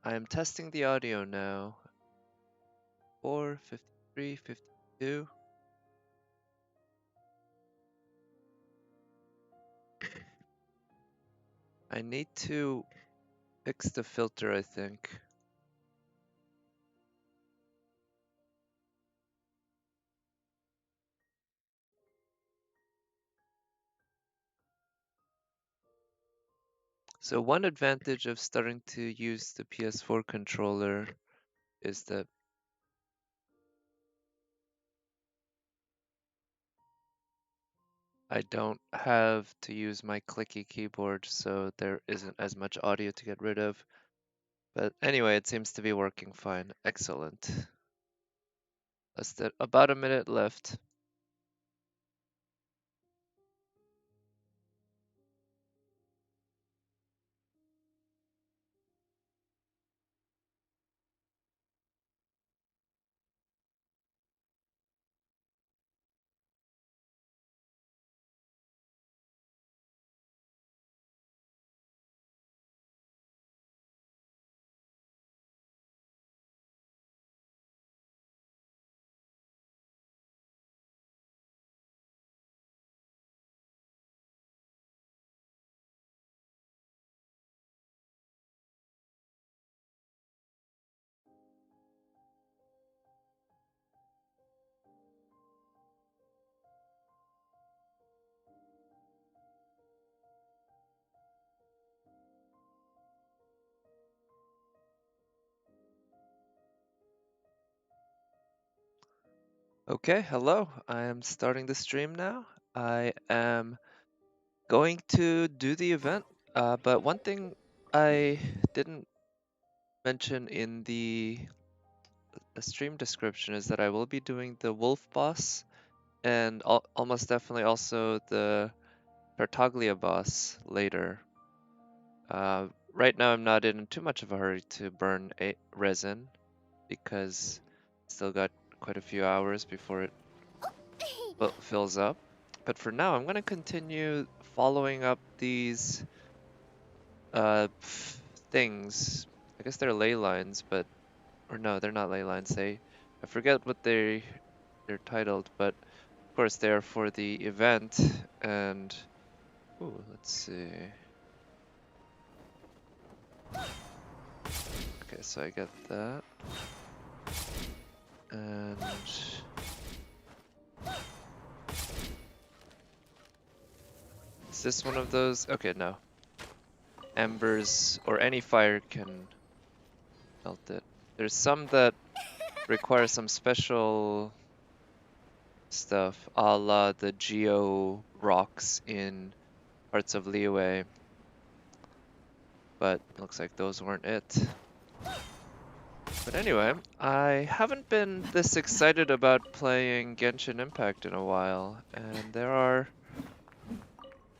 I am testing the audio now. 4, 53, 52. I need to fix the filter, I think. So one advantage of starting to use the PS4 controller is that I don't have to use my clicky keyboard, so there isn't as much audio to get rid of. But anyway, it seems to be working fine. Excellent. About a minute left. Okay, hello. I am starting the stream now. I am going to do the event, but one thing I didn't mention in the stream description is that I will be doing the wolf boss and almost definitely also the Tartaglia boss later. Right now I'm not in too much of a hurry to burn a resin because still got quite a few hours before it fills up. But for now, I'm going to continue following up these things. I guess they're ley lines, but or no, they're not ley lines. I forget what they're titled, but of course they are for the event. And ooh, let's see. Okay, so I get that, and is this one of those? Okay, no. Embers or any fire can melt it. There's some that require some special stuff, a la the geo rocks in parts of Liyue, but it looks like those weren't it. But anyway, I haven't been this excited about playing Genshin Impact in a while, and there are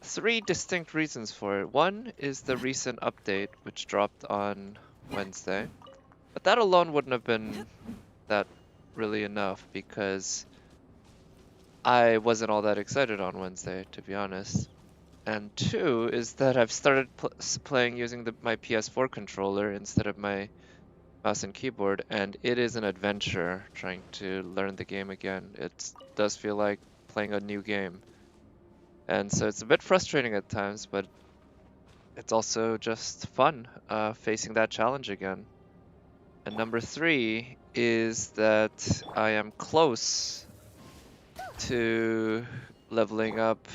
3 distinct reasons for it. One is the recent update, which dropped on Wednesday, but that alone wouldn't have been that really enough because I wasn't all that excited on Wednesday, to be honest. And 2 is that I've started playing using my PS4 controller instead of my mouse and keyboard, and it is an adventure trying to learn the game again. It does feel like playing a new game. And so it's a bit frustrating at times, but it's also just fun facing that challenge again. And number 3 is that I am close to leveling up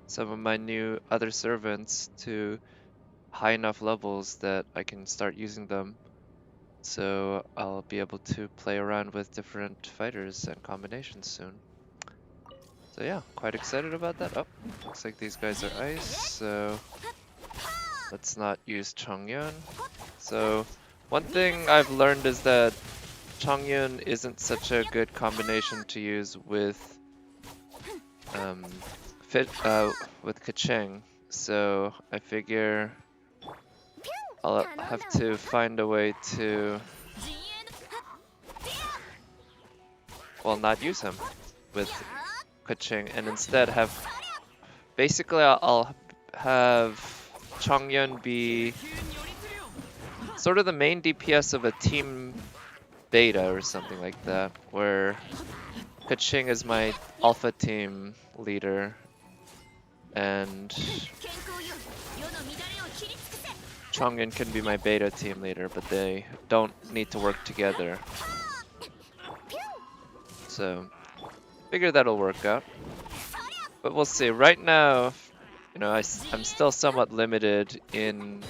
some of my new other servants to high enough levels that I can start using them. So I'll be able to play around with different fighters and combinations soon. So yeah, quite excited about that. Oh, looks like these guys are ice, so let's not use Chongyun. So one thing I've learned is that Chongyun isn't such a good combination to use with Keqing. So I figure I'll have to find a way to, well, not use him with Keqing and instead have, basically I'll have Chongyun be sort of the main DPS of a team beta or something like that, where Kaching is my alpha team leader and Chongin can be my beta team leader, but they don't need to work together. So, figure that'll work out. But we'll see. Right now, you know, I'm still somewhat limited in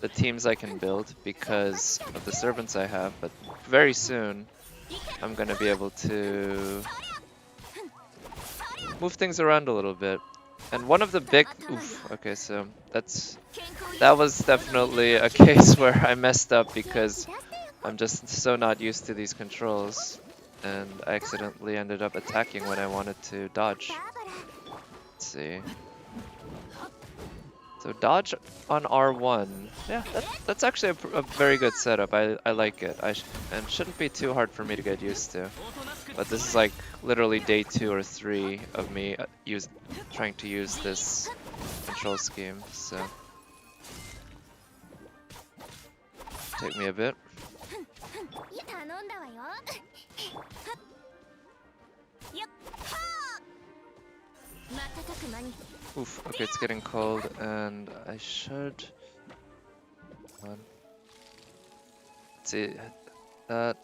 the teams I can build because of the servants I have, but very soon I'm gonna be able to move things around a little bit. And one of the big, okay, so that was definitely a case where I messed up because I'm just so not used to these controls, and I accidentally ended up attacking when I wanted to dodge. Let's see. So dodge on R1, yeah, that's actually a very good setup. I like it. And shouldn't be too hard for me to get used to. But this is like literally day 2 or 3 of me trying to use this control scheme, so take me a bit. Oof, okay, it's getting cold and I should... Let's see, I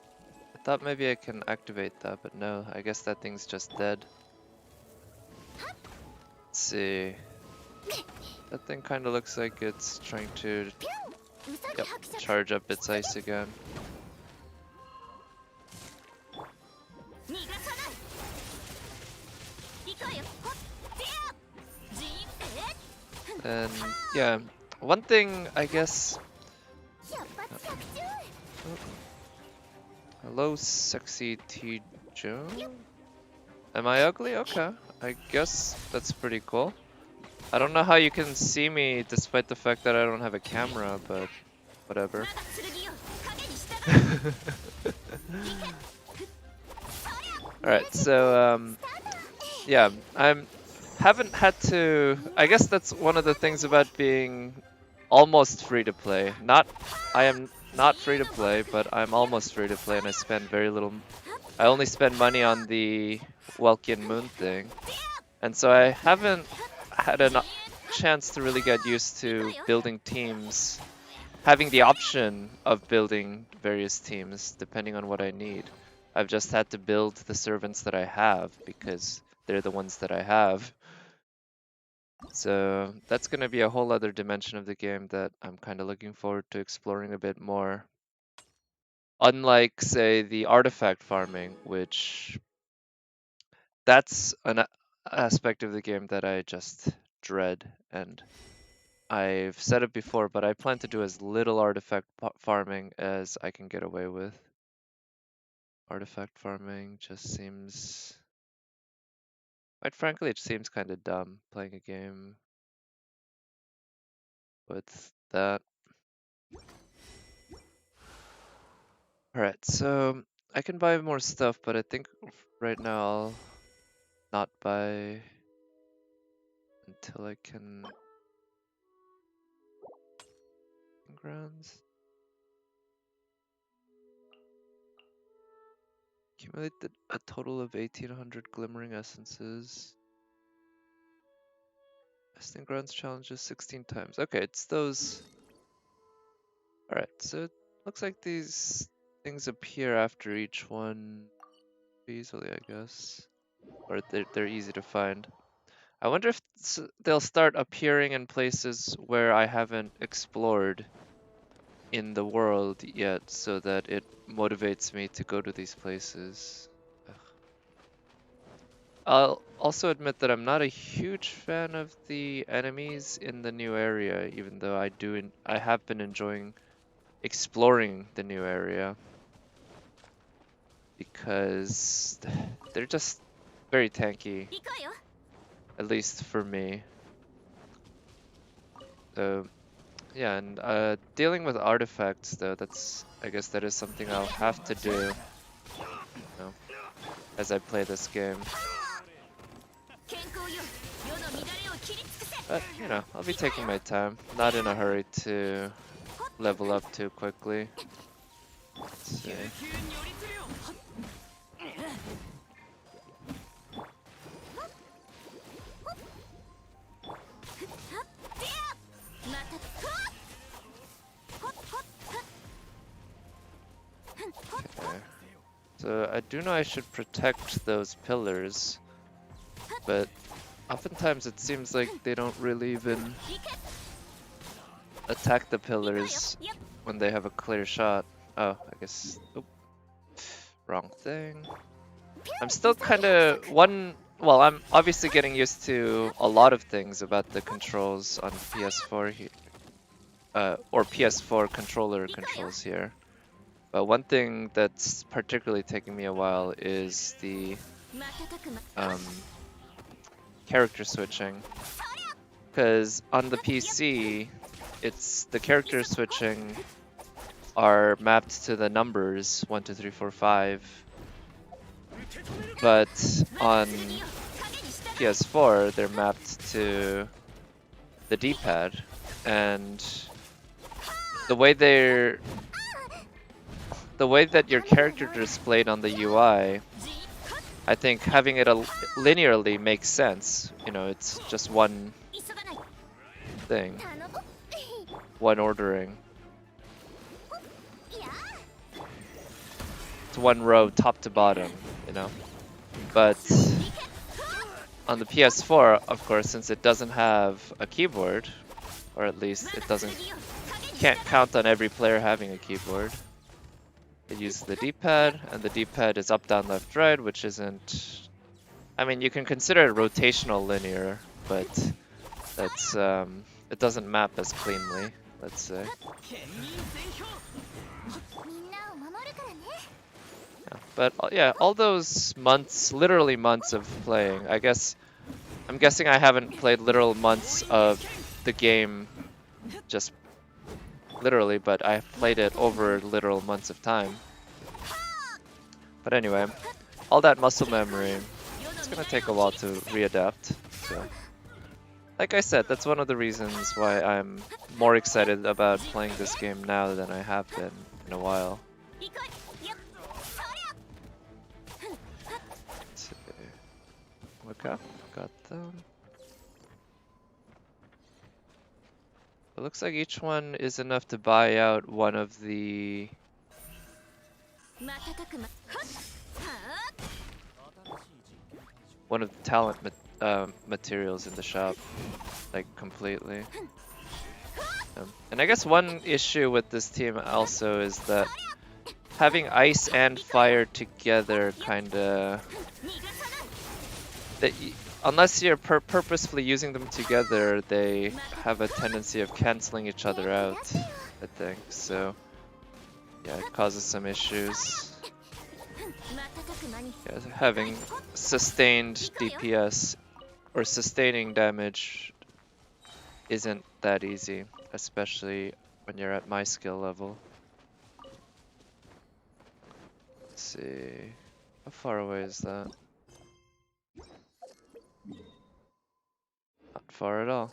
thought maybe I can activate that, but no, I guess that thing's just dead. Let's see. That thing kind of looks like it's trying to charge up its ice again. And yeah, one thing I guess... Hello, sexy T-June? Am I ugly? Okay, I guess that's pretty cool. I don't know how you can see me despite the fact that I don't have a camera, but whatever. Alright, so yeah, haven't had to... I guess that's one of the things about being almost free to play. I am not free to play, but I'm almost free to play and I spend very little... I only spend money on the Welkian Moon thing. And so I haven't had a chance to really get used to building teams, having the option of building various teams depending on what I need. I've just had to build the servants that I have because they're the ones that I have. So that's going to be a whole other dimension of the game that I'm kind of looking forward to exploring a bit more. Unlike, say, the artifact farming, which that's an aspect of the game that I just dread, and I've said it before, but I plan to do as little artifact farming as I can get away with. Artifact farming just seems... Quite frankly, it seems kind of dumb playing a game with that. Alright, so I can buy more stuff, but I think right now I'll not buy until I can... Grounds. Accumulated a total of 1800 glimmering essences. Testing grounds challenges 16 times. Okay, it's those. Alright, so it looks like these things appear after each one easily, I guess. Or they're easy to find. I wonder if they'll start appearing in places where I haven't explored in the world yet, so that it motivates me to go to these places. Ugh. I'll also admit that I'm not a huge fan of the enemies in the new area, even though I have been enjoying exploring the new area, because they're just very tanky, at least for me. So yeah, and dealing with artifacts though, I guess that is something I'll have to do, you know, as I play this game. But, you know, I'll be taking my time, not in a hurry to level up too quickly. Let's see. Okay. So I do know I should protect those pillars, but oftentimes it seems like they don't really even attack the pillars when they have a clear shot. Oh, I guess. Oop, wrong thing. I'm still kind of well, I'm obviously getting used to a lot of things about the controls on PS4 here, or PS4 controller controls here. But one thing that's particularly taking me a while is the um, character switching. Because on the PC, it's the character switching are mapped to the numbers 1, 2, 3, 4, 5. But on PS4, they're mapped to the D-pad, and the way that your character displayed on the UI, I think having it linearly makes sense. You know, it's just one thing, one ordering. It's one row, top to bottom, you know. But on the PS4, of course, since it doesn't have a keyboard, or at least it can't count on every player having a keyboard. It uses the D-pad, and the D-pad is up, down, left, right, which isn't... I mean, you can consider it rotational linear, but that's it doesn't map as cleanly, let's say. Yeah, but yeah, all those months, literally months of playing, I'm guessing I haven't played literal months of the game just literally, but I've played it over literal months of time. But anyway, all that muscle memory, it's gonna take a while to readapt. So, like I said, that's one of the reasons why I'm more excited about playing this game now than I have been in a while. Let's see. Okay, got them. It looks like each one is enough to buy out one of the talent materials in the shop, like completely. And I guess one issue with this team also is that having ice and fire together kinda... unless you're purposefully using them together, they have a tendency of canceling each other out, I think. So, yeah, it causes some issues. Yeah, having sustained DPS or sustaining damage isn't that easy, especially when you're at my skill level. Let's see, how far away is that? Not far at all.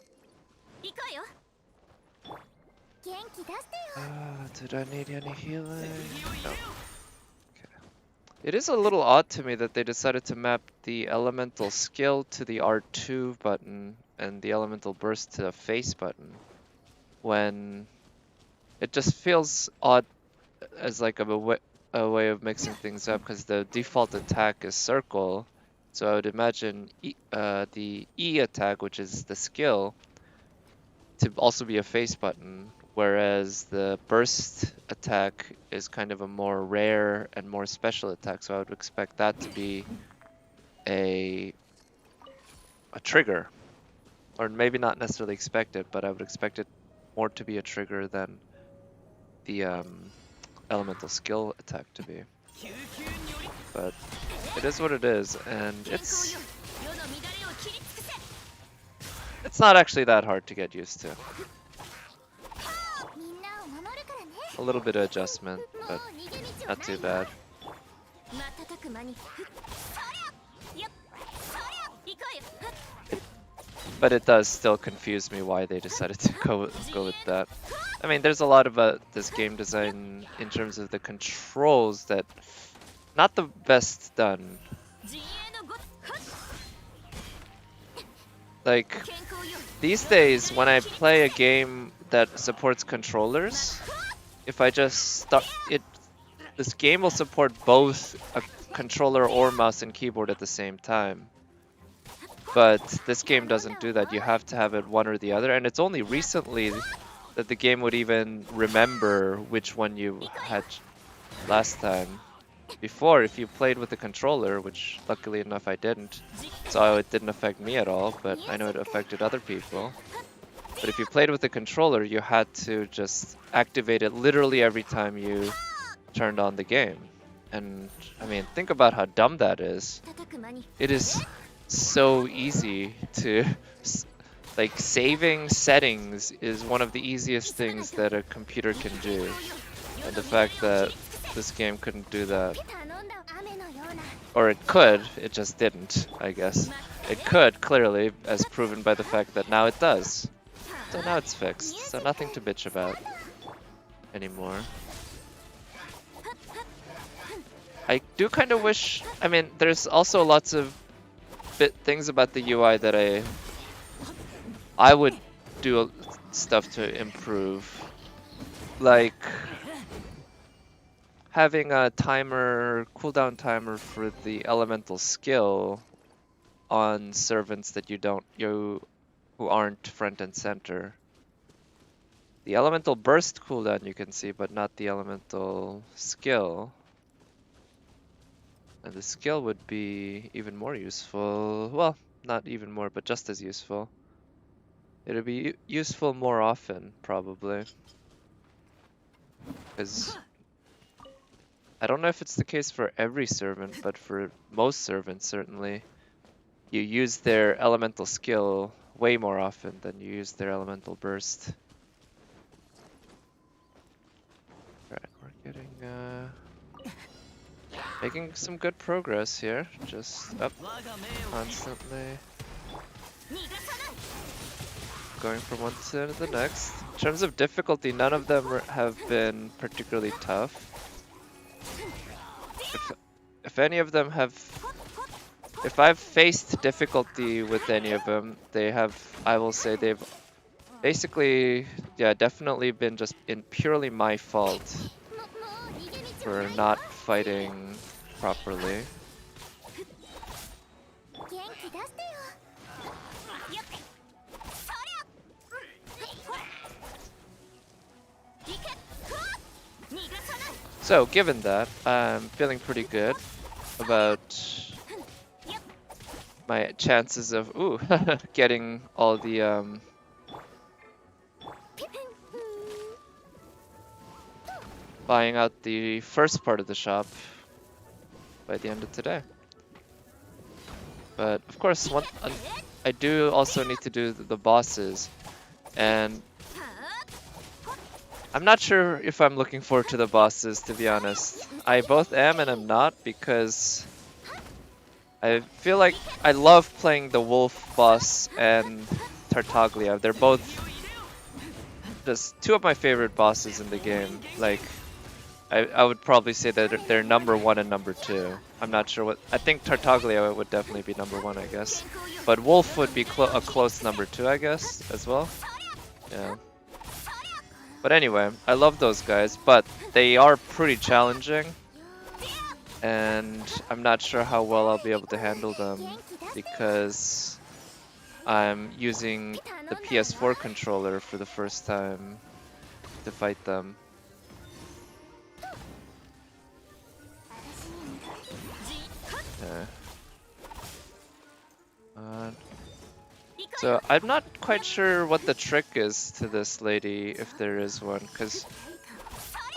Did I need any healing? No. Okay. It is a little odd to me that they decided to map the elemental skill to the R2 button and the elemental burst to the face button, when it just feels odd as like a way of mixing things up, because the default attack is circle. So I would imagine the E attack, which is the skill, to also be a face button, whereas the burst attack is kind of a more rare and more special attack. So I would expect that to be a trigger, or maybe not necessarily expect it, but I would expect it more to be a trigger than the elemental skill attack to be. But it is what it is, and it's not actually that hard to get used to. A little bit of adjustment, but not too bad. But it does still confuse me why they decided to go with that. I mean, there's a lot about this game design in terms of the controls that not the best done. Like, these days, when I play a game that supports controllers, if I just start it, this game will support both a controller or mouse and keyboard at the same time. But this game doesn't do that. You have to have it one or the other, and it's only recently that the game would even remember which one you had last time. Before, if you played with the controller, which luckily enough I didn't, so it didn't affect me at all, but I know it affected other people. But if you played with the controller, you had to just activate it literally every time you turned on the game. And I mean, think about how dumb that is. It is so easy to, like, saving settings is one of the easiest things that a computer can do. And the fact that this game couldn't do that. Or it could, it just didn't, I guess. It could, clearly, as proven by the fact that now it does. So now it's fixed, so nothing to bitch about anymore. I do kind of wish, I mean, there's also lots of things about the UI that I would do stuff to improve. Like having a timer, cooldown timer for the elemental skill on servants that who aren't front and center. The elemental burst cooldown you can see, but not the elemental skill. And the skill would be even more useful. Well, not even more, but just as useful. It would be useful more often, probably. Because I don't know if it's the case for every servant, but for most servants, certainly, you use their elemental skill way more often than you use their elemental burst. Alright, we're getting, making some good progress here. Just up constantly. Going from one to the next. In terms of difficulty, none of them have been particularly tough. If any of them have... If I've faced difficulty with any of them, I will say they've basically, yeah, definitely been just purely my fault for not fighting properly. So, given that, I'm feeling pretty good about my chances of, getting all the, buying out the first part of the shop by the end of today. But, of course, I do also need to do the bosses, and I'm not sure if I'm looking forward to the bosses, to be honest. I both am and I'm not, because I feel like I love playing the wolf boss and Tartaglia. They're both just two of my favorite bosses in the game. Like, I would probably say that they're number 1 and number 2. I'm not sure what... I think Tartaglia would definitely be number 1, I guess. But Wolf would be a close number 2, I guess, as well. Yeah. But anyway, I love those guys, but they are pretty challenging. And I'm not sure how well I'll be able to handle them, because I'm using the PS4 controller for the first time to fight them. Yeah. So I'm not quite sure what the trick is to this lady, if there is one, because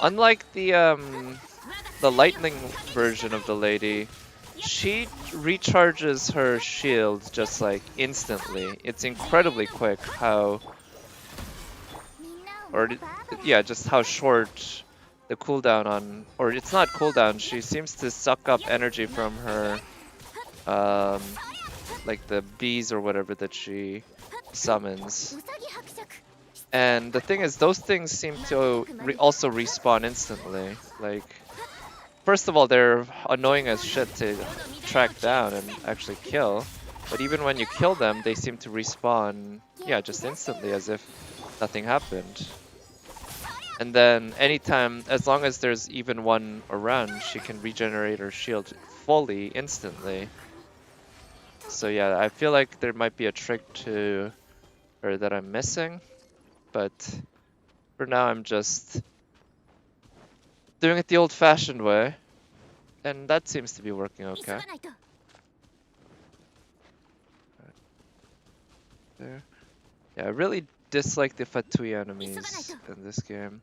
unlike the lightning version of the lady, she recharges her shield just like instantly. It's incredibly quick how, just how short the cooldown on, or it's not cooldown, she seems to suck up energy from her, like the bees or whatever that she summons. And the thing is, those things seem to also respawn instantly. Like, first of all, they're annoying as shit to track down and actually kill. But even when you kill them, they seem to respawn, yeah, just instantly, as if nothing happened. And then anytime, as long as there's even one around, she can regenerate her shield fully, instantly. So yeah, I feel like there might be a trick to her that I'm missing. But for now, I'm just doing it the old-fashioned way. And that seems to be working okay. There. Yeah, I really dislike the Fatui enemies in this game.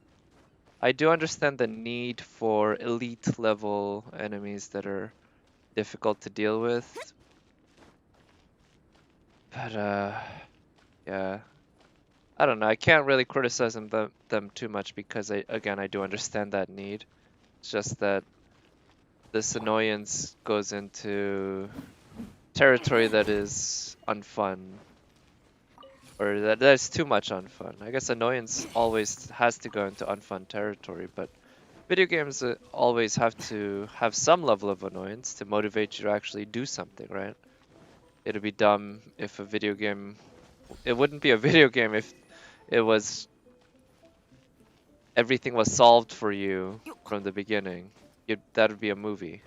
I do understand the need for elite level enemies that are difficult to deal with. But yeah. I don't know, I can't really criticize them too much because I do understand that need. It's just that this annoyance goes into territory that is unfun. Or that is too much unfun. I guess annoyance always has to go into unfun territory, but video games always have to have some level of annoyance to motivate you to actually do something, right? It'd be dumb if a video game... It wouldn't be a video game if it was... everything was solved for you from the beginning. That would be a movie.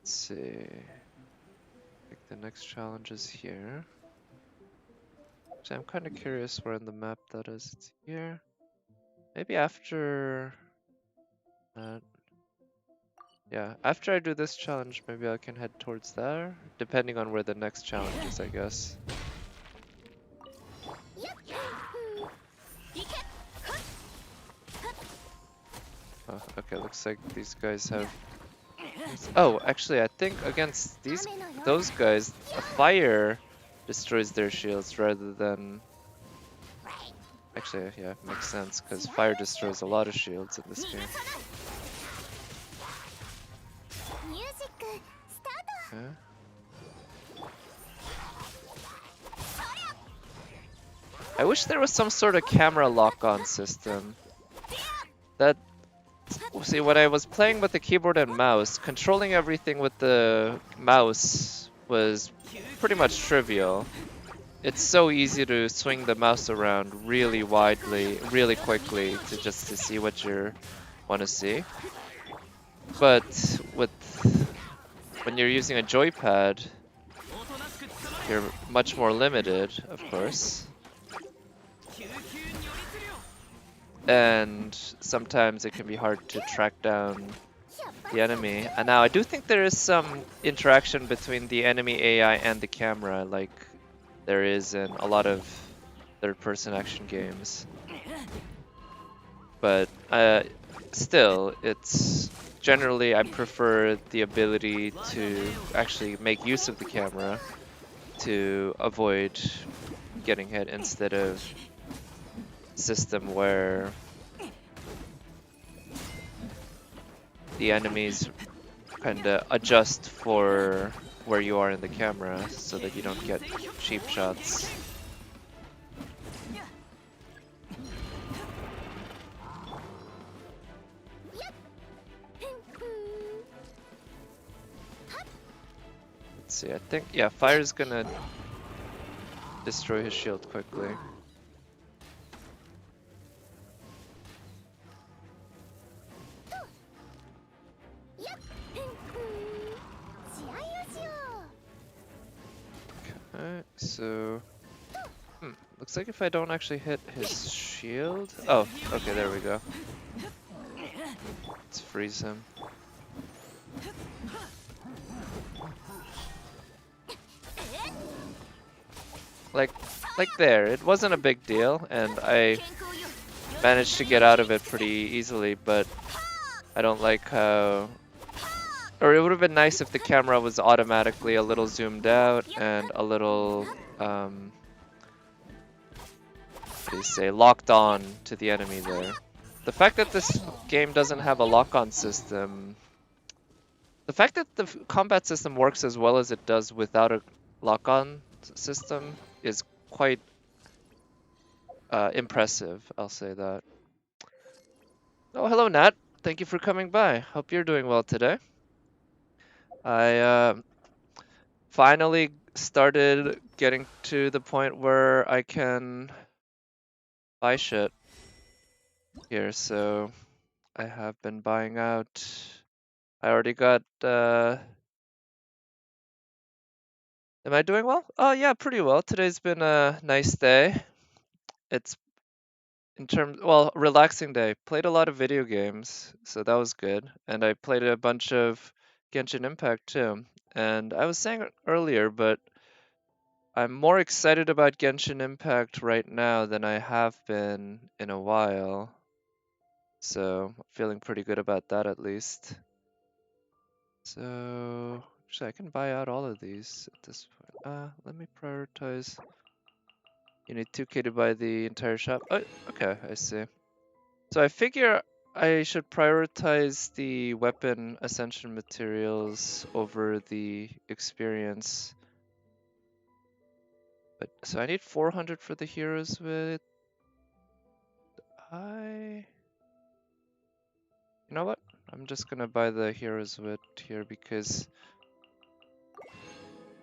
Let's see... I think the next challenge is here. So I'm kind of curious where in the map that is. It's here. Maybe after that. Yeah, after I do this challenge, maybe I can head towards there, depending on where the next challenge is, I guess. Oh, okay, looks like these guys have... Oh, actually, I think against those guys, a fire destroys their shields rather than... Actually, yeah, it makes sense, because fire destroys a lot of shields in this game. Okay. I wish there was some sort of camera lock-on system. See, when I was playing with the keyboard and mouse, controlling everything with the mouse was pretty much trivial. It's so easy to swing the mouse around really widely, really quickly to see what you want to see. But when you're using a joypad, you're much more limited, of course. And sometimes it can be hard to track down the enemy. And now I do think there is some interaction between the enemy AI and the camera, like there is in a lot of third-person action games. But still, it's generally I prefer the ability to actually make use of the camera to avoid getting hit instead of system where the enemies kind of adjust for where you are in the camera so that you don't get cheap shots. Let's see, I think, yeah, fire's gonna destroy his shield quickly. Okay, so... looks like if I don't actually hit his shield... Oh, okay, there we go. Let's freeze him. Like there, it wasn't a big deal, and I managed to get out of it pretty easily, but I don't like how... Or it would have been nice if the camera was automatically a little zoomed out and a little, what do you say, locked on to the enemy there. The fact that this game doesn't have a lock-on system The fact that the combat system works as well as it does without a lock-on system is quite impressive, I'll say that. Oh, hello, Nat. Thank you for coming by. Hope you're doing well today. I finally started getting to the point where I can buy shit here, so I have been buying out. I already got. Am I doing well? Oh yeah, pretty well. Today's been a nice day. It's well, relaxing day. Played a lot of video games, so that was good. And I played a bunch of Genshin Impact too. And I was saying it earlier, but I'm more excited about Genshin Impact right now than I have been in a while. So, feeling pretty good about that at least. So, actually, I can buy out all of these at this point. Let me prioritize. You need 2K to buy the entire shop. Oh, okay, I see. So I figure I should prioritize the weapon ascension materials over the experience. But so I need 400 for the heroes with. You know what? I'm just gonna buy the heroes with here because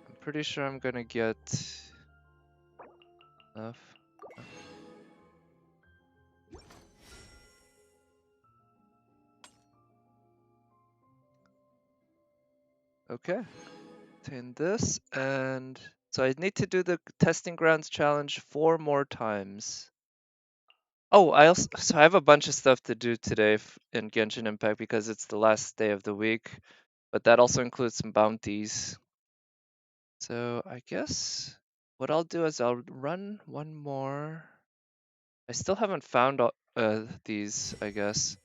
I'm pretty sure I'm gonna get enough. Okay, obtain this, and so I need to do the testing grounds challenge 4 more times. Oh, so I have a bunch of stuff to do today in Genshin Impact because it's the last day of the week, but that also includes some bounties. So I guess what I'll do is I'll run one more. I still haven't found all, these, I guess.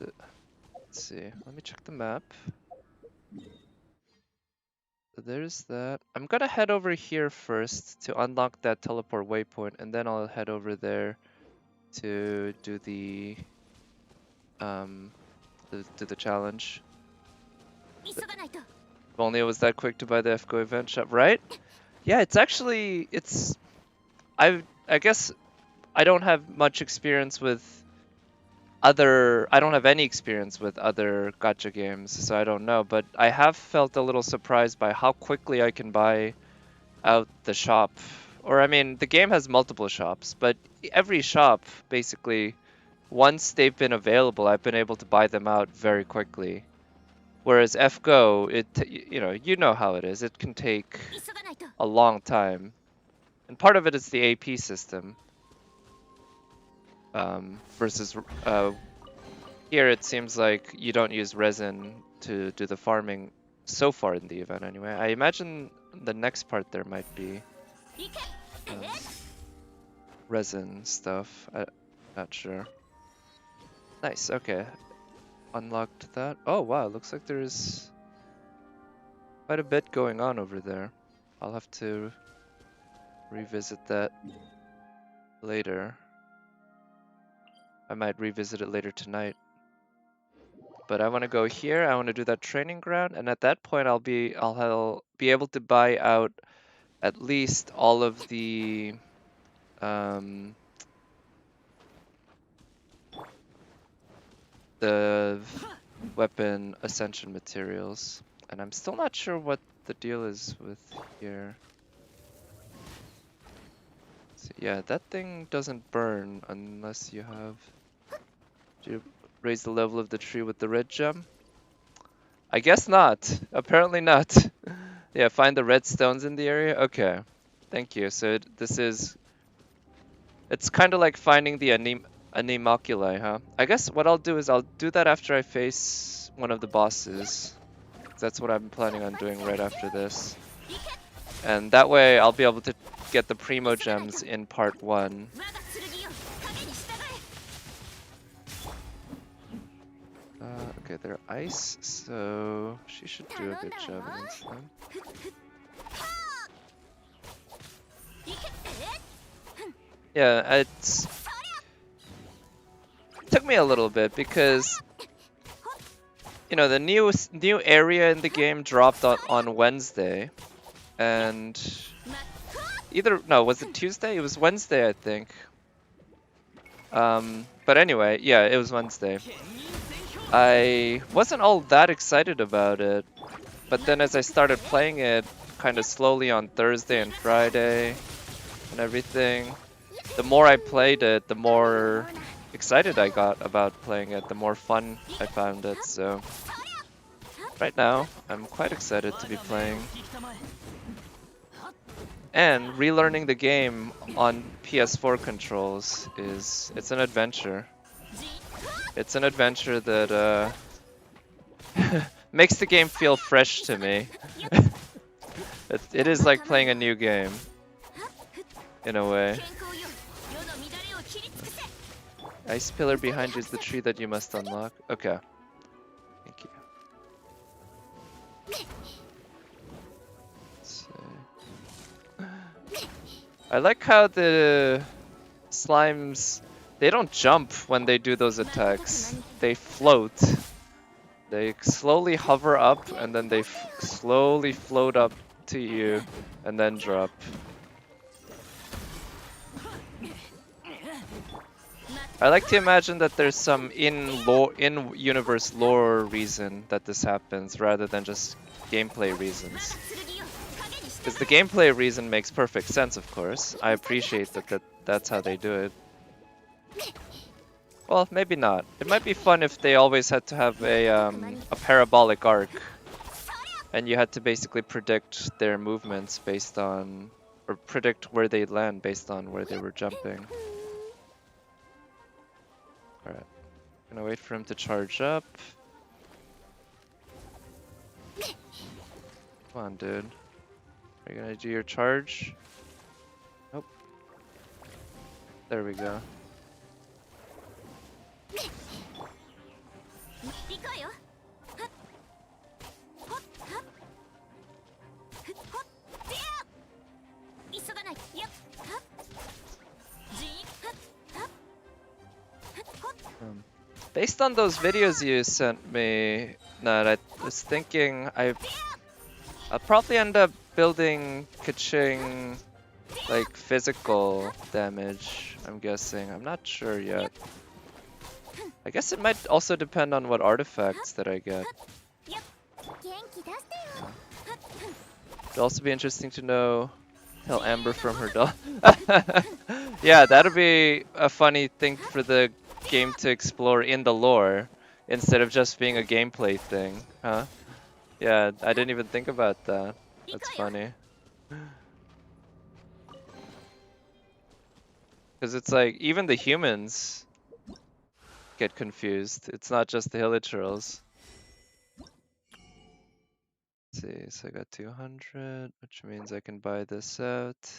Let's see. Let me check the map. So there's that. I'm gonna head over here first to unlock that teleport waypoint, and then I'll head over there to do the challenge. If only it was that quick to buy the FGO event shop, right? Yeah, I guess I don't have much experience with I don't have any experience with other gacha games, so I don't know, but I have felt a little surprised by how quickly I can buy out the shop. Or, I mean, the game has multiple shops, but every shop, basically, once they've been available, I've been able to buy them out very quickly. Whereas FGO, you know how it is. It can take a long time. And part of it is the AP system. Versus here it seems like you don't use resin to do the farming so far in the event anyway. I imagine the next part there might be resin stuff. I'm not sure. Nice, okay. Unlocked that. Oh wow, looks like there's quite a bit going on over there. I'll have to revisit that later. I might revisit it later tonight. But I want to go here. I want to do that training ground, and at that point, I'll be able to buy out at least all of the the weapon ascension materials. And I'm still not sure what the deal is with here. So yeah, that thing doesn't burn unless you have to raise the level of the tree with the red gem. I guess not. Apparently not. Yeah, find the red stones in the area. Okay, thank you. So it's kind of like finding the animalculi, huh? I guess what I'll do is I'll do that after I face one of the bosses. That's what I'm planning on doing right after this. And that way I'll be able to get the primo gems in part 1. Okay, they're ice, so she should do a good job against them. Yeah, it took me a little bit because, you know, the new area in the game dropped on Wednesday, and was it Tuesday? It was Wednesday, I think. But anyway, yeah, it was Wednesday. I wasn't all that excited about it, but then as I started playing it kind of slowly on Thursday and Friday and everything, the more I played it, the more excited I got about playing it, the more fun I found it. So right now, I'm quite excited to be playing. And relearning the game on PS4 controls it's an adventure. It's an adventure that makes the game feel fresh to me. It is like playing a new game, in a way. Ice pillar behind you is the tree that you must unlock. Okay. Thank you. Let's see. I like how the slimes, they don't jump when they do those attacks. They float. They slowly hover up and then they slowly float up to you and then drop. I like to imagine that there's some in-universe lore reason that this happens rather than just gameplay reasons. Because the gameplay reason makes perfect sense, of course. I appreciate that's how they do it. Well, maybe not. It might be fun if they always had to have a parabolic arc, and you had to basically predict their movements based on, or predict where they'd land based on where they were jumping. Alright, gonna wait for him to charge up. Come on, dude. Are you gonna do your charge? Nope. There we go. Based on those videos you sent me, Nat, I was thinking I'll probably end up building Kaching like physical damage, I'm guessing. I'm not sure yet. I guess it might also depend on what artifacts that I get. It'd also be interesting to know, tell Amber from her doll. Yeah, that'd be a funny thing for the game to explore in the lore, instead of just being a gameplay thing, huh? Yeah, I didn't even think about that. That's funny. Because it's like, even the humans get confused. It's not just the hilichurls. Let's see, so I got 200, which means I can buy this out.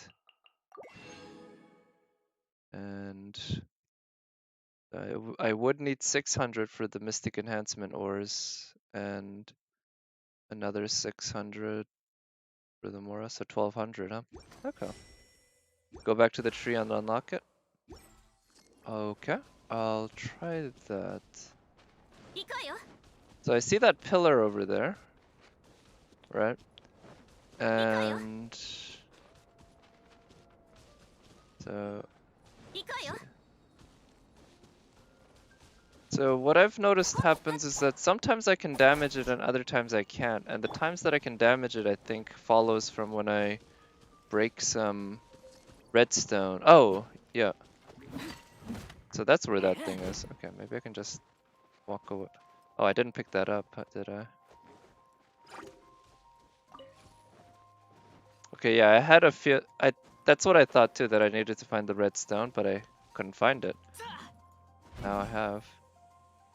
And I would need 600 for the Mystic Enhancement ores, and another 600 for the Mora, so 1200, huh? Okay. Go back to the tree and unlock it. Okay, I'll try that. So I see that pillar over there, right? And so what I've noticed happens is that sometimes I can damage it and other times I can't. And the times that I can damage it, I think, follows from when I break some redstone. Oh, yeah. So that's where that thing is. Okay, maybe I can just walk away. Oh, I didn't pick that up, did I? Okay, yeah, I had a feel. That's what I thought too, that I needed to find the redstone, but I couldn't find it. Now I have.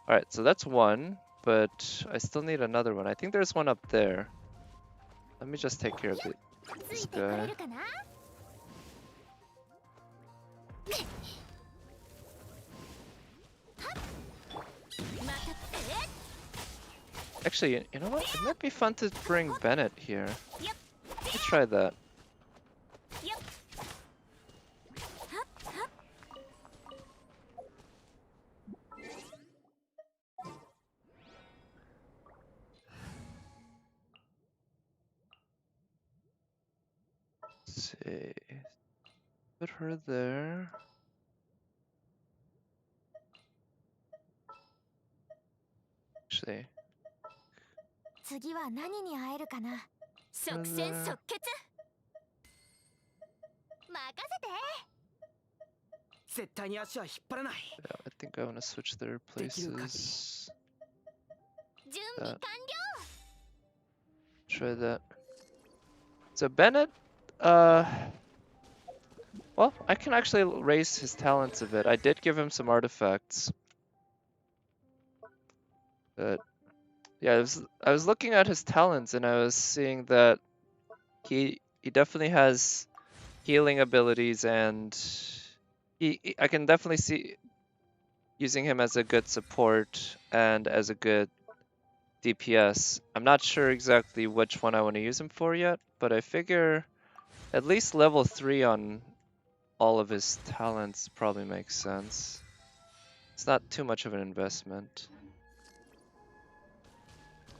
Alright, so that's one, but I still need another one. I think there's one up there. Let me just take care of this guy. Actually, you know what? It might be fun to bring Bennett here. Let me try that. see. Put her there. Actually, 次は何に会えるかな。 即戦即決。任せて。絶対に足は引っ張らない。 yeah, I think I want to switch their places. 準備完 Try that. So Bennett, well, I can actually raise his talents a bit. I did give him some artifacts. But yeah, I was looking at his talents and I was seeing that he definitely has healing abilities and I can definitely see using him as a good support and as a good DPS. I'm not sure exactly which one I want to use him for yet, but I figure at least level 3 on all of his talents probably makes sense. It's not too much of an investment.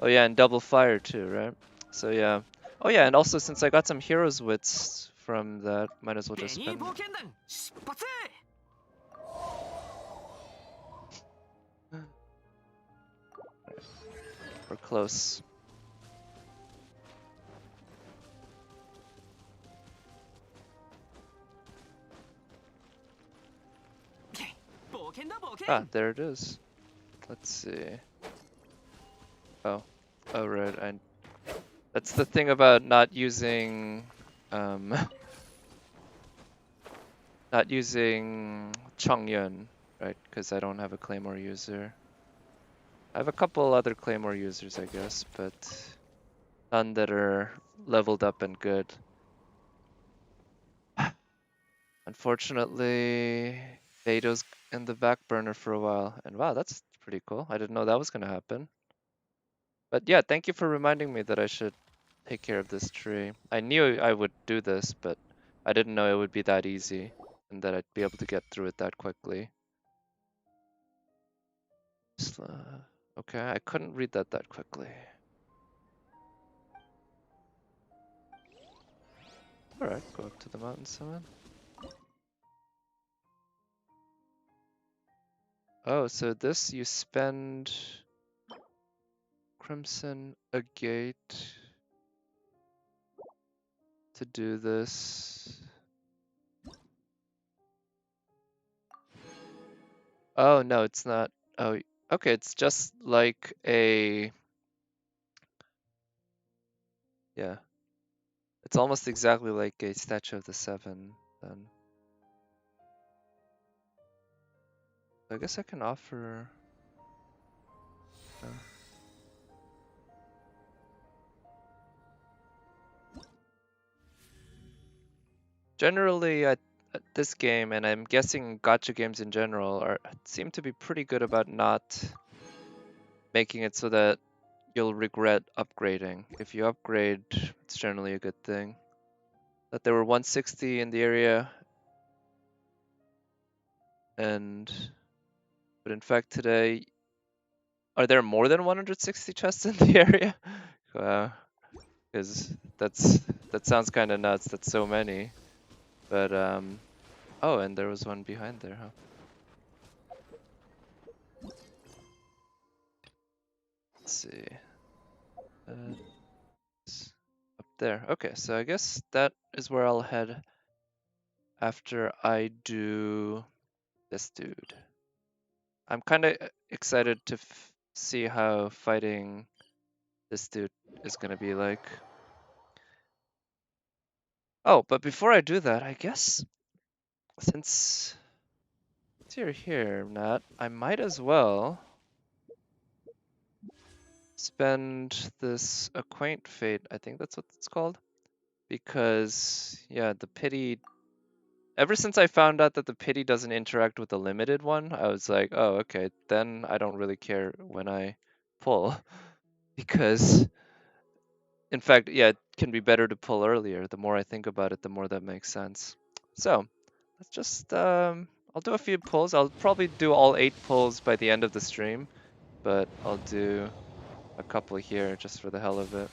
Oh yeah, and double fire too, right? So yeah. Oh yeah, and also since I got some heroes wits from that, might as well ベ just ニー spend. 冒険団出発。 We're close. Ah, there it is. Let's see. Oh, oh right. That's the thing about not using, not using Chongyun, right? Because I don't have a Claymore user. I have a couple other Claymore users, I guess, but none that are leveled up and good. Unfortunately, Beto's in the back burner for a while, and wow, that's pretty cool. I didn't know that was gonna happen. But yeah, thank you for reminding me that I should take care of this tree. I knew I would do this, but I didn't know it would be that easy and that I'd be able to get through it that quickly. Okay, I couldn't read that quickly. Alright, go up to the mountain summit. Oh, so this you spend Crimson Agate to do this. Oh, no, it's not. Oh, okay, it's just like a... Yeah. It's almost exactly like a Statue of the Seven, then. I guess I can offer... Generally, this game, and I'm guessing gacha games in general, seem to be pretty good about not making it so that you'll regret upgrading. If you upgrade, it's generally a good thing. That there were 160 in the area, but in fact today, are there more than 160 chests in the area? Wow, because that sounds kind of nuts. That's so many. But oh, and there was one behind there, huh? Let's see. Up there. Okay, so I guess that is where I'll head after I do this dude. I'm kind of excited to see how fighting this dude is gonna be like. Oh, but before I do that, I guess since you're here, Nat, I might as well spend this Acquaint Fate, I think that's what it's called. Because, yeah, the pity... Ever since I found out that the pity doesn't interact with the limited one, I was like, oh, okay, then I don't really care when I pull. Because, in fact, yeah, it can be better to pull earlier. The more I think about it, the more that makes sense. So, let's just, I'll do a few pulls. I'll probably do all 8 pulls by the end of the stream, but I'll do a couple here just for the hell of it.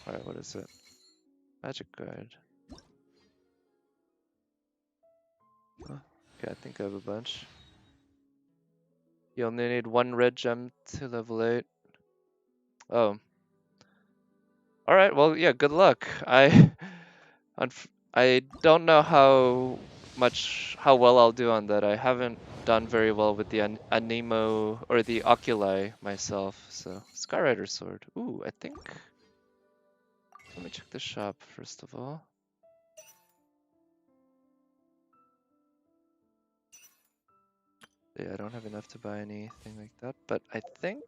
Alright, what is it? Magic Guide. Okay, I think I have a bunch. You only need 1 red gem to level 8. Oh. Alright, well, yeah, good luck. I don't know how well I'll do on that. I haven't done very well with the Anemo or the Oculi myself, so Skyrider Sword. Ooh, I think. Let me check the shop first of all. Yeah, I don't have enough to buy anything like that, but I think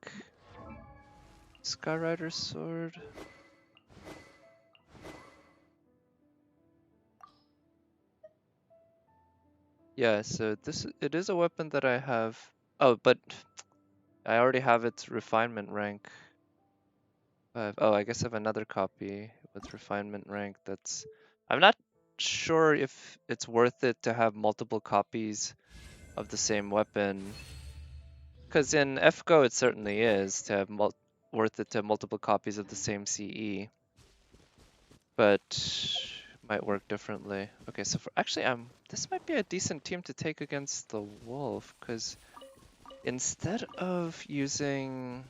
Skyrider Sword. Yeah, so it is a weapon that I have. Oh, but I already have its refinement rank. Oh, I guess I have another copy with refinement rank. I'm not sure if it's worth it to have multiple copies of the same weapon. Because in FGO it certainly is to have worth it to have multiple copies of the same CE. But might work differently. Okay, so actually this might be a decent team to take against the wolf, because instead of using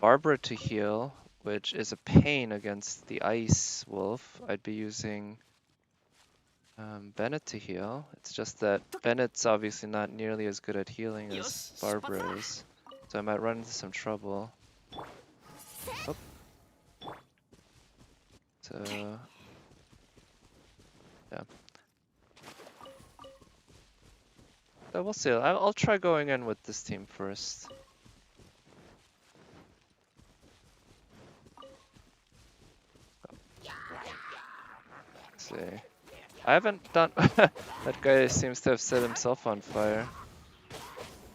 Barbara to heal, which is a pain against the ice wolf, I'd be using Bennett to heal. It's just that Bennett's obviously not nearly as good at healing as Barbara is, so I might run into some trouble. Oh. So yeah. So we'll see. I'll try going in with this team first. Let's see. I haven't done. That guy seems to have set himself on fire.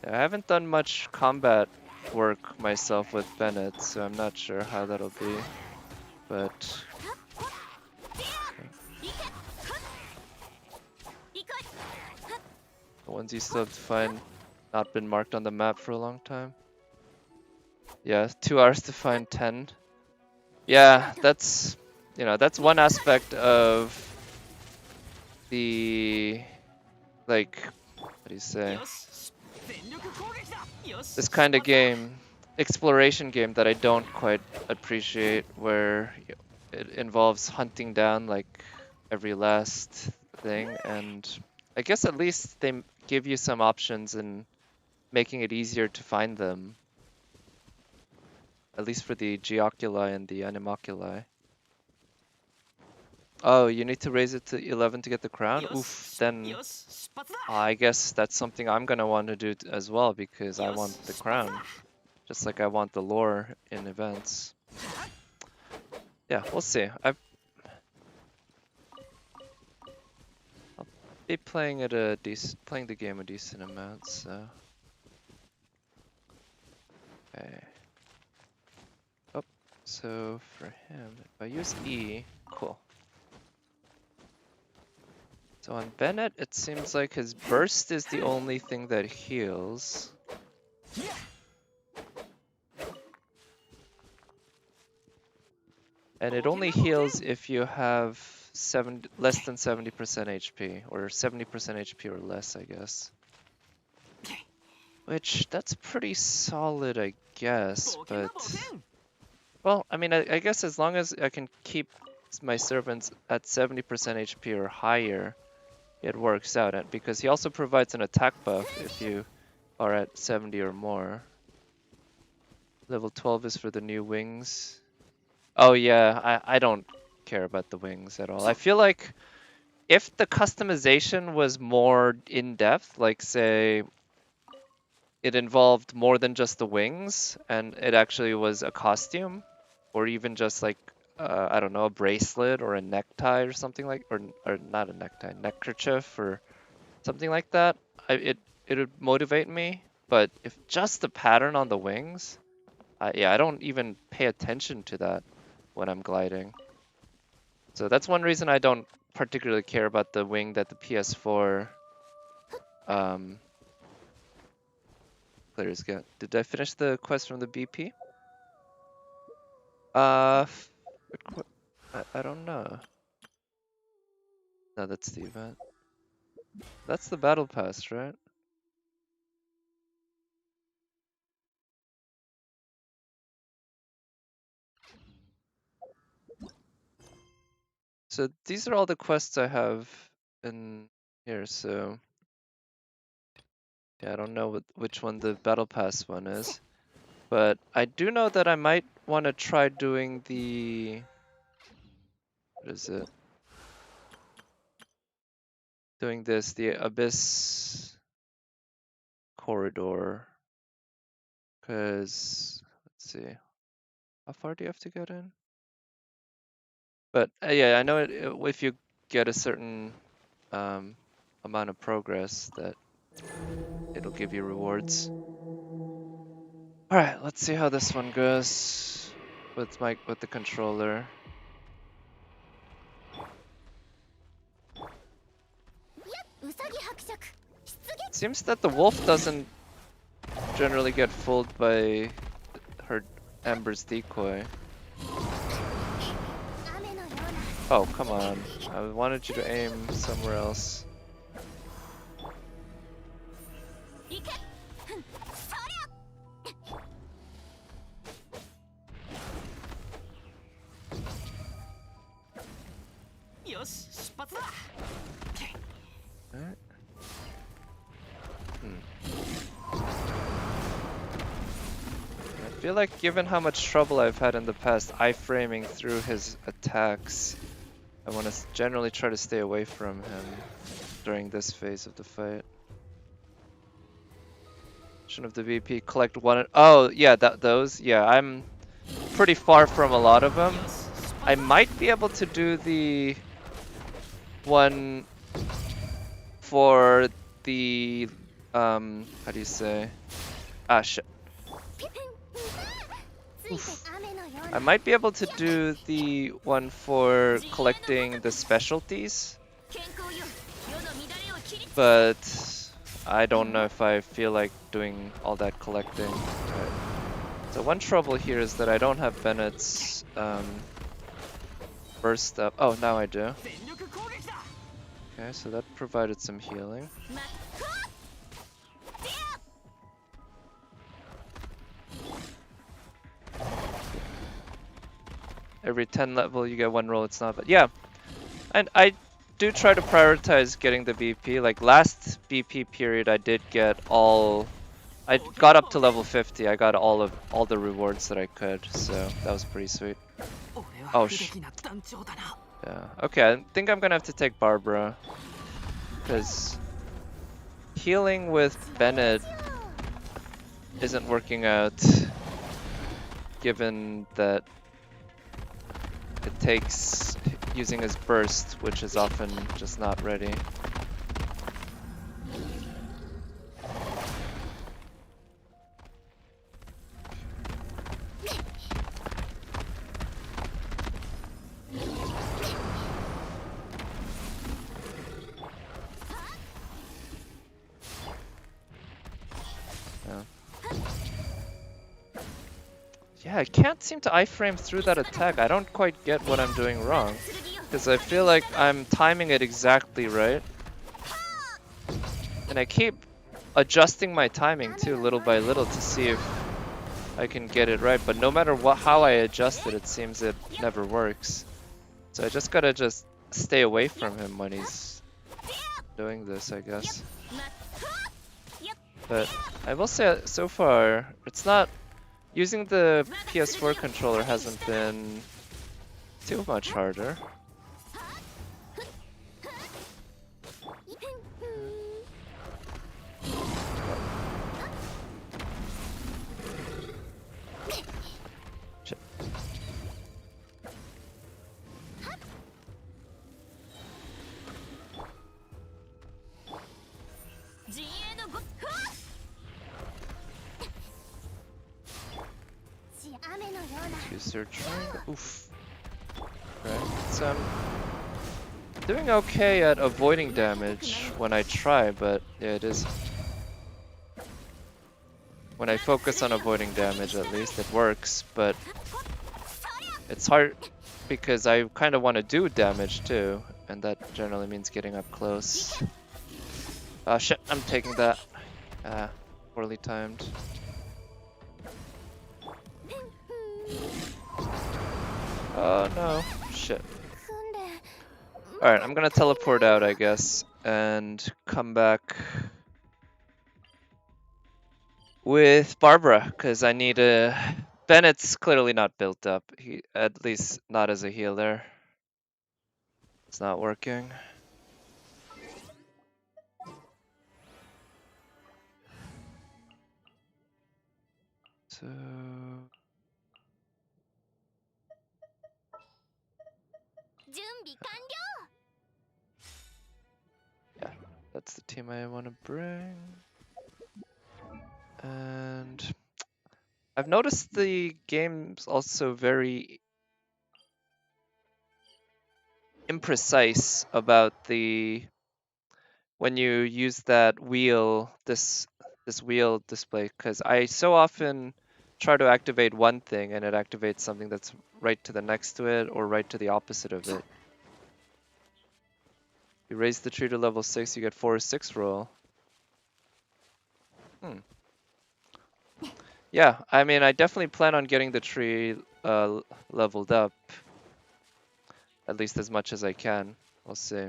Yeah, I haven't done much combat work myself with Bennett, so I'm not sure how that'll be. But the ones you still have to find not been marked on the map for a long time. Yeah, 2 hours to find 10. Yeah, that's one aspect of the, like, what do you say? This kind of game, exploration game, that I don't quite appreciate, where it involves hunting down like every last thing, and I guess at least they give you some options in making it easier to find them, at least for the Geoculi and the Animoculi. Oh, you need to raise it to 11 to get the crown? Oof, then I guess that's something I'm gonna want to do as well, because I want the crown. Just like I want the lore in events. Yeah, we'll see. I'll be playing the game a decent amount, so. Okay. Oh, so for him, if I use E, cool. So on Bennett, it seems like his burst is the only thing that heals. And it only heals if you have less than 70% HP, or 70% HP or less, I guess. Which, that's pretty solid, I guess, but... Well, I mean, I guess as long as I can keep my servants at 70% HP or higher, it works out, because he also provides an attack buff if you are at 70 or more. Level 12 is for the new wings. Oh yeah, I don't care about the wings at all. I feel like if the customization was more in-depth, like say it involved more than just the wings and it actually was a costume, or even just like I don't know, a bracelet or a necktie or something like, or not a necktie, neckerchief or something like that, it would motivate me. But if just the pattern on the wings, yeah, I don't even pay attention to that when I'm gliding. So that's one reason I don't particularly care about the wing that the PS4 players get. Did I finish the quest from the BP? I don't know. No, that's the event. That's the battle pass, right? So these are all the quests I have in here, so yeah, I don't know which one the battle pass one is. But I do know that I might want to try doing the... What is it? Doing this, the Abyss corridor. Because, let's see. How far do you have to get in? But yeah, I know if you get a certain amount of progress that it'll give you rewards. Alright, let's see how this one goes with the controller. Seems that the wolf doesn't generally get fooled by her Amber's decoy. Oh, come on. I wanted you to aim somewhere else. Alright. I feel like given how much trouble I've had in the past iframing through his attacks, I want to generally try to stay away from him during this phase of the fight. Of the VP, collect one. Oh, yeah, those. Yeah, I'm pretty far from a lot of them. I might be able to do the one for the how do you say? Ah, shit. Oof. I might be able to do the one for collecting the specialties, but I don't know if I feel like doing all that collecting. Right. So one trouble here is that I don't have Bennett's burst up. Oh, now I do. Okay, so that provided some healing. Every 10 level you get one roll, it's not bad. Yeah, and I do try to prioritize getting the BP. Like last BP period I did get all... I got up to level 50, I got all the rewards that I could, so that was pretty sweet. Oh yeah, okay, I think I'm gonna have to take Barbara. Because healing with Bennett isn't working out, given that it takes using his burst, which is often just not ready. Yeah, I can't seem to iframe through that attack. I don't quite get what I'm doing wrong. Because I feel like I'm timing it exactly right. And I keep adjusting my timing too, little by little, to see if I can get it right. But no matter how I adjust it, it seems it never works. So I just gotta stay away from him when he's doing this, I guess. But I will say, so far, it's not... Using the PS4 controller hasn't been too much harder. User triangle. Oof. Right. So I'm doing okay at avoiding damage when I try, but yeah, it is. When I focus on avoiding damage, at least it works, but it's hard because I kind of want to do damage too, and that generally means getting up close. Oh shit, I'm taking that. Poorly timed. Oh no, shit. 踏んで Alright, I'm gonna teleport out, I guess, and come back with Barbara, because I need a... Bennett's clearly not built up, at least not as a healer. It's not working. So... yeah, that's the team I want to bring. And I've noticed the game's also very imprecise about the when you use that wheel, this wheel display, because I so often try to activate one thing and it activates something that's right to the next to it or right to the opposite of it. You raise the tree to level 6, you get 4 or 6 roll. Yeah, I mean, I definitely plan on getting the tree leveled up. At least as much as I can. We'll see.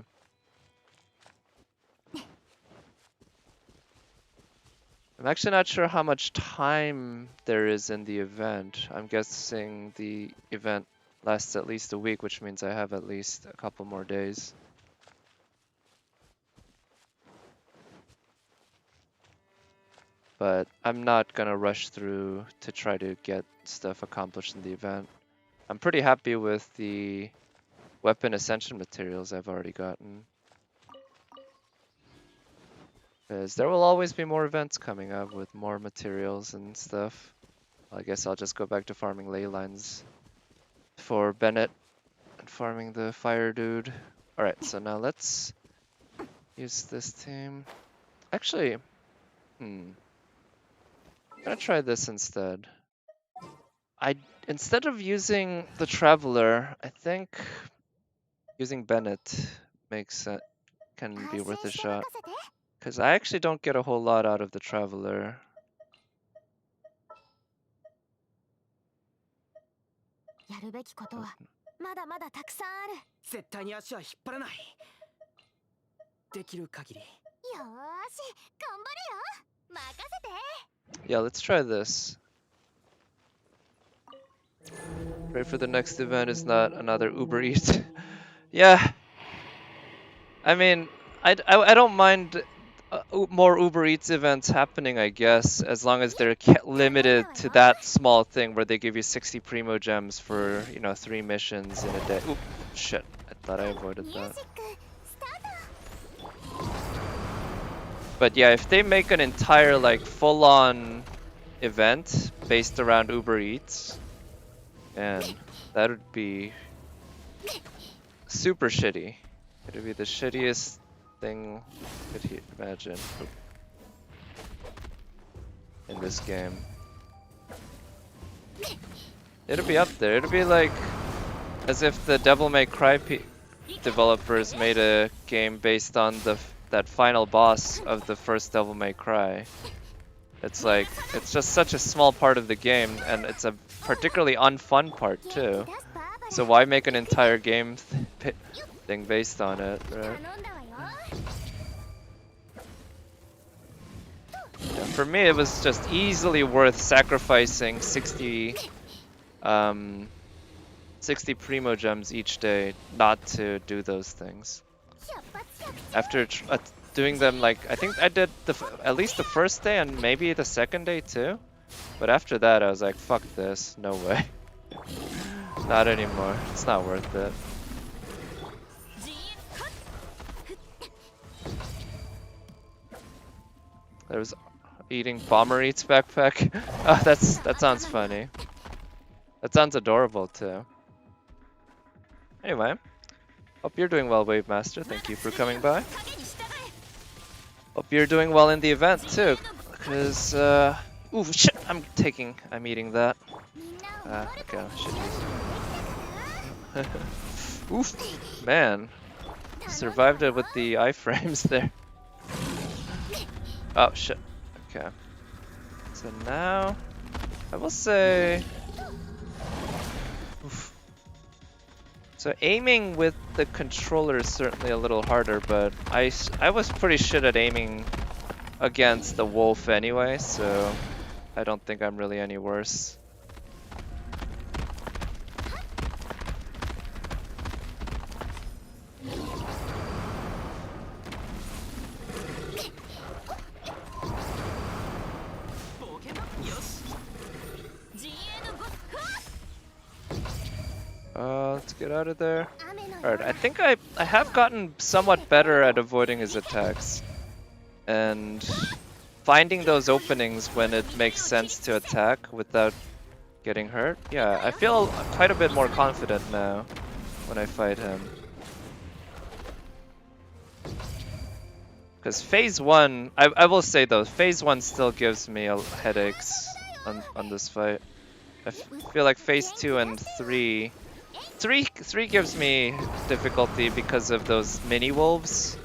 I'm actually not sure how much time there is in the event. I'm guessing the event lasts at least a week, which means I have at least a couple more days. But I'm not gonna rush through to try to get stuff accomplished in the event. I'm pretty happy with the weapon ascension materials I've already gotten. Because there will always be more events coming up with more materials and stuff. I guess I'll just go back to farming ley lines for Bennett and farming the fire dude. Alright, so now let's use this team. Actually, I'm gonna try this instead. Instead of using the Traveler, I think using Bennett can be worth a shot. Because I actually don't get a whole lot out of the Traveler. やるべきことはまだまだたくさんある。絶対に足は引っ張らない。できる限り。よーし頑張れよ任せて Yeah, let's try this. Pray for the next event is not another Uber Eats. Yeah. I mean, I don't mind more Uber Eats events happening, I guess, as long as they're limited to that small thing where they give you 60 Primo Gems for, 3 missions in a day. Oop, shit. I thought I avoided ミュー that. ジックスタート But yeah, if they make an entire, like, full-on event based around Uber Eats, man, that would be super shitty. It would be the shittiest thing you could imagine in this game. It'll be up there. It'll be like as if the Devil May Cry developers made a game based on that final boss of the first Devil May Cry. It's like, it's just such a small part of the game, and it's a particularly unfun part too. So why make an entire game thing based on it, right? 頼んだわよ Yeah, for me, it was just easily worth sacrificing 60 Primo Gems each day not to do those things. 出発100 After doing them, like, I think I did at least the first day and maybe the second day too. But after that, I was like, fuck this, no way. Not anymore, it's not worth it. There's eating Bomber Eats backpack. Oh, that sounds funny. That sounds adorable too. Anyway, hope you're doing well, Wave Master. Thank you for coming by. 影に従え Hope you're doing well in the event too, because ooh shit, I'm eating that. みんなを守る Okay, I should 準備できたかな use. Oof, man. Survived it with the iframes there. Oh shit. Okay. So now, I will say... Oof. So aiming with the controller is certainly a little harder, but I was pretty shit at aiming against the wolf anyway, so I don't think I'm really any worse. Let's get out of there. Alright, I think I have gotten somewhat better at avoiding his attacks. And finding those openings when it makes sense to attack without getting hurt. Yeah, I feel quite a bit more confident now when I fight him. Because phase 1, I will say though, phase 1 still gives me headaches on this fight. I feel like phase 2 and 3 gives me difficulty because of those mini wolves,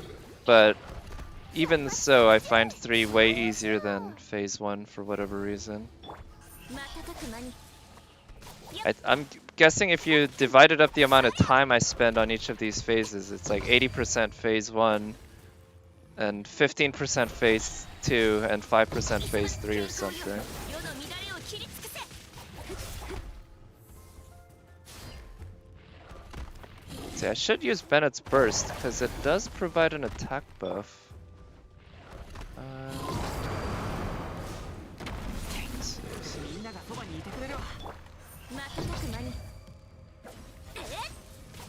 but even so, I find 3 way easier than phase 1 for whatever reason. I'm guessing if you divided up the amount of time I spend on each of these phases, it's like 80% phase 1, and 15% phase 2, and 5% phase 3 or something. See, I should use Bennett's Burst, because it does provide an attack buff. Let's see.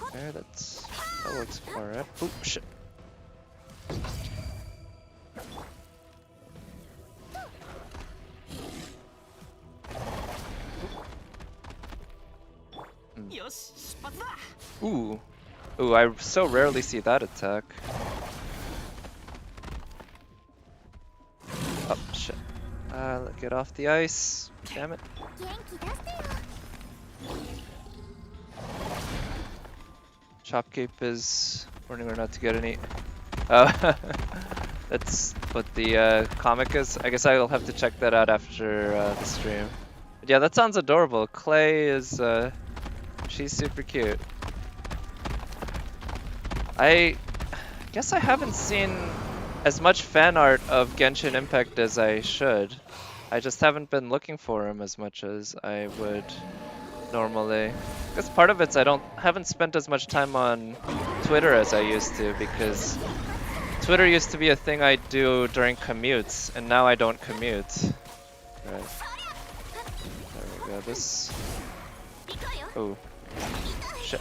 Okay, that looks alright. Oh shit. Ooh. Ooh, I so rarely see that attack. Oh, shit. Get off the ice. Damn it. Shopkeep is warning her not to get any... Oh, that's what the comic is. I guess I'll have to check that out after the stream. But yeah, that sounds adorable. Clay is... she's super cute. I guess I haven't seen as much fan art of Genshin Impact as I should. I just haven't been looking for him as much as I would normally. I guess part of it's I haven't spent as much time on Twitter as I used to, because Twitter used to be a thing I do during commutes, and now I don't commute. Right. There we go. This... Oh. Shit.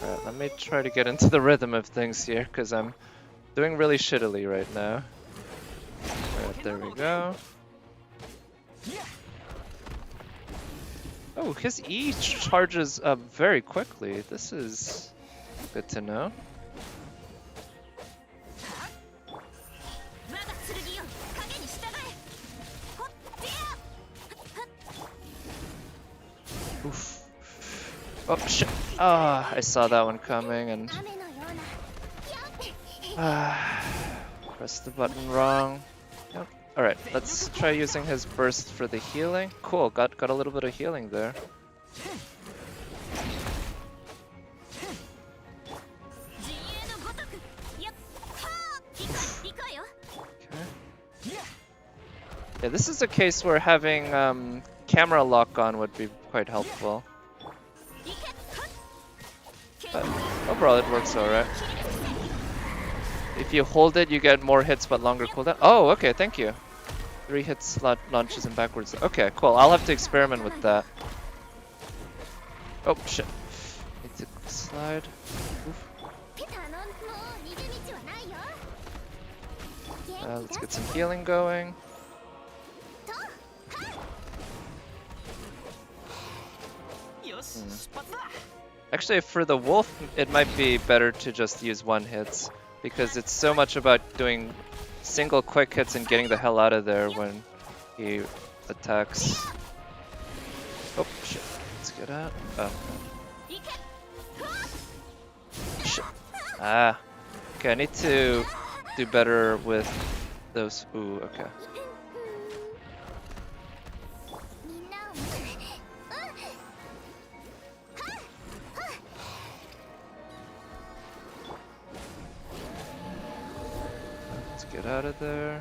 Alright, let me try to get into the rhythm of things here, because I'm doing really shittily right now. Alright, there we go. Oh, his E charges up very quickly. This is good to know. Oof. Oh shit! Ah, I saw that one coming and pressed the button wrong. Yep. All right, let's try using his burst for the healing. Cool, got a little bit of healing there. Okay. Yeah, this is a case where having camera lock on would be quite helpful. But overall, it works alright. If you hold it, you get more hits but longer cooldown. Oh, okay, thank you. 3 hits launches and backwards. Okay, cool. I'll have to experiment with that. Oh, shit. Need to slide. Oof. Let's get some healing going. Actually, for the wolf, it might be better to just use one hits, because it's so much about doing single quick hits and getting the hell out of there when he attacks. Oh shit, let's get out. Oh. Shit. Ah. Okay, I need to do better with those. Ooh, okay. みんなをLet's get out of there.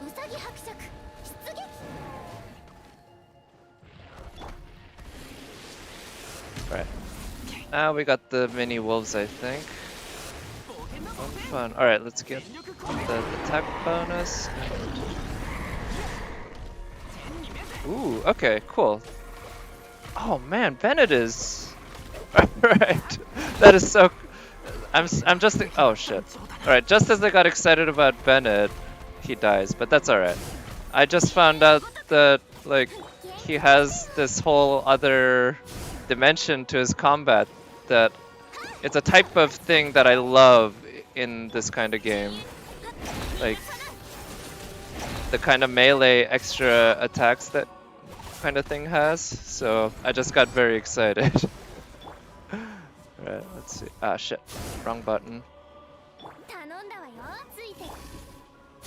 うさぎ伯爵出撃 Alright. Now we got the mini wolves, I think. Fun. Alright, let's get the attack bonus. Ooh, okay, cool. Oh man, Bennett is. Alright. That is so. I'm just. Oh shit. Alright, just as I got excited about Bennett, he dies, but that's alright. I just found out that, like, he has this whole other dimension to his combat that it's a type of thing that I love in this kind of game. Like, the kind of melee extra attacks that kind of thing has. So I just got very excited. Alright, let's see. Ah, shit. Wrong button. 頼んだわよついて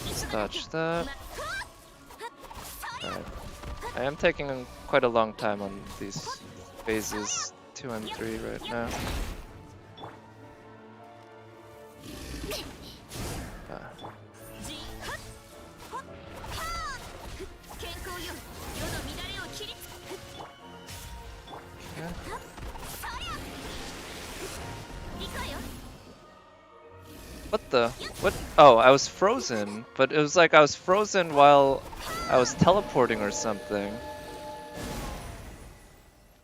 Let's dodge that. Alright. I am taking quite a long time on these phases 2 and 3 right now. Ah. 健康よ世の乱れを切りつ Okay. そりゃ行くわよ What the? What? Oh, I was frozen, but it was like I was frozen while I was teleporting or something.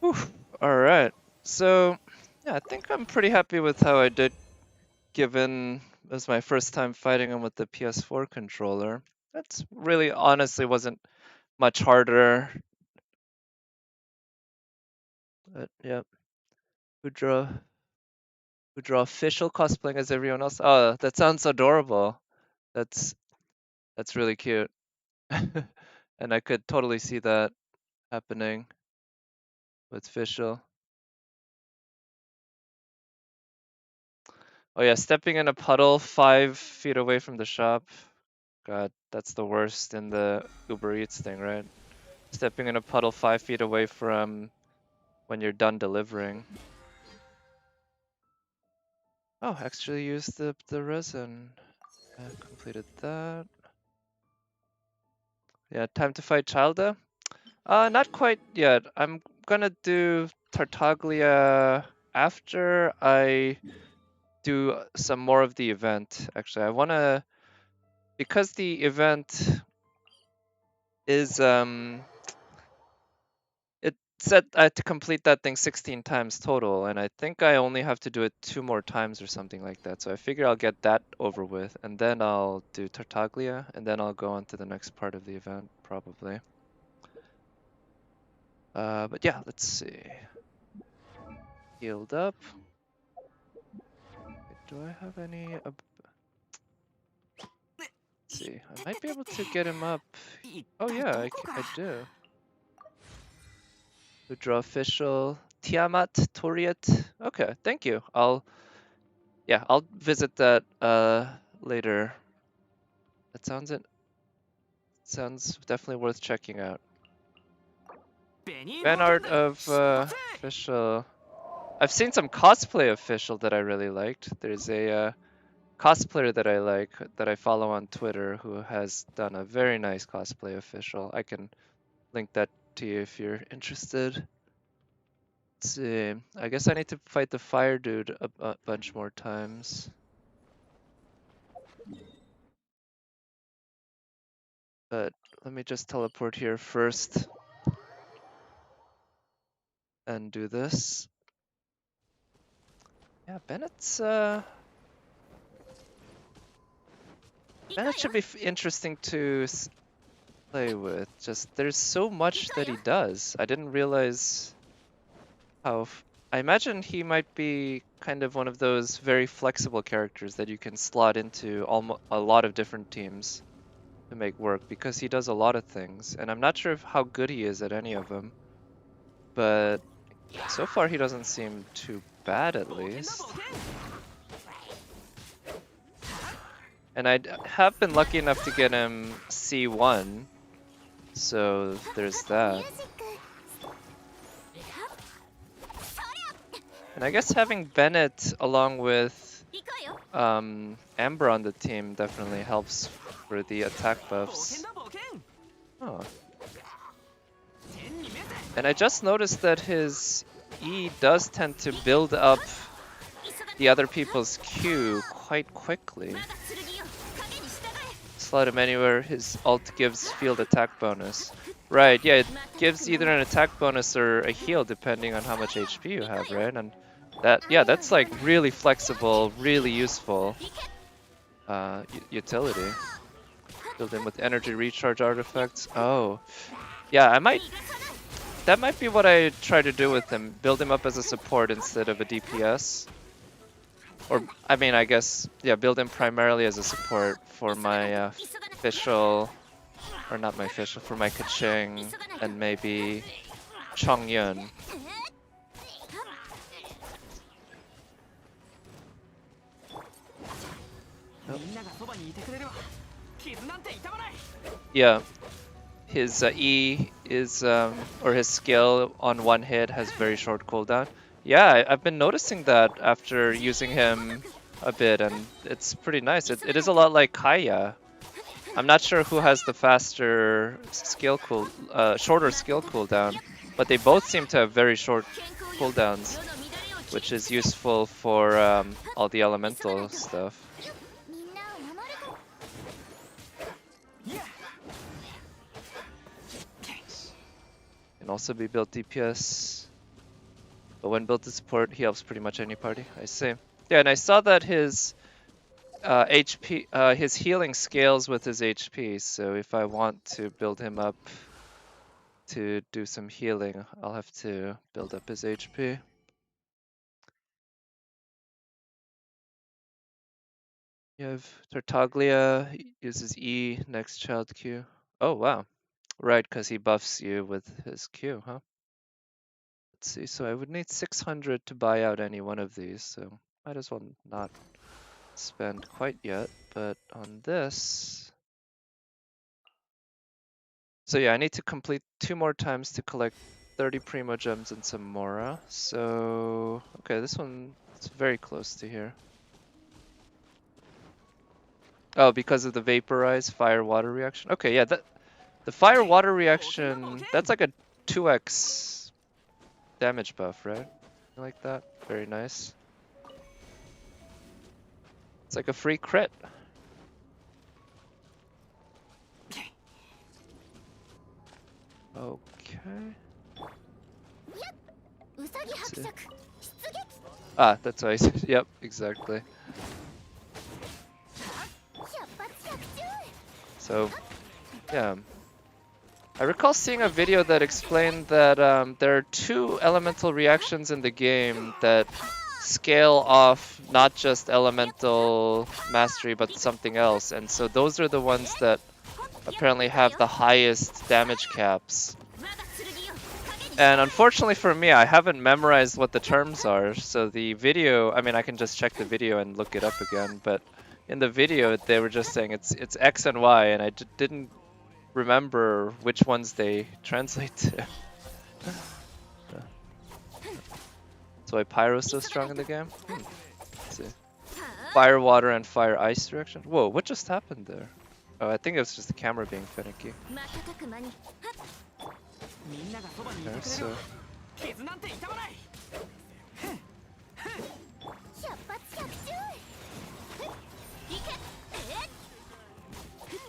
Whew. Alright. So, yeah, I think I'm pretty happy with how I did, given it was my first time fighting him with the PS4 controller. That's really honestly wasn't much harder. But, yeah. Who draw official cosplaying as everyone else? Oh, that sounds adorable. That's really cute. And I could totally see that happening with Fischl. Oh yeah, stepping in a puddle 5 feet away from the shop. God, that's the worst in the Uber Eats thing, right? Stepping in a puddle 5 feet away from when you're done delivering. Oh, actually used the resin. I completed that. Yeah, time to fight Childa? Not quite yet. I'm gonna do Tartaglia after I do some more of the event. Actually, I wanna, because the event is it said I had to complete that thing 16 times total, and I think I only have to do it 2 more times or something like that. So I figure I'll get that over with, and then I'll do Tartaglia, and then I'll go on to the next part of the event probably. But yeah, let's see. Healed up. Wait, do I have any? Let's see. I might be able to get him up. Oh yeah, I do. Withdraw official. Tiamat Toriet. Okay, thank you. I'll visit that later. That sounds definitely worth checking out. Fan art of official. I've seen some cosplay official that I really liked. There's a cosplayer that I like that I follow on Twitter who has done a very nice cosplay official. I can link that to you if you're interested. Let's see. I guess I need to fight the fire dude a bunch more times. But let me just teleport here first and do this. Yeah, Bennett should be interesting to play with. Just there's so much that he does. I didn't realize how. I imagine he might be kind of one of those very flexible characters that you can slot into a lot of different teams. to make work because he does a lot of things, and I'm not sure how good he is at any of them. But so far he doesn't seem too bad, at least. And I have been lucky enough to get him C1, so there's that. And I guess having Bennett along with Amber on the team definitely helps for the attack buffs. Oh. And I just noticed that his E does tend to build up the other people's Q quite quickly. Slot him anywhere, his ult gives field attack bonus. Right, yeah, it gives either an attack bonus or a heal depending on how much HP you have, right? And that, yeah, that's like really flexible, really useful utility. Build in with energy recharge artifacts. Oh, yeah, that might be what I try to do with him. Build him up as a support instead of a DPS. Or, I mean, I guess, yeah, build him primarily as a support for my official, or not my official, for my Keqing and maybe Chongyun. Oh. Yeah, his E is, or his skill on one hit has very short cooldown. Yeah, I've been noticing that after using him a bit, and it's pretty nice. It is a lot like Kaya. I'm not sure who has the faster skill shorter skill cooldown, but they both seem to have very short cooldowns, which is useful for all the elemental stuff. Can also be built DPS, but when built to support, he helps pretty much any party. I see. Yeah, and I saw that his HP, his healing scales with his HP. So if I want to build him up to do some healing, I'll have to build up his HP. You have Tartaglia uses E next child Q. Oh wow, right, because he buffs you with his Q, huh? Let's see. So I would need 600 to buy out any one of these. So might as well not spend quite yet. But on this. So yeah, I need to complete 2 more times to collect 30 Primo Gems and some Mora. So, okay, this one is very close to here. Oh, because of the Vaporize fire-water reaction? Okay, yeah, the fire-water reaction, that's like a 2x damage buff, right? Like that? Very nice. It's like a free crit. Okay. Ah, that's why I said, yep, exactly. So, yeah. I recall seeing a video that explained that there are 2 elemental reactions in the game that scale off not just elemental mastery but something else, and so those are the ones that apparently have the highest damage caps. And unfortunately for me, I haven't memorized what the terms are, so the video, I mean, I can just check the video and look it up again, but in the video they were just saying it's X and Y, and I didn't remember which ones they translate to. That's why Pyro's so strong in the game? Let's see. Fire, water, and fire ice reaction? Whoa, what just happened there? Oh, I think it was just the camera being finicky. Okay, so...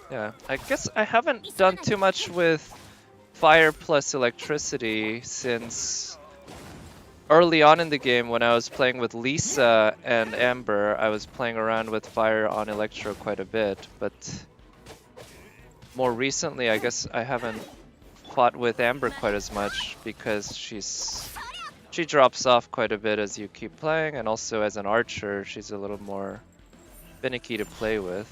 Yeah, I guess I haven't done too much with fire plus electricity since early on in the game when I was playing with Lisa and Amber. I was playing around with fire on Electro quite a bit, but more recently I guess I haven't fought with Amber quite as much because she drops off quite a bit as you keep playing, and also as an archer she's a little more finicky to play with.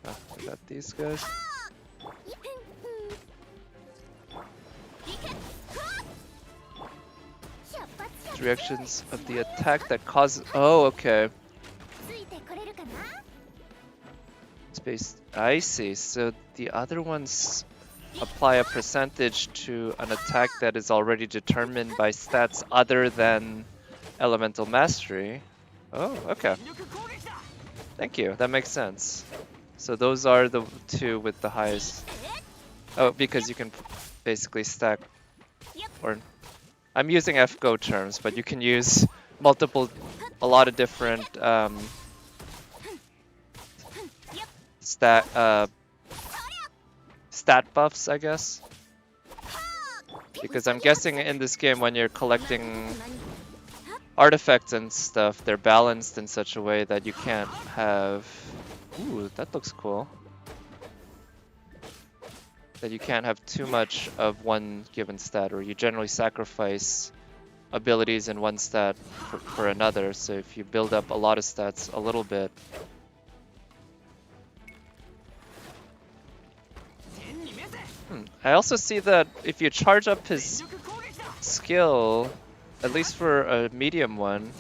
I got these guys. Three actions of the attack that causes. Oh, okay. Space. I see. So the other ones apply a percentage to an attack that is already determined by stats other than elemental mastery. Oh, okay. Thank you. That makes sense. So those are the two with the highest. Oh, because you can basically stack. Or I'm using FGO terms, but you can use a lot of different stat buffs, I guess. Because I'm guessing in this game when you're collecting artifacts and stuff, they're balanced in such a way that you can't have... Ooh, that looks cool. That you can't have too much of one given stat, or you generally sacrifice abilities in one stat for another, so if you build up a lot of stats a little bit... I also see that if you charge up his skill, at least for a medium one,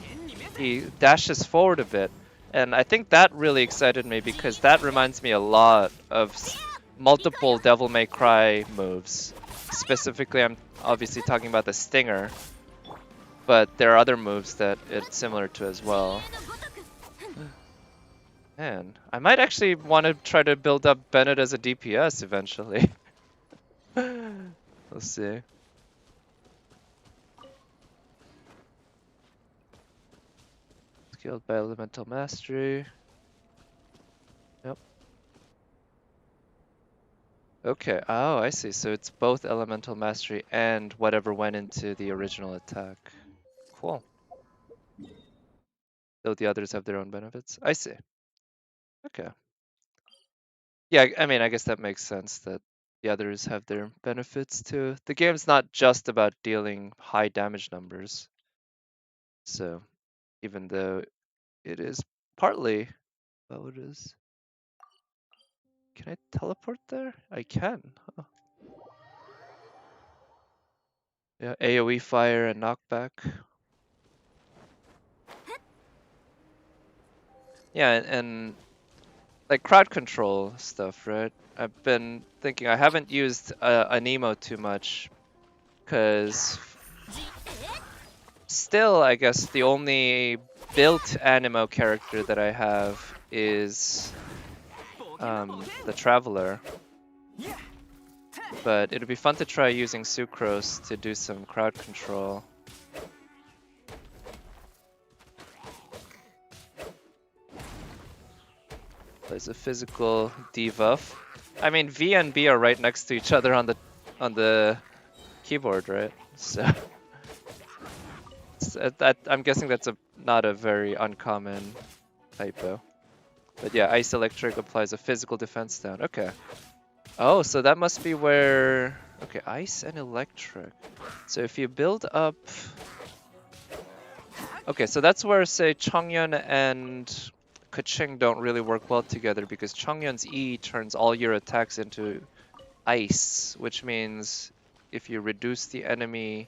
he dashes forward a bit. And I think that really excited me because that reminds me a lot of multiple Devil May Cry moves. Specifically, I'm obviously talking about the Stinger, but there are other moves that it's similar to as well. Man, I might actually want to try to build up Bennett as a DPS eventually. Let's see. Skilled by elemental mastery. Yep. Okay. Oh, I see. So it's both elemental mastery and whatever went into the original attack. Cool. Though the others have their own benefits. I see. Okay. Yeah, I mean, I guess that makes sense that the others have their benefits too. The game's not just about dealing high damage numbers. So, even though it is partly what it is. Can I teleport there? I can. Huh. Yeah, AoE fire and knockback. Yeah, and like crowd control stuff, right? I've been thinking I haven't used an emo too much because still, I guess the only built animo character that I have is the Traveler. But it'll be fun to try using Sucrose to do some crowd control. There's a physical debuff. I mean, V and B are right next to each other on the keyboard, right? So I'm guessing that's not a very uncommon typo. But yeah, Ice Electric applies a physical defense down. Okay. Oh, so that must be where... Okay, Ice and Electric. So if you build up... Okay, so that's where, say, Chongyun and Keqing don't really work well together because Chongyun's E turns all your attacks into ice, which means if you reduce the enemy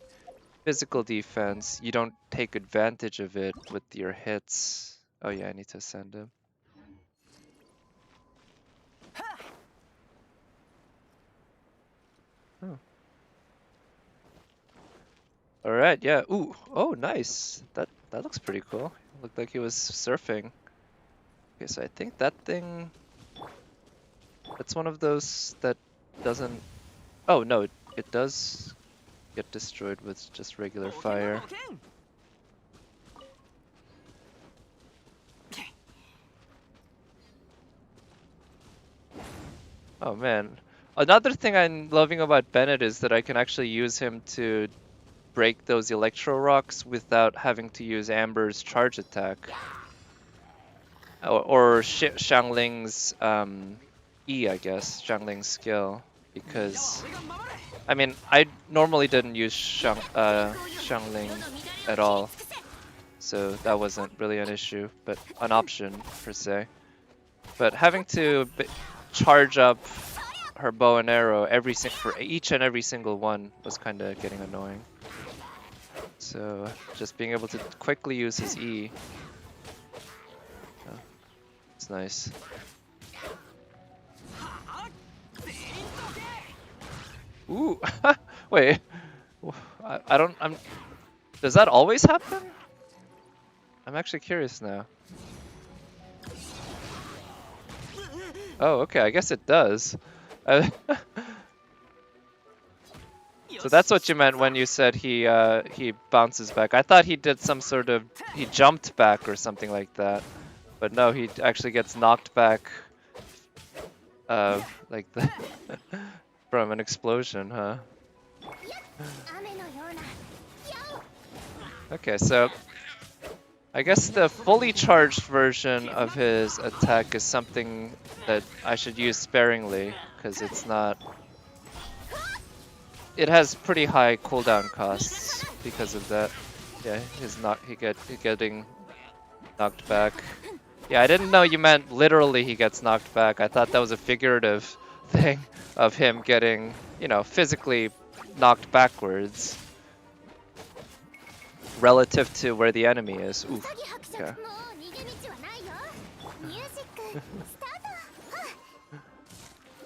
physical defense, you don't take advantage of it with your hits. Oh yeah, I need to send him. Oh. All right, yeah. Ooh, oh, nice. That looks pretty cool. Looked like he was surfing. Okay, so I think that thing. That's one of those that doesn't. Oh no, it does get destroyed with just regular fire. Oh man. Another thing I'm loving about Bennett is that I can actually use him to break those Electro Rocks without having to use Amber's charge attack. Or Xiangling's E, I guess. Xiangling's skill. Because, I mean, I normally didn't use Xiangling at all. So that wasn't really an issue, but an option, per se. But having to charge up her bow and arrow for each and every single one was kind of getting annoying. So just being able to quickly use his E, it's nice. Ooh, wait. I don't. Does that always happen? I'm actually curious now. Oh, okay. I guess it does. So that's what you meant when you said he bounces back. I thought he did he jumped back or something like that, but no, he actually gets knocked back, like the from an explosion, huh? Okay, so I guess the fully charged version of his attack is something that I should use sparingly, because it has pretty high cooldown costs because of that. Yeah, he getting knocked back. Yeah, I didn't know you meant literally he gets knocked back. I thought that was a figurative thing of him getting, physically knocked backwards relative to where the enemy is. Oof. Okay.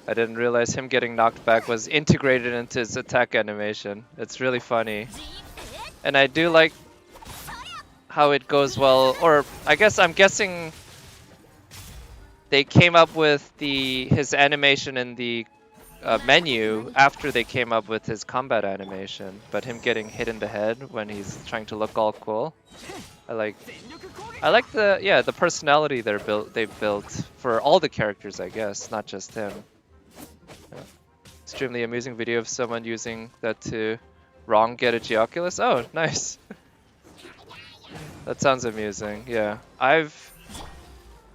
I didn't realize him getting knocked back was integrated into his attack animation. It's really funny. And I do like how it goes well, or I'm guessing they came up with his animation in the menu after they came up with his combat animation, but him getting hit in the head when he's trying to look all cool. I like the personality they've built for all the characters, I guess, not just him. Yeah. Extremely amusing video of someone using that to wrong get a Geoculus. Oh, nice. That sounds amusing. Yeah,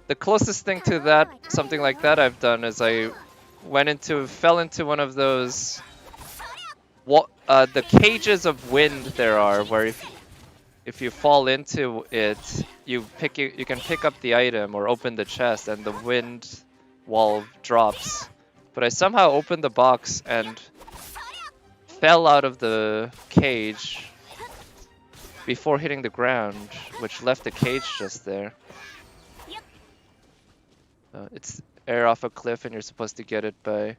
the closest thing to that, something like that I've done is I fell into one of those the cages of wind there are, where if you fall into it, you can pick up the item or open the chest and the wind wall drops. But I somehow opened the box and fell out of the cage before hitting the ground, which left the cage just there. It's air off a cliff and you're supposed to get it by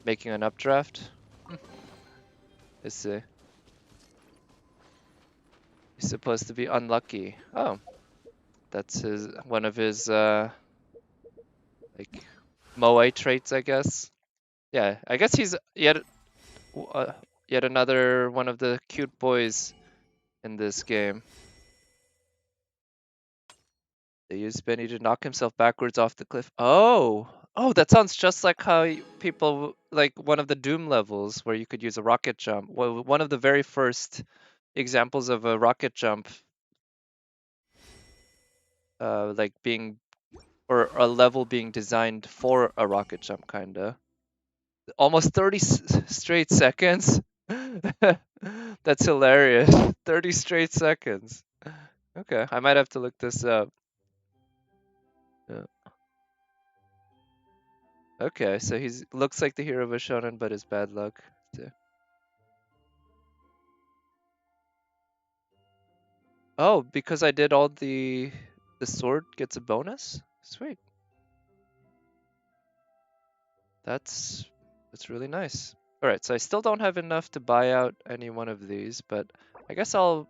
making an updraft. Let's see. He's supposed to be unlucky. Oh, that's one of his like moe traits, I guess. Yeah, I guess he's yet another one of the cute boys in this game. They use Benny to knock himself backwards off the cliff. Oh, that sounds just like how people like one of the Doom levels where you could use a rocket jump. Well, one of the very first examples of a rocket jump, like being, or a level being designed for a rocket jump, kinda. Almost 30 straight seconds. That's hilarious. 30 straight seconds. Okay, I might have to look this up. Yeah. Okay, so looks like the hero of a shonen, but is bad luck. Yeah. Oh, because I did all the sword gets a bonus? Sweet. That's really nice. Alright, so I still don't have enough to buy out any one of these, but I guess I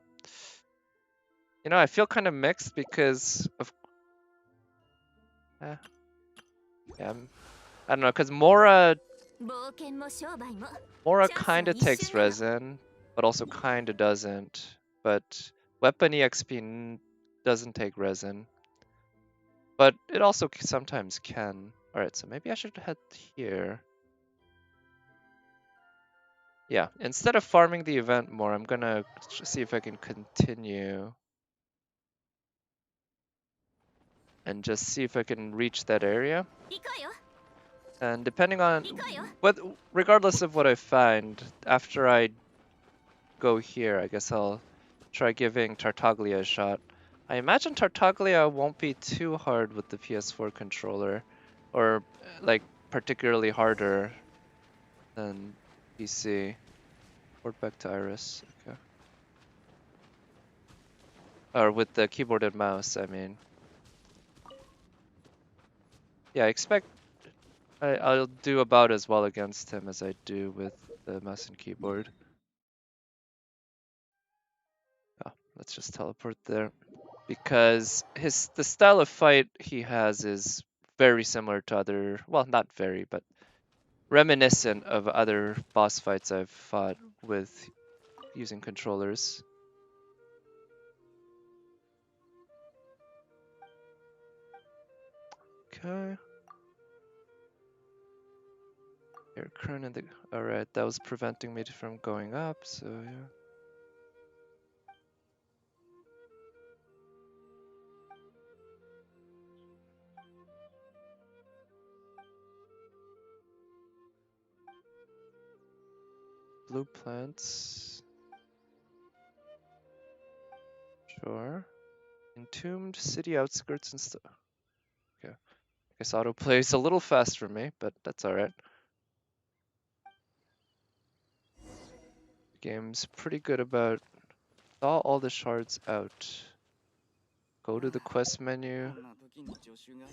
feel kind of mixed because of yeah, I don't know, because Mora kind of takes resin, but also kind of doesn't. But Weapon EXP doesn't take resin, but it also sometimes can. Alright, so maybe I should head here. Yeah, instead of farming the event more, I'm gonna see if I can continue and just see if I can reach that area. And depending on regardless of what I find, after I go here, I guess I'll try giving Tartaglia a shot. I imagine Tartaglia won't be too hard with the PS4 controller, or like particularly harder than PC. Port back to Iris, okay. Or with the keyboard and mouse, I mean. Yeah, I expect I'll do about as well against him as I do with the mouse and keyboard. Oh, let's just teleport there. Because the style of fight he has is very similar to other, well, not very, but reminiscent of other boss fights I've fought with using controllers. Okay. Here, Krun and the. Alright, that was preventing me from going up, so yeah. Blue plants. Sure. Entombed city outskirts and stuff. Okay. I guess autoplay is a little fast for me, but that's alright. Game's pretty good about all the shards out. Go to the quest menu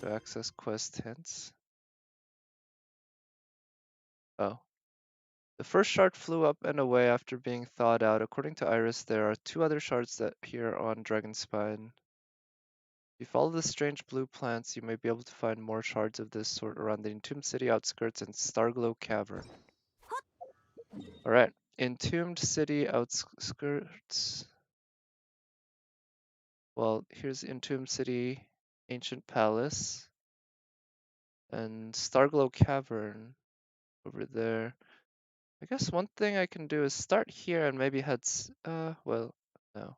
to access quest hints. Oh. The first shard flew up and away after being thawed out. According to Iris, there are 2 other shards that here on Dragonspine. If you follow the strange blue plants, you may be able to find more shards of this sort around the Entombed City outskirts and Starglow Cavern. Alright, Entombed City outskirts. Well, here's Entombed City, Ancient Palace, and Starglow Cavern over there. I guess one thing I can do is start here and maybe head, well, no.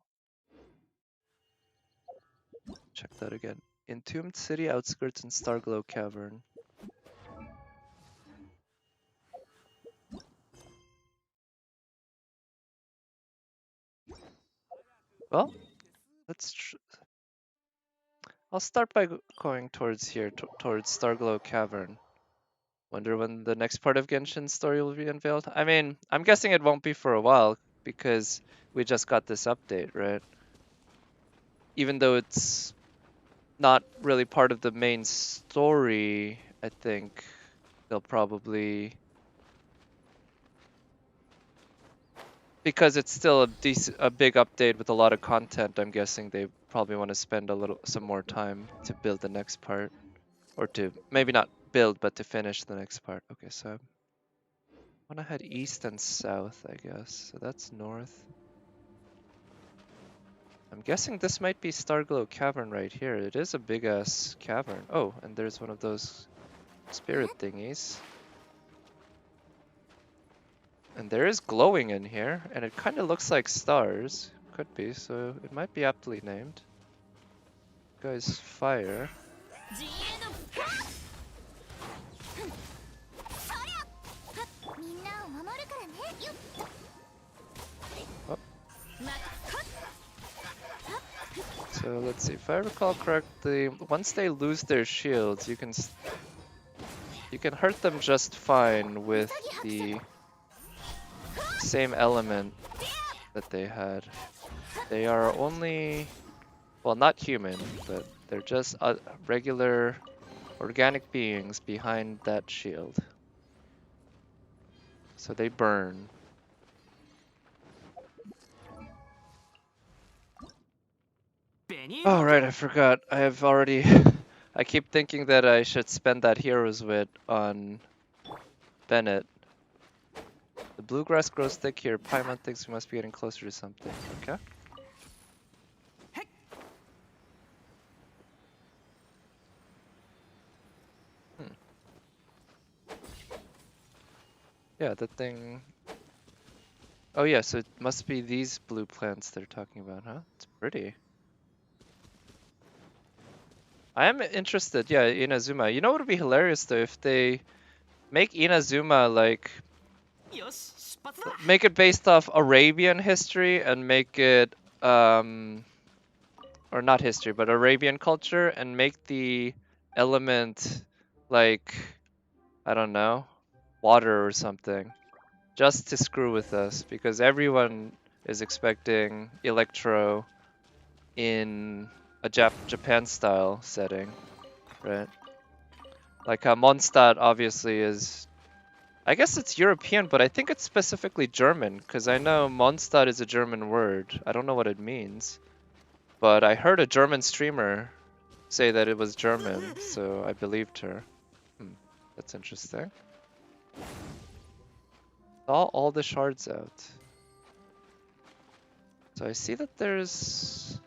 Check that again. Entombed City outskirts and Starglow Cavern. Well, I'll start by going towards here, towards Starglow Cavern. Wonder when the next part of Genshin's story will be unveiled. I mean, I'm guessing it won't be for a while because we just got this update, right? Even though it's not really part of the main story, I think they'll probably, because it's still a big update with a lot of content, I'm guessing they probably want to spend some more time to build the next part, or to maybe not build, but to finish the next part. Okay, so I want to head east and south, I guess. So that's north. I'm guessing this might be Starglow Cavern right here. It is a big ass cavern. Oh, and there's one of those spirit thingies. And there is glowing in here, and it kind of looks like stars. Could be, so it might be aptly named. Guys, fire. Oh. So let's see, if I recall correctly, once they lose their shields, you can hurt them just fine with the same element that they had. They are only, well, not human, but they're just regular organic beings behind that shield. So they burn. Oh right, I forgot. I have already I keep thinking that I should spend that hero's wit on Bennett. The bluegrass grows thick here. Paimon thinks we must be getting closer to something. Okay. Yeah, the thing. Oh yeah, so it must be these blue plants they're talking about, huh? It's pretty. I am interested, yeah, Inazuma. You know what would be hilarious though if they make Inazuma like make it based off Arabian history and make it or not history, but Arabian culture and make the element like, I don't know, water or something, just to screw with us, because everyone is expecting Electro in a Japan style setting, right? Like Mondstadt obviously is, I guess it's European, but I think it's specifically German, because I know Mondstadt is a German word. I don't know what it means, but I heard a German streamer say that it was German, so I believed her. That's interesting. All the shards out. So I see that there's...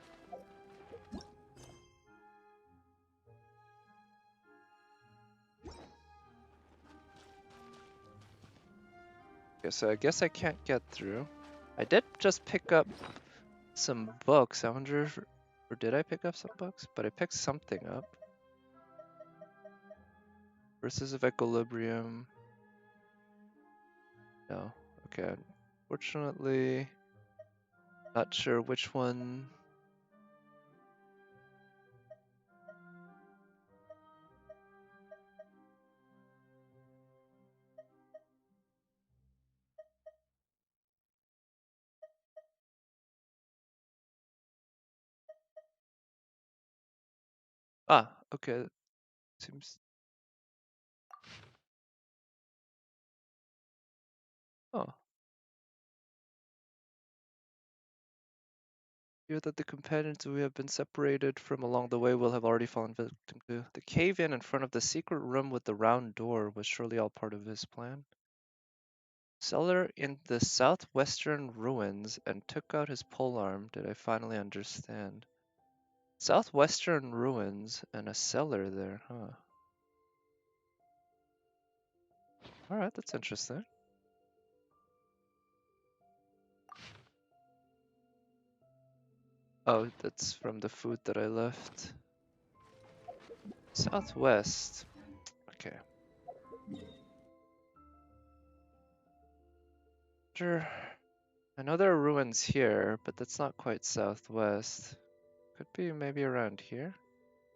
Okay, so I guess I can't get through. I did just pick up some books. I wonder if... Or did I pick up some books? But I picked something up. Verses of Equilibrium. No. Okay. Fortunately, not sure which one. Ah, okay. Seems... Oh. Fear that the companions we have been separated from along the way will have already fallen victim to. The cave-in in front of the secret room with the round door was surely all part of his plan. Cellar in the southwestern ruins and took out his polearm. Did I finally understand? Southwestern ruins and a cellar there, huh? Alright, that's interesting. Oh, that's from the food that I left. Southwest. Okay. Sure. I know there are ruins here, but that's not quite southwest. Could be maybe around here.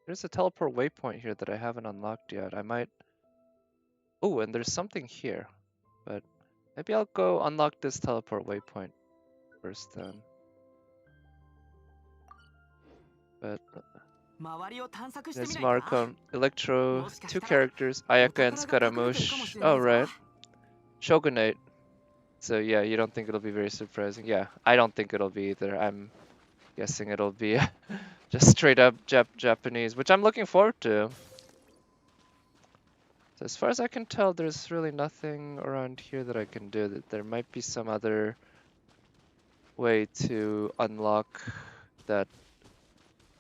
There's a teleport waypoint here that I haven't unlocked yet. I might... Oh, and there's something here. But maybe I'll go unlock this teleport waypoint first then. But 周りを探索してみ there's ないか Marcon, Electro, two characters, Ayaka and Scaramouche. Oh, right. Shogunate. So yeah, you don't think it'll be very surprising. Yeah, I don't think it'll be either. I'm guessing it'll be just straight up Japanese, which I'm looking forward to. So as far as I can tell, there's really nothing around here that I can do. That there might be some other way to unlock that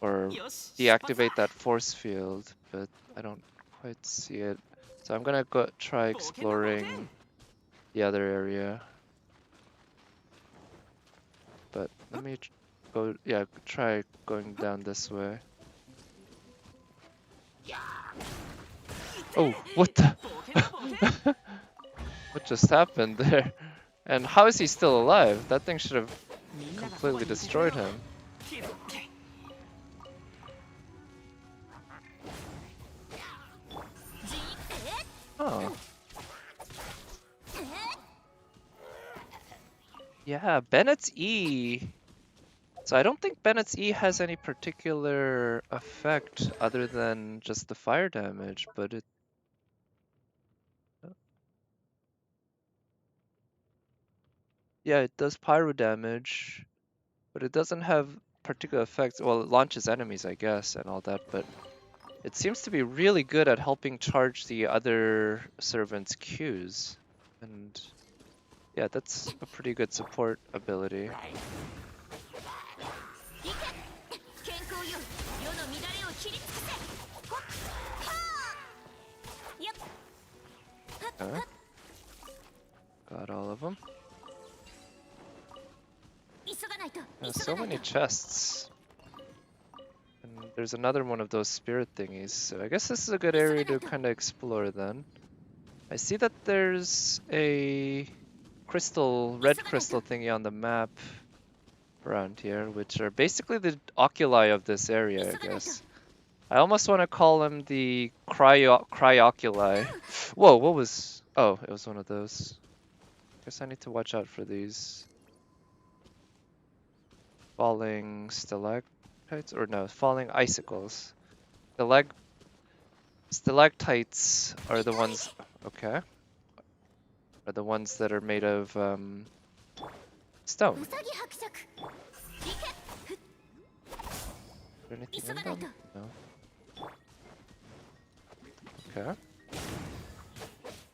or よし出発 deactivate that force field, but I don't quite see it. So I'm gonna go try exploring the other area. But let me go, yeah, try going down this way. Oh, what the? What just happened there? And how is he still alive? That thing should have completely destroyed him. Oh. Yeah, Bennett's E. So I don't think Bennett's E has any particular effect other than just the fire damage, but it... Yeah, it does pyro damage, but it doesn't have particular effects. Well, it launches enemies, I guess, and all that, but it seems to be really good at helping charge the other servants' Qs. And yeah, that's a pretty good support ability. 健康よ世の乱れを切り尽くせほっはあやっ Okay. Got all of them. 急がないと Yeah, 急 so がない many と chests. And there's another one of those spirit thingies, so I guess this is a good area to kind of explore then. I see that there's a crystal, red crystal thingy on the map. around here, which are basically the oculi of this area, I guess. I almost want to call them the cryoculi. Whoa, what was... Oh, it was one of those. Guess I need to watch out for these falling stalactites, or no, falling icicles. Stalactites are the ones... Okay. Are the ones that are made of stone. ウサギ伯爵行け Is there anything in them? No. Okay.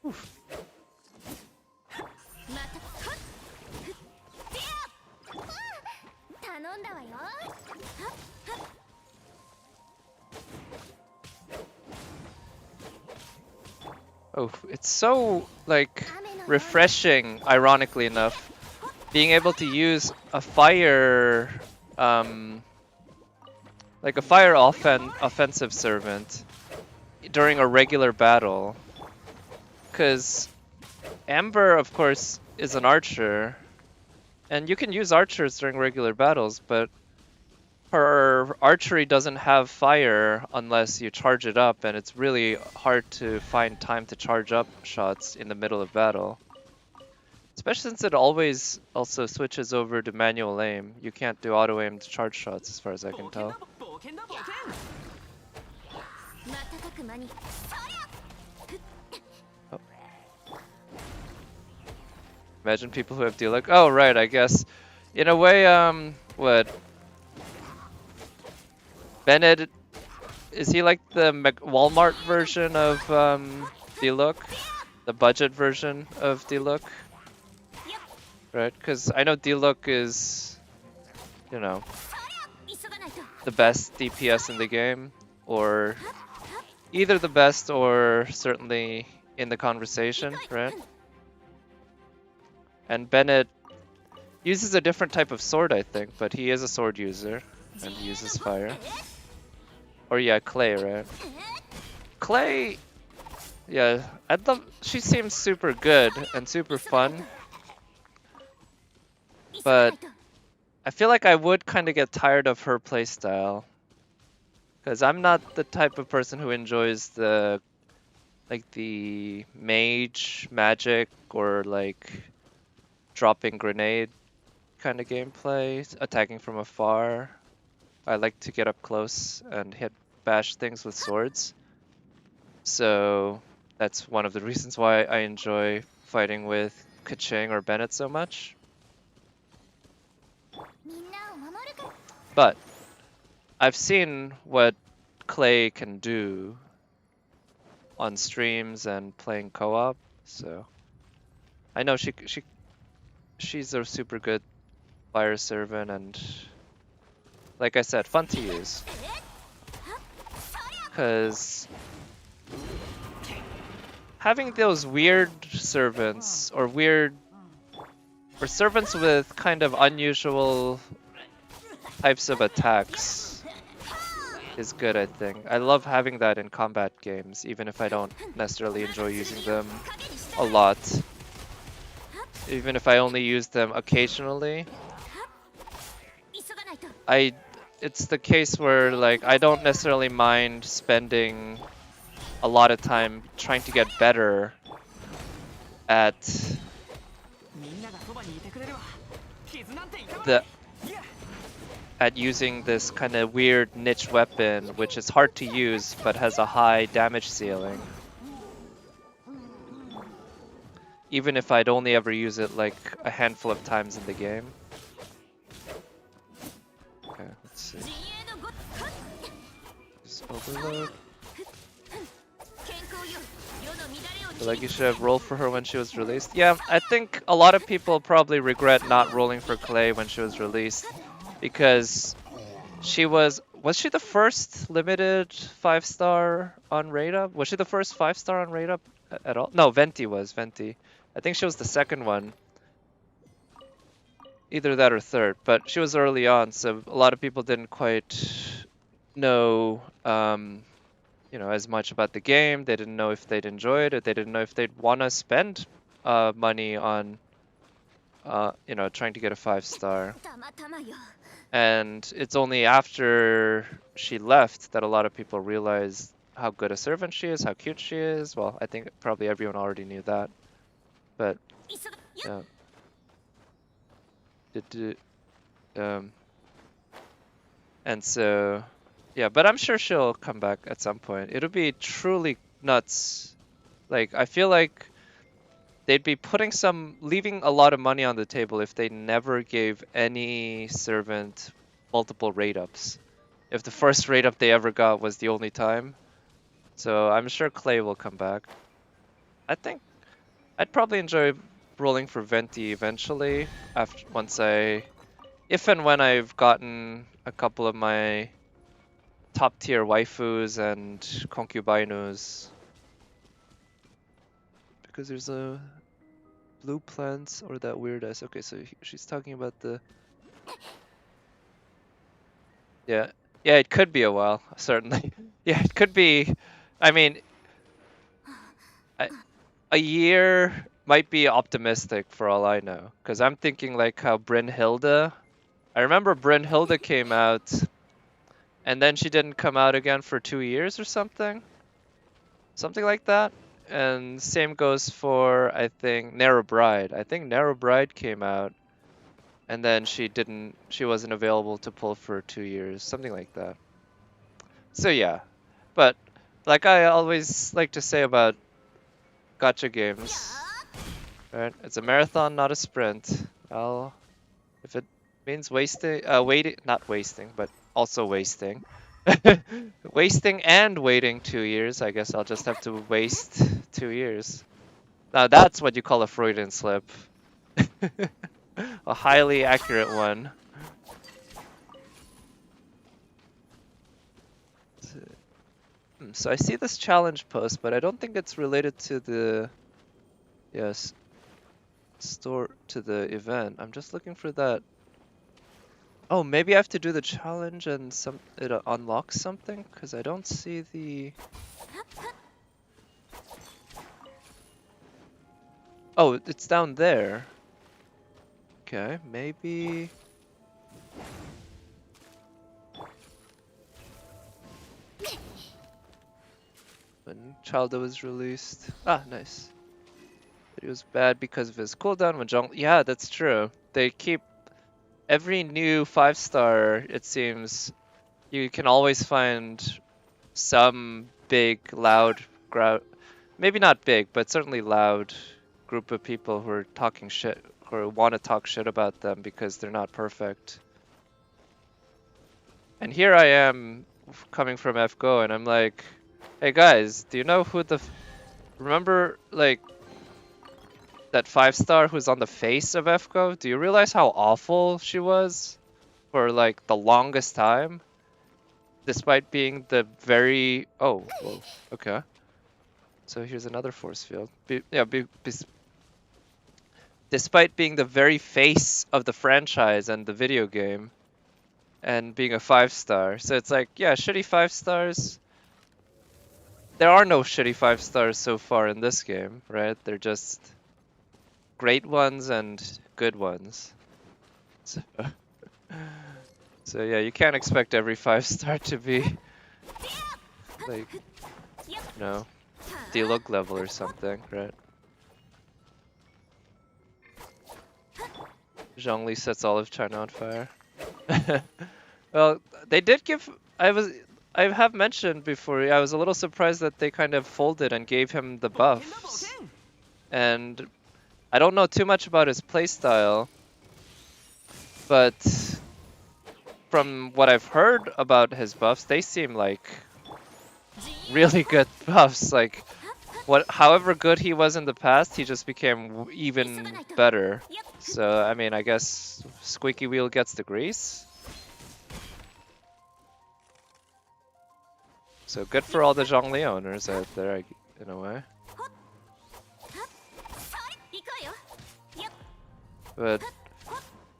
Oof. またはっふってや頼んだわよはっはっ Oh, it's so, like, refreshing, ironically enough, being able to use a fire, like a fire offensive servant during a regular battle. Because Amber, of course, is an archer, and you can use archers during regular battles, but her archery doesn't have fire unless you charge it up, and it's really hard to find time to charge up shots in the middle of battle. Especially since it always also switches over to manual aim. You can't do auto aim to charge shots as far as I can tell. 冒険だ冒険。瞬く間にそりゃ Imagine people who have deal like, oh right, I guess. In a way, what? Bennett, is he like the Walmart version of D-Look? The budget version of D-Look? Right, because I know D-Look is, you know, 急がないと the best DPS in the game, or either the best or certainly in the conversation, right? And Bennett uses a different type of sword, I think, but he is a sword user and he uses fire. Or yeah, Clay, right? Clay, yeah, I'd love. She seems super good and super fun, 急がない but と I feel like I would kind of get tired of her playstyle. Because I'm not the type of person who enjoys the mage, magic, or like dropping grenade kind of gameplay, attacking from afar. I like to get up close and bash things with swords. So that's one of the reasons why I enjoy fighting with Kaching or Bennett so much. みんなを守るから But I've seen what Clay can do on streams and playing co-op, so I know she's a super good fire servant and, like I said, fun to use. Because having those weird servants or servants with kind of unusual types of attacks is good, I think. I love having that in combat games, even if I don't necessarily enjoy using them a lot. Even if I only use them occasionally, 急がないと it's the case where like I don't necessarily mind spending a lot of time trying to get better at みんながそばにいてくれるわ。傷なんて痛ま the at using this kind of weird niche weapon, which is hard to use but has a high damage ceiling. Even if I'd only ever use it like a handful of times in the game. Okay, let's see. 陣営のごはっ Just overload. 健康よ世の乱れを I feel like you should have rolled for her when she was released. Yeah, I think a lot of people probably regret not rolling for Clay when she was released because she was she the first limited 5-star on Raid Up? Was she the first 5-star on Raid Up at all? No, Venti was, Venti. I think she was the second one. Either that or third, but she was early on, so a lot of people didn't quite know you know, as much about the game. They didn't know if they'd enjoy it, or they didn't know if they'd want to spend money on you know, trying to get a 5-star. たまたまよ And it's only after she left that a lot of people realized how good a servant she is, how cute she is. Well, I think probably everyone already knew that. But 急がや yeah. Did and so yeah, but I'm sure she'll come back at some point. It'll be truly nuts. Like I feel like they'd be leaving a lot of money on the table if they never gave any servant multiple rate ups. If the first rate up they ever got was the only time. So I'm sure Clay will come back. I think I'd probably enjoy rolling for Venti eventually if and when I've gotten a couple of my top tier waifus and concubinus. Because there's a blue plants or that weird ass. Okay, so she's talking about the. Yeah, yeah, it could be a while, certainly. Yeah, it could be. I mean, a year might be optimistic for all I know. Because I'm thinking like how Brynhilde. I remember Brynhilde came out, and then she didn't come out again for 2 years or something. Something like that. And same goes for, I think, Narrow Bride. I think Narrow Bride came out, and then she wasn't available to pull for 2 years, something like that. So yeah, but like I always like to say about gacha games, right? It's a marathon, not a sprint. If it means not wasting, but also wasting. Wasting and waiting 2 years, I guess I'll just have to waste 2 years. Now that's what you call a Freudian slip. A highly accurate one. So I see this challenge post, but I don't think it's related to the the event. I'm just looking for that. Oh, maybe I have to do the challenge and it unlocks something because I don't see the. Oh, it's down there. Okay, maybe. When Childa was released. Ah, nice. But it was bad because of his cooldown when Zhong. Yeah, that's true. They keep every new 5-star. It seems you can always find some big, loud crowd. Maybe not big, but certainly loud group of people who are talking shit or want to talk shit about them because they're not perfect. And here I am coming from FGO and I'm like, hey guys, do you know who remember like that 5-star who's on the face of FGO? Do you realize how awful she was for like the longest time? Despite being the very whoa, okay. So here's another force field. Despite being the very face of the franchise and the video game, and being a 5-star, so it's like, yeah, shitty 5-stars. There are no shitty 5-stars so far in this game, right? They're just great ones and good ones. So, so yeah, you can't expect every 5-star to be like, you know, Dialog level or something, right? Zhongli sets all of China on fire. Well, they did give. I have mentioned before. I was a little surprised that they kind of folded and gave him the buffs. And I don't know too much about his playstyle, but from what I've heard about his buffs, they seem like really good buffs. Like, however good he was in the past, he just became even better. So, I mean, I guess squeaky wheel gets the grease. So good for all the Zhongli owners out there, in a way. But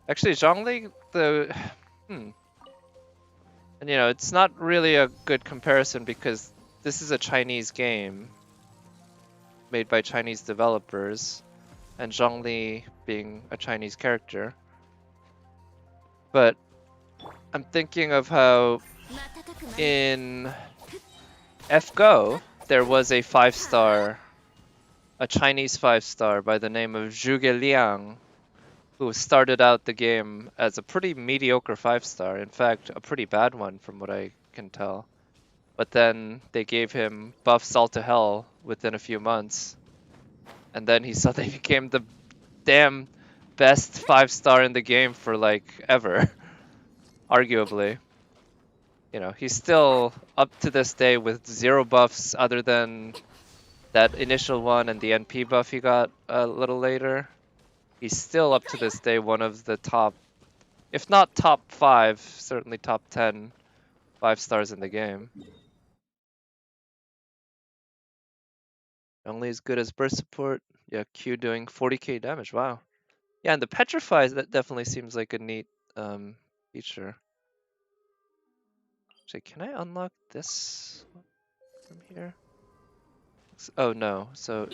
actually, Zhongli, and you know, it's not really a good comparison because this is a Chinese game made by Chinese developers, and Zhongli being a Chinese character. But I'm thinking of how in FGO there was a 5-star, a Chinese 5-star by the name of Zhuge Liang, who started out the game as a pretty mediocre 5-star, in fact, a pretty bad one from what I can tell. But then they gave him buff Salt to Hell within a few months, and then he suddenly became the damn best 5-star in the game for like ever, arguably. You know, he's still up to this day with 0 buffs other than that initial one and the NP buff he got a little later. He's still up to this day one of the top, if not top 5, certainly top 10 5-stars in the game. Only as good as burst support. Yeah, Q doing 40k damage. Wow. Yeah, and the petrify, that definitely seems like a neat feature. Actually, can I unlock this from here? Oh no. So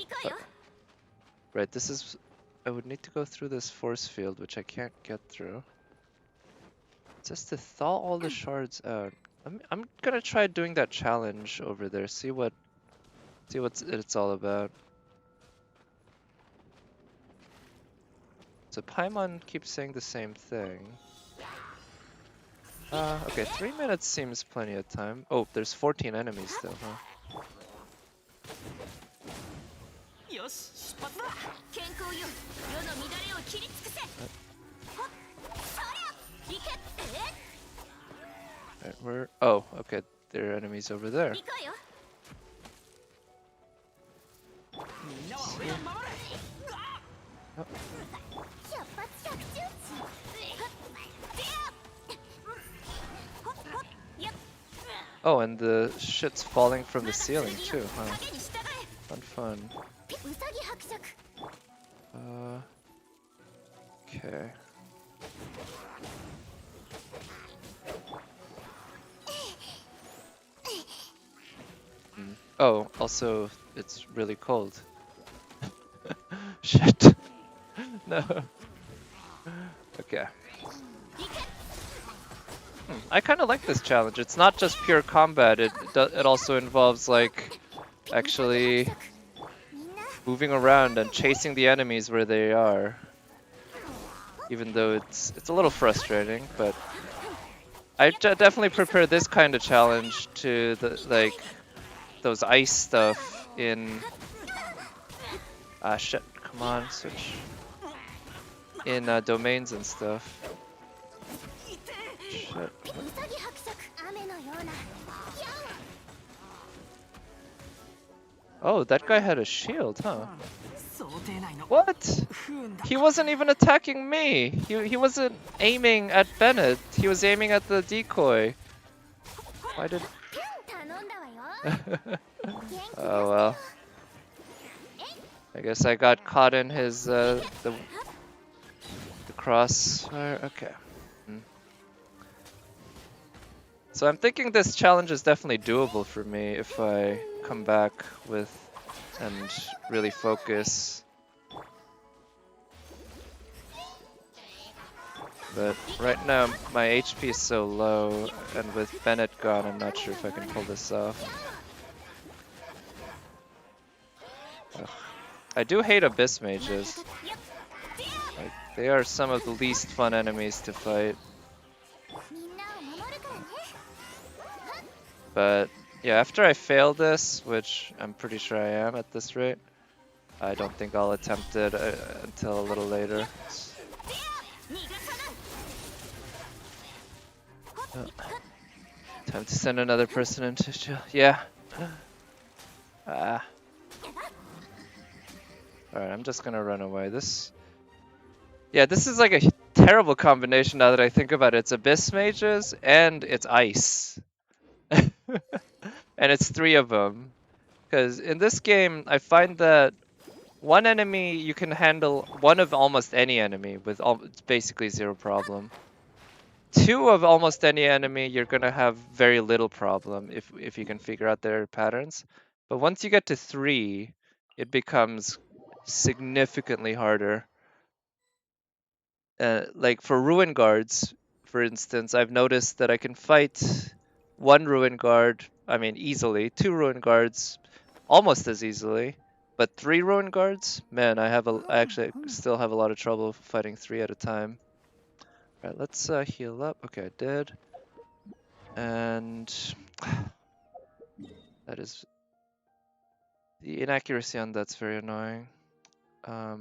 right, this is. I would need to go through this force field, which I can't get through. Just to thaw all the shards out. I'm gonna try doing that challenge over there. See what it's all about. So Paimon keeps saying the same thing. Okay, 3 minutes seems plenty of time. Oh, there's 14 enemies still, huh? よし出発だ。健康よ世の乱れを切り尽くせ。ほっそりゃ行け。 Right, where? Oh, okay. There are enemies over there. 行こうよ。みんなは俺を守れ。出発着中ほっほっやっ Oh, and the shit's falling from the ceiling too, huh? 影に従え。 Fun, fun. うさぎ伯爵 Okay. Oh, also, it's really cold. Shit. No. Okay. I kind of like this challenge. It's not just pure combat. It also involves like actually moving around and chasing the enemies where they are. Even though it's a little frustrating, but I definitely prefer this kind of challenge to the like those ice stuff in shit, come on, switch. In domains and stuff. Shit. うさぎ伯爵雨のような Oh, that guy had a shield, huh? 想定内の What? 不運だ。 He wasn't even attacking me. He wasn't aiming at Bennett. He was aiming at the decoy. Why did? 頼んだわよ Oh well. I guess I got caught in his the crossfire. Okay. So I'm thinking this challenge is definitely doable for me if I come back with and really focus. But right now my HP is so low, and with Bennett gone, I'm not sure if I can pull this off. Ugh. I do hate Abyss Mages. Like, they are some of the least fun enemies to fight. みんなを守るからね But yeah, after I fail this, which I'm pretty sure I am at this rate, I don't think I'll attempt it until a little later. Oh. Time to send another person into jail. Yeah. Ah. Alright, I'm just gonna run away. Yeah, this is like a terrible combination now that I think about it. It's Abyss Mages and it's ice. And it's 3 of them. Because in this game, I find that one enemy you can handle one of almost any enemy with basically 0 problem. 2 of almost any enemy, you're gonna have very little problem if you can figure out their patterns. But once you get to 3, it becomes significantly harder. Like for ruin guards, for instance, I've noticed that I can fight one ruin guard, I mean easily, two ruin guards almost as easily, but three ruin guards, man, I actually still have a lot of trouble fighting three at a time. All right, let's heal up. Okay, I did. And that is the inaccuracy on that's very annoying. All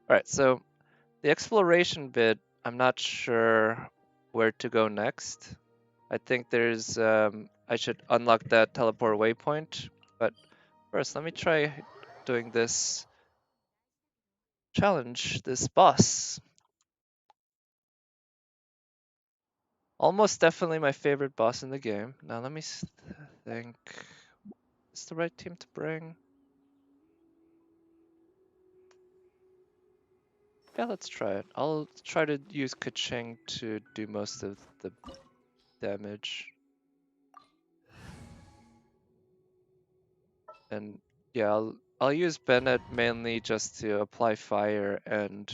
right, so the exploration bit, I'm not sure where to go next. I think there's, I should unlock that teleport waypoint, but first let me try doing this challenge, this boss. Almost definitely my favorite boss in the game. Now let me think, is the right team to bring? Yeah, let's try it. I'll try to use Kaching to do most of the damage. And yeah, I'll use Bennett mainly just to apply fire and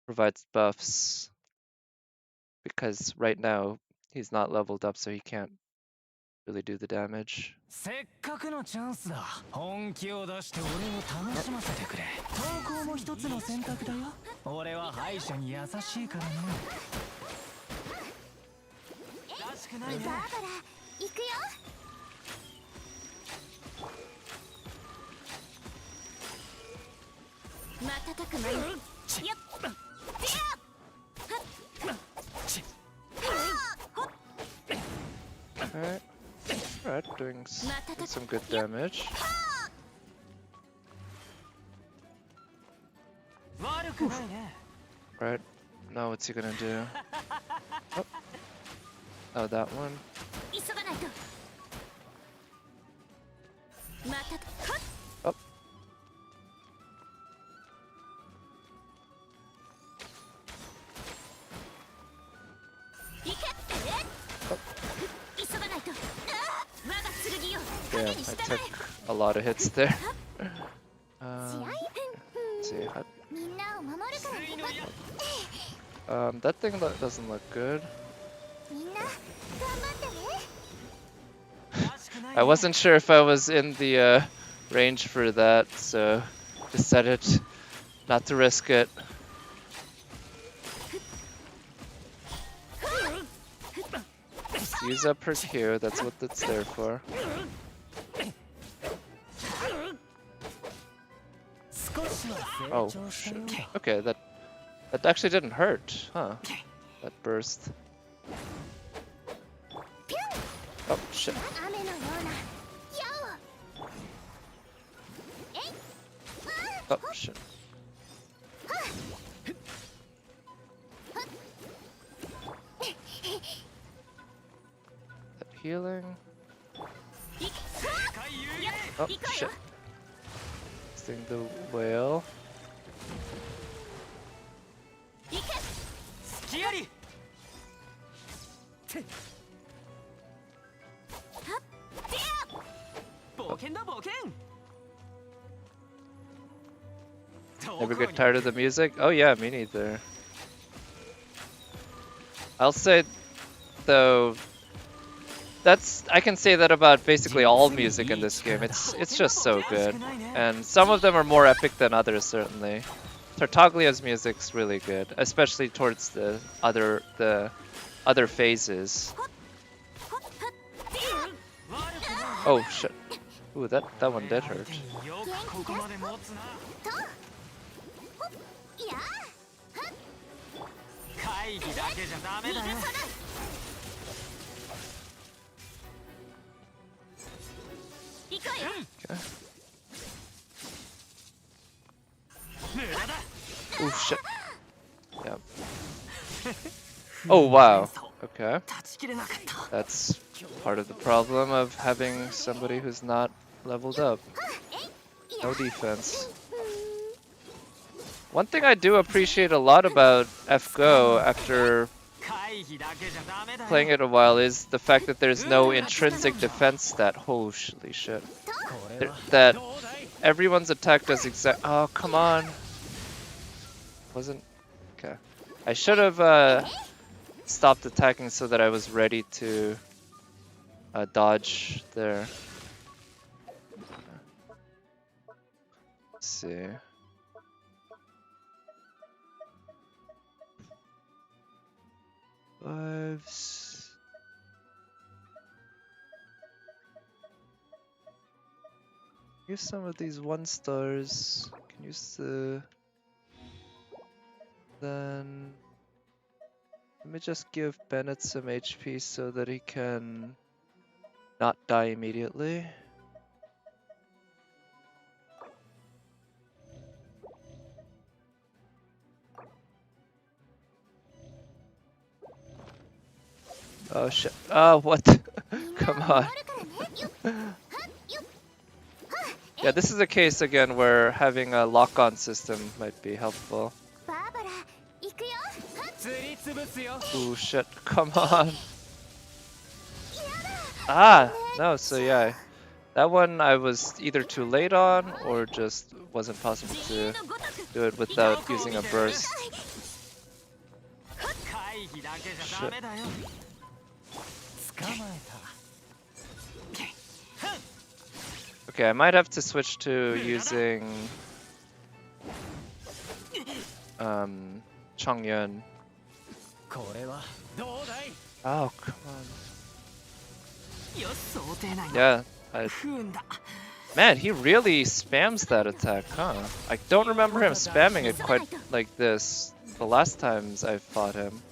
provide buffs, because right now he's not leveled up, so he can't really do the damage. せっかくのチャンスだ。本気を出して俺を楽しませてくれ。投稿も一つの選択だよ。俺は敗者に優しいからね。らしくないね。バーバラ行くよ。瞬く間によっAlright. Alright, doing some good damage. 悪くないね。 Right, now what's he gonna do? Oh, that one. 急がないとまたはっ Oh. 行け急がないと我が剣よ Damn, 影 I に従 took え a lot of hits there. Let's see. みんなを守るからね。 That thing doesn't look good. みんな頑張ってね。 I wasn't sure if I was in the range for that, so decided not to risk it. Just use up her Q, that's what that's there for. Oh, shit. Okay, that actually didn't hurt, huh? That burst. Oh, shit. 雨のような矢を。Oh, shit. That healing. Oh, shit. Sting the whale. 隙あり。冒険だ冒険。 Never get tired of the music? Oh yeah, me neither. I'll say, though, I can say that about basically all music in this game. It's just so good, and some of them are more epic than others, certainly. Tartaglia's music's really good, especially towards the other phases. Oh shit! Ooh, that one did hurt. よくここまで持つな。いや会議だけじゃダメだよ。行こうよ Okay. 無駄だ。 Oh shit! Yep. Oh wow. Okay. 断ち切れなかった。 That's part of the problem of having somebody who's not leveled up. No defense. One thing I do appreciate a lot about FGO after playing it a while is the fact that there's no intrinsic defense stat. Holy shit. That everyone's attack does exact. Oh, come on. Wasn't. Okay. I should have stopped attacking so that I was ready to dodge there. Let's see. Fives. Use some of these 1-stars. Can use the. Then. Let me just give Bennett some HP so that he can not die immediately. Oh shit. Oh, what? Come on. Yeah, this is a case again where having a lock-on system might be helpful. バーバラ行くよ。 Ooh, shit. Come on. Ah, no, so yeah. That one I was either too late on or just wasn't possible to do it without using a burst. Shit. Okay, I might have to switch to using Chongyun. Oh, come on. Yeah, man, he really spams that attack, huh? I don't remember him spamming it quite like this the last times I fought him.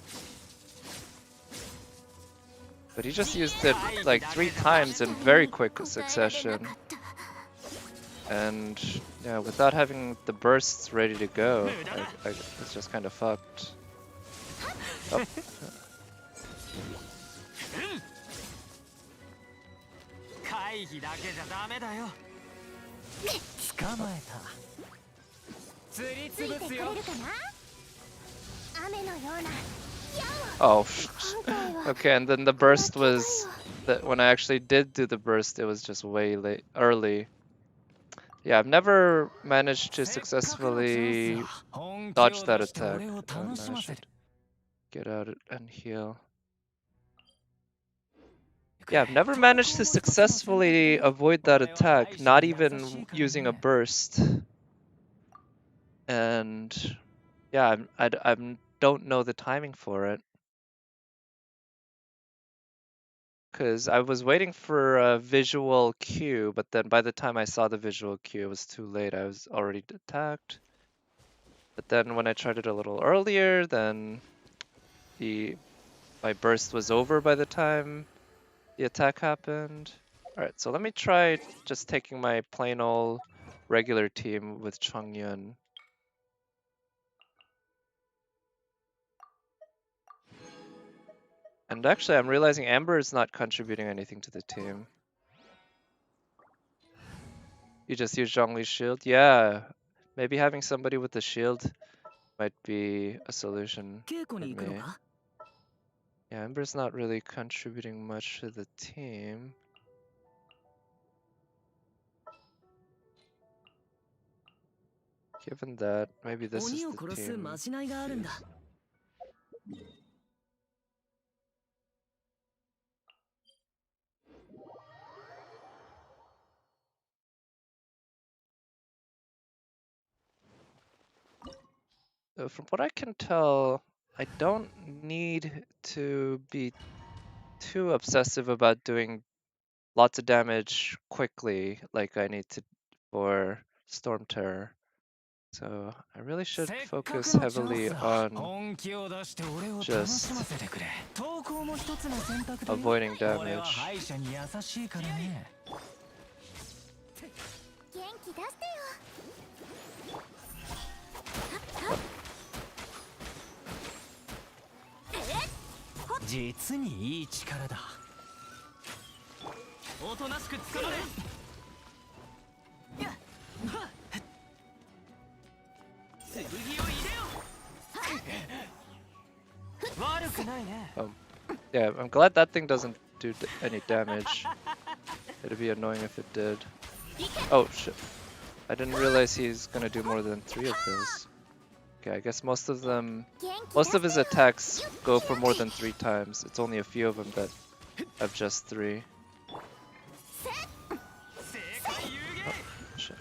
But he just used it like 3 times in very quick succession. And yeah, without having the bursts ready to go, it's just kind of fucked. Oh. Oh, okay, and then the burst was that when I actually did do the burst, it was just way early. Yeah, I've never managed to successfully dodge that attack. I should get out and heal. Yeah, I've never managed to successfully avoid that attack, not even using a burst. And yeah, I don't know the timing for it. Because I was waiting for a visual cue, but then by the time I saw the visual cue, it was too late. I was already attacked. But then when I tried it a little earlier, then my burst was over by the time the attack happened. Alright, so let me try just taking my plain old regular team with Chongyun. And actually, I'm realizing Amber is not contributing anything to the team. You just use Zhongli's shield? Yeah, maybe having somebody with the shield might be a solution for me. Yeah, Amber's not really contributing much to the team. Given that, maybe this is the team. From what I can tell, I don't need to be too obsessive about doing lots of damage quickly like I need to for Storm Terror. So I really should focus heavily on just avoiding damage. 元気出してよ。 実にいい力だ。おとなしくつかまれ。剣を入れよ。悪く Yeah, I'm glad that thing doesn't do any damage. It'd be annoying if it did. Oh shit. I didn't realize he's gonna do more than 3 of those. Okay, I guess most of his attacks go for more than 3 times. It's only a few of them that have just 3. Oh, shit.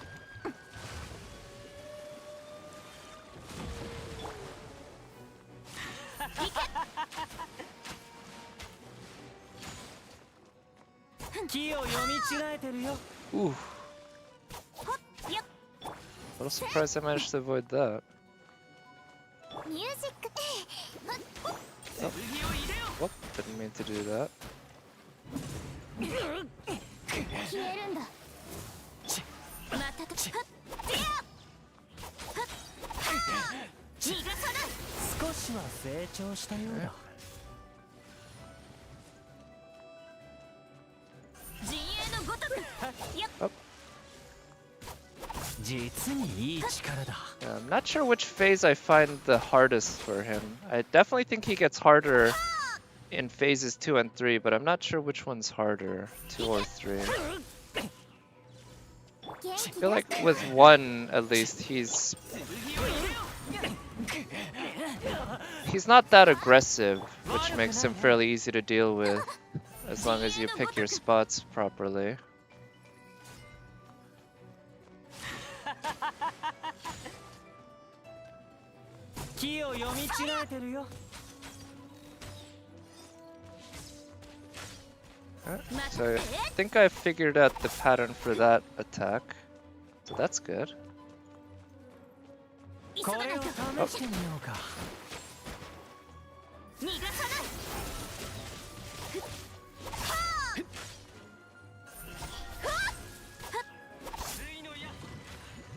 Ooh. What a surprise I managed to avoid that. ミュージック Oh. Whoop, didn't mean to do that. 消えるんだまたとはってやはっ逃がさない少しは成長したようだ。陣営のごとくやっ Oh. 実にいい力だ。 Yeah, I'm not sure which phase I find the hardest for him. I definitely think he gets harder in phases 2 and 3, but I'm not sure which one's harder, 2 or 3. I feel like with 1 at least he's not that aggressive, which makes him fairly easy to deal with as long as you pick your spots properly. 気を読み違えてるよ。 So I think I figured out the pattern for that attack. So that's good. これを試してみようか。逃がさない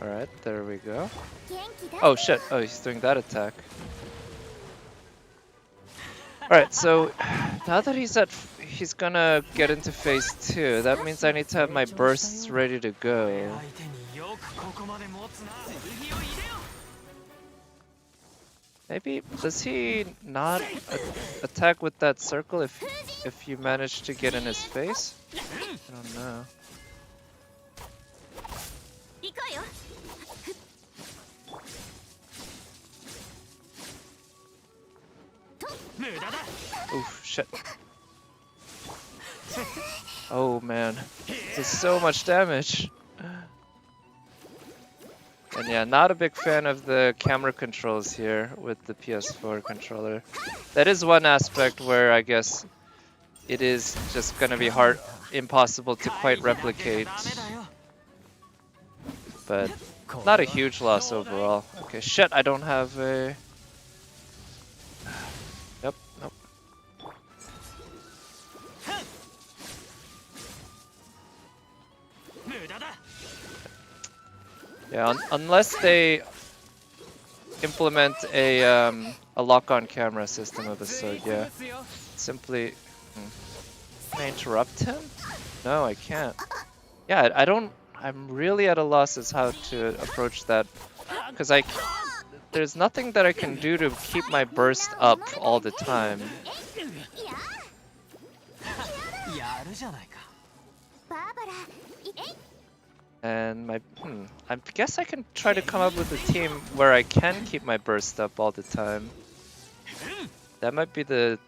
Alright, there we go. 元気だ Oh shit, oh he's doing that attack. Alright, so now that he's gonna get into phase 2, that means I need to have my bursts ready to go. 相手によくここまで持つな。剣を入れよ。 Maybe, does he not attack with that circle if you manage to get in his face? I don't know. 行くわよ 無駄だ。 Oof, shit. Oh man, there's so much damage. And yeah, not a big fan of the camera controls here with the PS4 controller. That is one aspect where I guess it is just gonna be impossible to quite replicate. But not a huge loss overall. Okay, shit, I don't have a... Nope, nope. Yeah, unless they implement a lock-on camera system of a sort, yeah. Simply... Can I interrupt him? No, I can't. Yeah, I'm really at a loss as how to approach that. Because there's nothing that I can do to keep my burst up all the time. やるじゃないか。 バーバラえい And I guess I can try to come up with a team where I can keep my burst up all the time. That might be the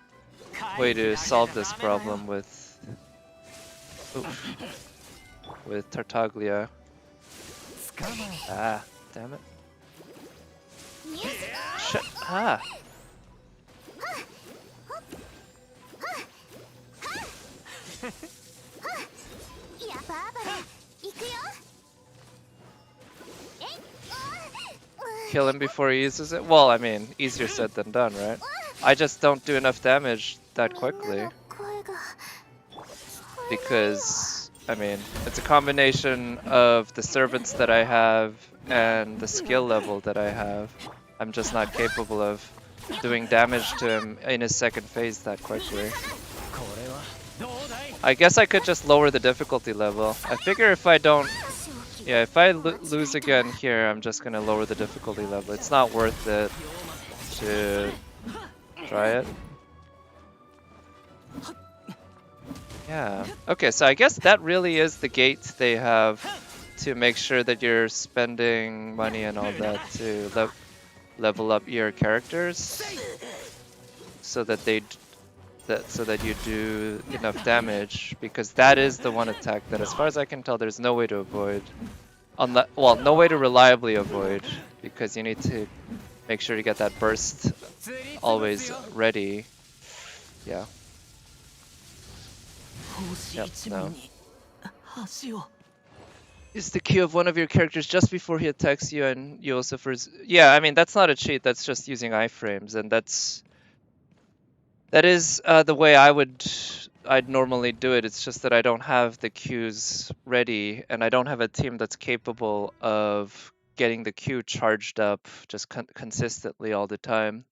way to solve this problem with Tartaglia. 捕まえ。 Ah, damn it. ミュージッ Shit. Ah. クいやバーバラ行くよえい Kill him before he uses it? Well, I mean, easier said than done, right? I just don't do enough damage that みんな quickly の声が because, I mean, it's a combination of the servants that I have and the skill level that I have. I'm just not capable of doing damage to him in his second phase that quickly. これはどうだい。 I guess I could just lower the difficulty level. I figure if I don't... Yeah, if I lose again here, I'm just gonna lower the difficulty level. It's not worth it to try it. Yeah. Okay, so I guess that really is the gate they have to make sure that you're spending money and all that to level up your characters, so that so that you do enough damage, because that is the one attack that, as far as I can tell, there's no way to avoid. Well, no way to reliably avoid, because you need to make sure to get that burst always ready. Yeah. Yep, no. Is the Q of one of your characters just before he attacks you, and you also first... Yeah, I mean, that's not a cheat, that's just using iframes, and that is the way I'd normally do it. It's just that I don't have the Qs ready, and I don't have a team that's capable of getting the Q charged up just consistently all the time.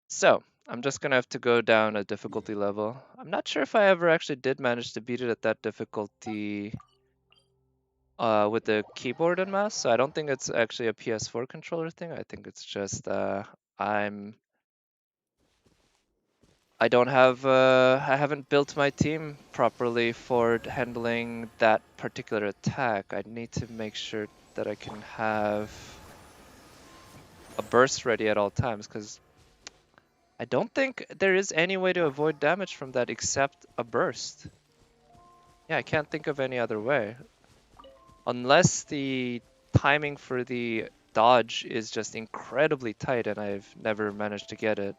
So, I'm just gonna have to go down a difficulty level. I'm not sure if I ever actually did manage to beat it at that difficulty with the keyboard and mouse, so I don't think it's actually a PS4 controller thing. I think it's just I haven't built my team properly for handling that particular attack. I need to make sure that I can have a burst ready at all times, because I don't think there is any way to avoid damage from that except a burst. Yeah, I can't think of any other way. Unless the timing for the dodge is just incredibly tight and I've never managed to get it,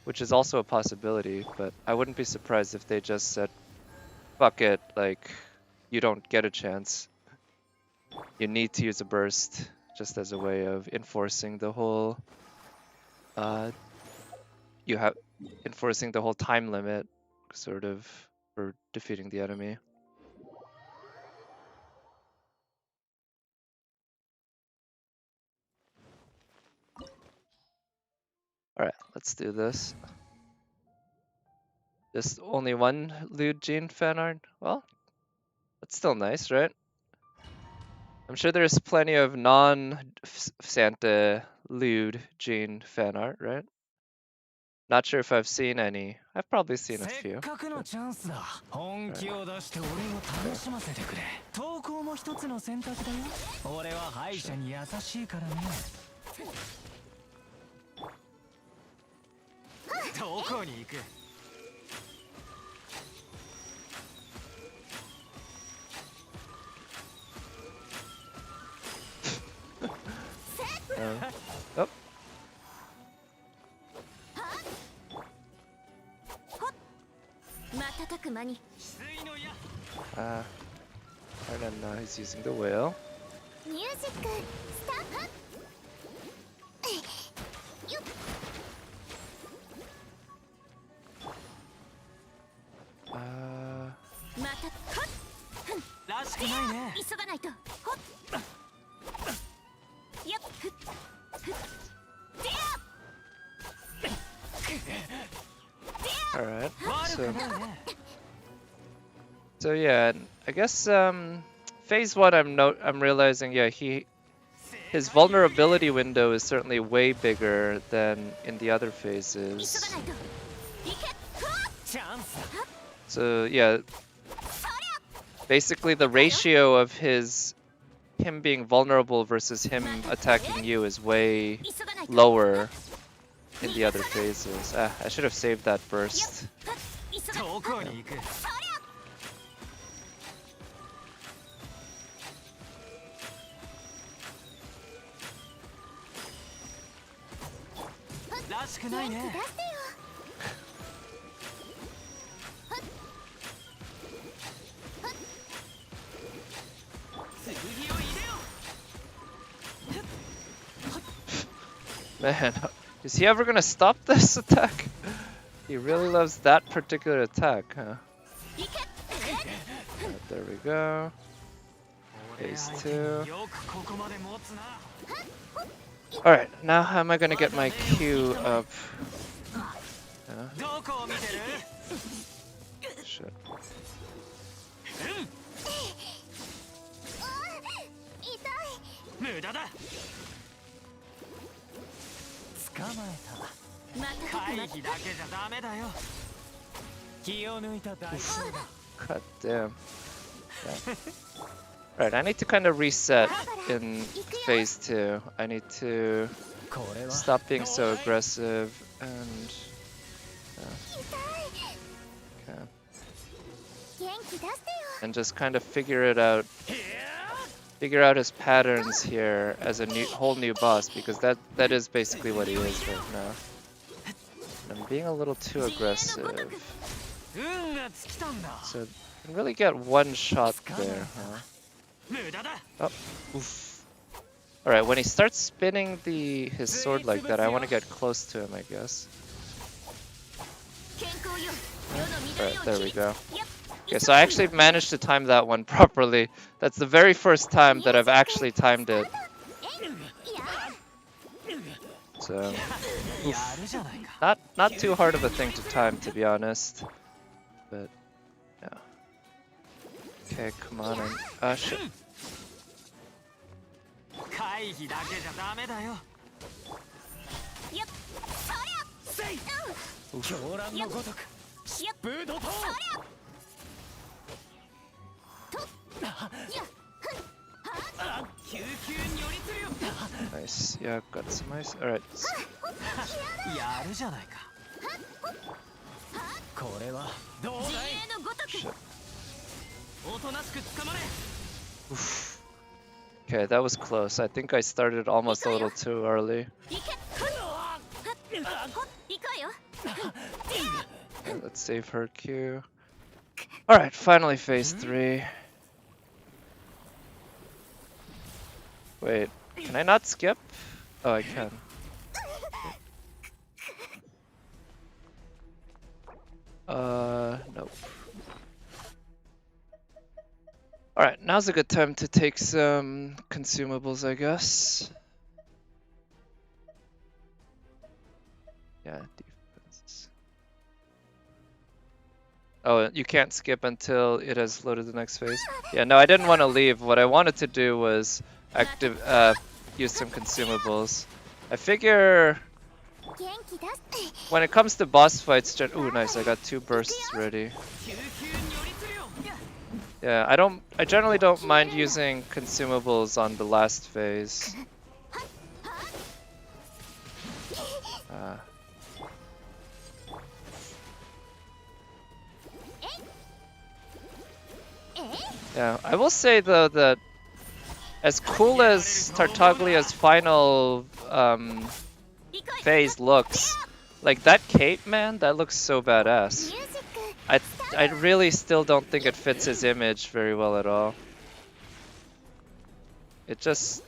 which is also a possibility, but I wouldn't be surprised if they just said, fuck it, like, you don't get a chance. You need to use a burst, just as a way of enforcing the whole, enforcing the whole time limit, sort of, for defeating the enemy. Alright, let's do this. Just only one Lewd Gene fan art? Well, that's still nice, right? I'm sure there's plenty of non-Santa Lewd Gene fan art, right? Not sure if I've seen any. I've probably seen a few. せっかくのチャンスだ。本気を出して俺を楽しませてくれ。投稿も一つの選択だよ。俺は敗者に優しいからね。どこに行く？ Oh. 瞬く間に I don't know, he's using the whale. ミュージックスタート。よっ。 またほっらしくないね。急がないとほっやっふっふっでや Alright, 悪 so, くないね。 so yeah, I guess phase 1 I'm realizing, yeah, his vulnerability window is certainly way bigger than in the other 急が phases. ないといけほっ チャンスだ。 So yeah, basically the ratio of him being vulnerable versus him attacking you is way 急がないと lower in the other phases. I should have saved that burst. 急がどこに行く？ らしくないね。 出してよ。 Man, is he ever gonna stop this attack? He really loves that particular attack, huh? いけ Right, there we go. Phase 2. よくここまで持つな。 Alright, now how am I gonna get my Q up? Yeah, どこを見てる？ shit. 痛い。無駄だ。捕まえた。瞬く回待っ避だけじゃダメだよ。気を抜いた代償だ。 God damn. Yeah. Alright, I need to kind of reset in phase 2. I need to これは stop being so aggressive and okay. 元気出してよ And just kind of figure it out. Figure out his patterns here as a whole new boss, because that is basically what he is right now. And I'm being a little too aggressive. 運が尽きたんだ。 So you can really get one shot there, huh? 無駄だ。 Oh, oof. Alright, when he starts spinning his sword like that, I want to get close to him, I guess. 健康よ世の乱れ Alright, を there 切 we り go. やっ Okay, so I actually managed to time that one properly. That's the very first time that I've actually timed it. いや So, や oof. るじゃないか。 Not too hard of a thing to time, to be honest. But, yeah. Okay, come on. Shit. 回避だけじゃダメだよ。やっそりゃ狂乱のごとく。やっブードと。救急に寄りするよ。 Nice. Yeah, got some ice. Alright. やるじゃないか。これはどうだい。自衛のごとく Shit. おとなしく捕まれ。 Oof. Okay, that was close. I think I started almost a little too early. 行け行くわよ Okay, let's save her Q. Alright, finally phase 3. Wait, can I not skip? Oh, I can. Nope. Alright, now's a good time to take some consumables, I guess. Yeah, defense. Oh, you can't skip until it has loaded the next phase. Yeah, no, I didn't want to leave. What I wanted to do was use some consumables. I figure 元気出して when it comes to boss fights, ooh, nice, I got 2 bursts ready. 救急に寄りするよ。 Yeah, I generally don't mind using consumables on the last phase. Yeah, I will say though that as cool as Tartaglia's final 行くわよ phase looks, like that cape, man, that looks so badass. ミュージック I really still don't think it fits his image very well at all. It just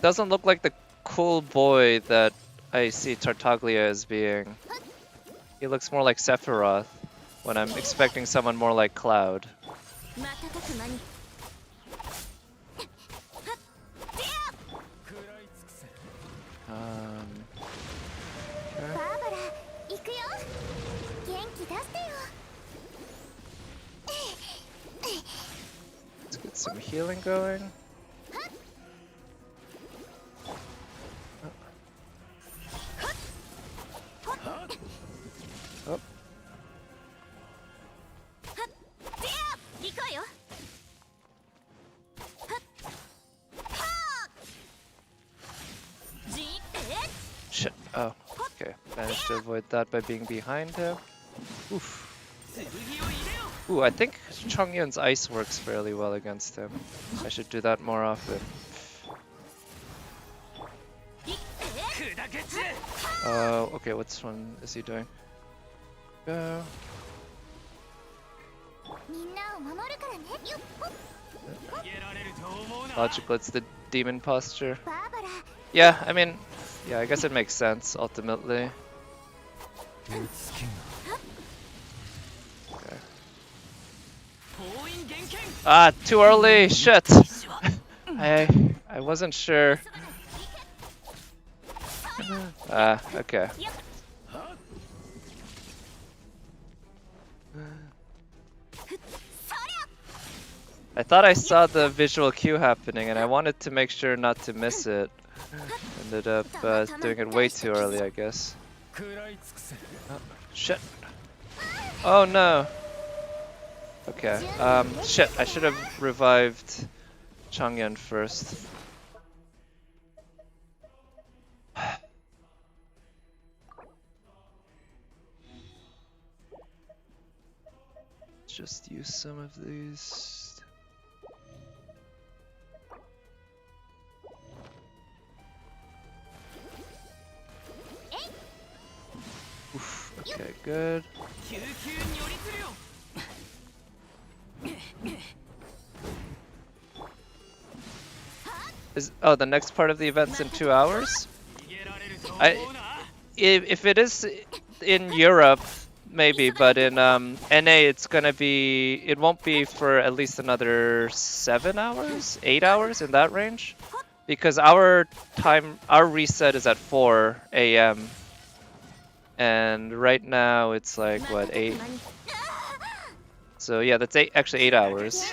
doesn't look like the cool boy that I see Tartaglia as being. He looks more like Sephiroth when I'm expecting someone more like Cloud. 瞬く間に バーバラ行くよ元気出してよ Let's get some healing going. Oh, 行くわよ shit. Oh, okay. Managed to avoid that by being behind him. Oof. Ooh, I think Chongyun's ice works fairly well against him. I should do that more often. Okay, what's one is he doing? Go. みんなを守るからねよっほっ Logical, it's the demon posture. バーバラ Yeah, I mean, yeah, I guess it makes sense ultimately. Okay. Ah, too early. Shit. I wasn't sure. Okay. I thought I saw the visual cue happening and I wanted to make sure not to miss it. Ended up doing it way too early, I guess. Oh, shit. Oh no. Okay. Shit. I should have revived Changyan first. Just use some of these. Oof, okay, good. Oh, the next part of the event's in 2 hours? If it is in Europe, maybe, but in NA it's gonna be, it won't be for at least another 7 hours, 8 hours, in that range, because our reset is at 4 a.m. and right now it's like what, 8? So yeah, that's actually 8 hours.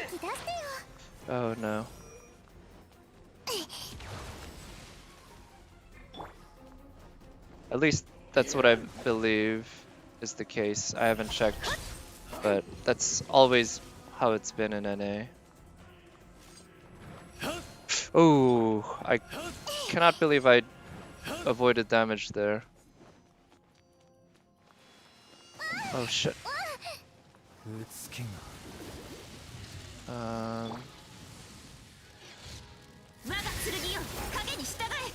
Oh no. At least that's what I believe is the case. I haven't checked, but that's always how it's been in NA. Oh, I cannot believe I avoided damage there. Oh shit.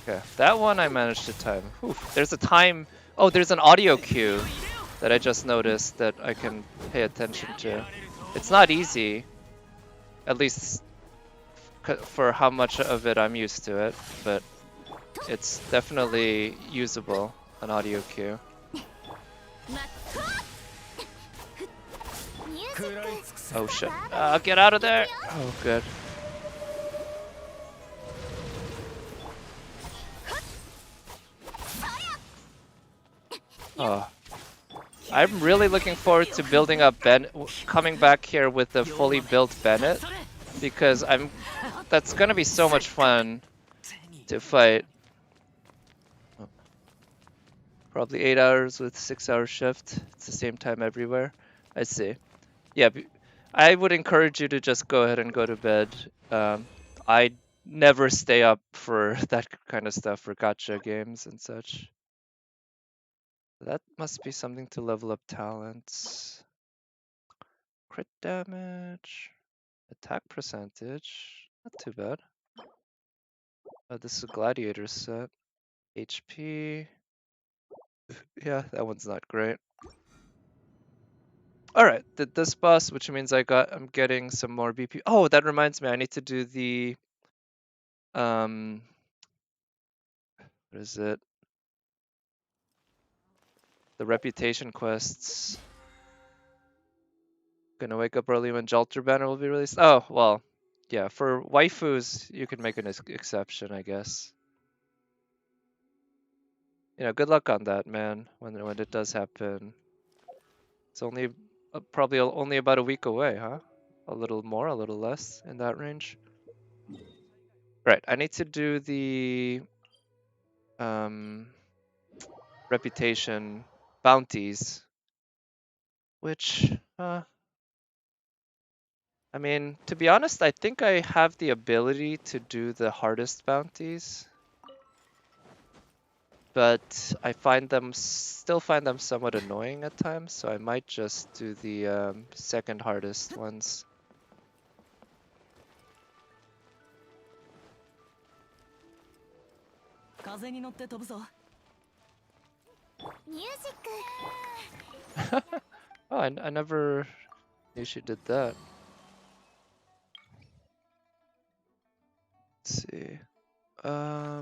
Okay, that one I managed to time. Oof, there's a time. Oh, there's an audio cue that I just noticed that I can pay attention to. It's not easy, at least for how much of it I'm used to it, but it's definitely usable, an audio cue. Oh shit. Get out of there! Oh, good. Oh. I'm really looking forward to building up coming back here with the fully built Bennett, because that's gonna be so much fun to fight. Oh. Probably 8 hours with 6-hour shift. It's the same time everywhere. I see. Yeah, I would encourage you to just go ahead and go to bed. I never stay up for that kind of stuff, for gacha games and such. That must be something to level up talents. Crit damage, attack percentage, not too bad. Oh, this is a gladiator set. HP. Yeah, that one's not great. Alright, did this boss, which means I'm getting some more BP. Oh, that reminds me, I need to do the what is it? The reputation quests. Gonna wake up early when Jalter banner will be released. Oh, well, yeah, for waifus, you can make an exception, I guess. You know, good luck on that, man, when it does happen. It's only probably only about a week away, huh? A little more, a little less, in that range. Right, I need to do the reputation bounties, which I mean, to be honest, I think I have the ability to do the hardest bounties, but I still find them somewhat annoying at times, so I might just do the second hardest ones. Oh, I never knew she did that. Let's see. I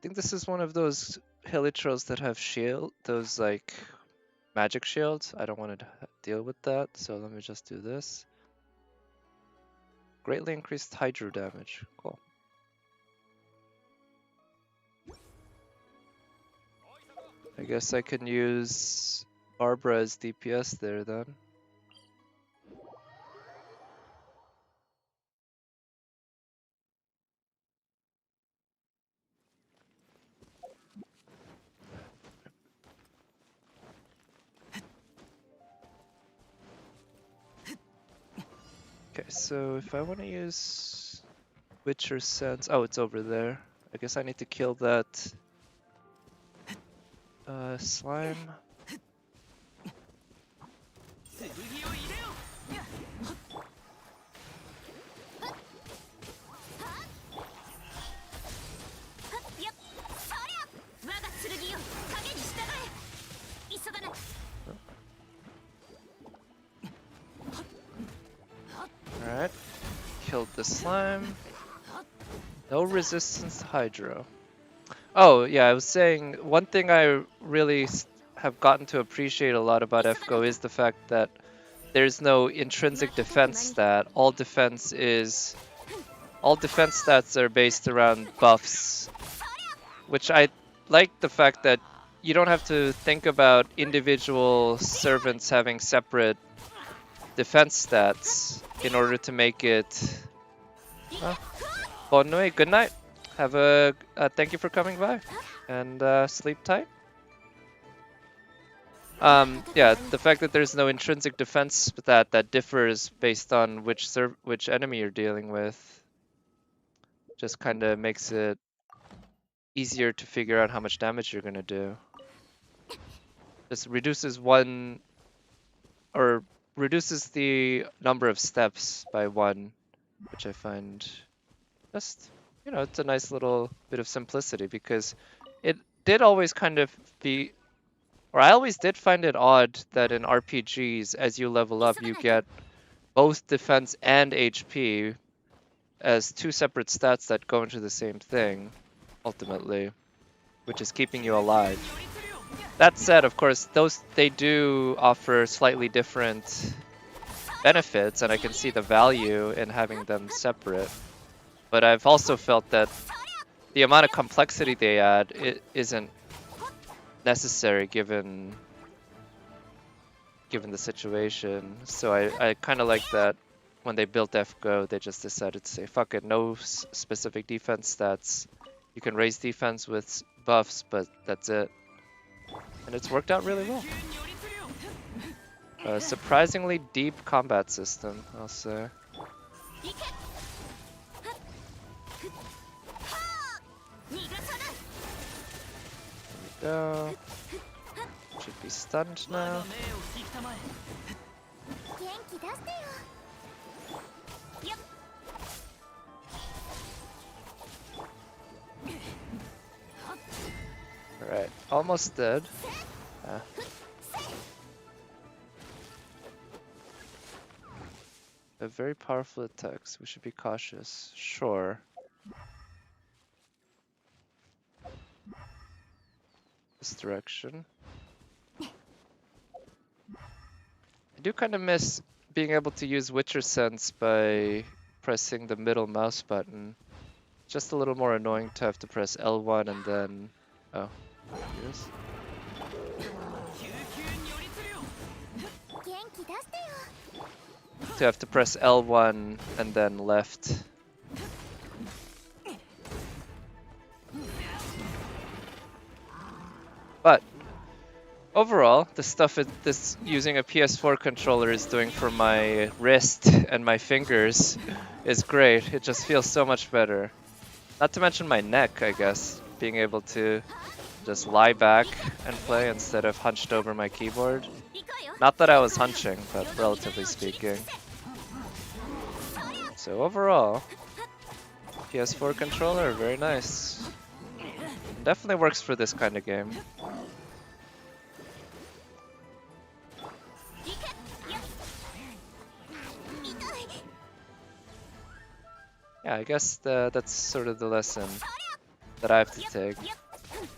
think this is one of those Hilichurls that have shield, those like magic shields. I don't want to deal with that, so let me just do this. Greatly increased Hydro damage. Cool. I guess I can use Barbara as DPS there then. so if I want to use Witcher Sense, oh, it's over there. I guess I need to kill that slime. 剣を入れよ やっそりゃ我が剣よ影に従え急がない Alright. Killed the slime. No resistance to Hydro. Oh, yeah, I was saying one thing I really have gotten to appreciate a lot about FGO is the fact that there's no intrinsic defense stat. All defense stats are based around buffs, which I like the fact that you don't have to think about individual servants having separate defense stats in order to make it. Bonne nuit, good night. Have a thank you for coming by, and sleep tight. Yeah, the fact that there's no intrinsic defense that differs based on which enemy you're dealing with just kind of makes it easier to figure out how much damage you're gonna do. Just reduces the number of steps by one, which I find just, it's a nice little bit of simplicity because it did always kind of be, or I always did find it odd that in RPGs, as you level up, you get both defense and HP as two separate stats that go into the same thing, ultimately, which is keeping you alive. That said, of course, they do offer slightly different benefits, and I can see the value in having them separate. But I've also felt that the amount of complexity they add isn't necessary given the situation. So I kind of like that when they built FGO, they just decided to say, fuck it, no specific defense stats. You can raise defense with buffs, but that's it. And it's worked out really well. A surprisingly deep combat system, I'll say. There we go. Should be stunned now. 元気出してよ Alright, almost dead. Ah. A very powerful attacks. We should be cautious. Sure. This direction. I do kind of miss being able to use Witcher Sense by pressing the middle mouse button. Just a little more annoying to have to press L1 and then... Oh, yes. 元気出してよ To have to press L1 and then left. But overall, the stuff this using a PS4 controller is doing for my wrist and my fingers is great. It just feels so much better. Not to mention my neck, I guess. Being able to just lie back and play instead of hunched over my keyboard. Not that I was hunching, but relatively speaking. So overall, PS4 controller, very nice. Definitely works for this kind of game. Yeah, I guess that's sort of the lesson that I have to take.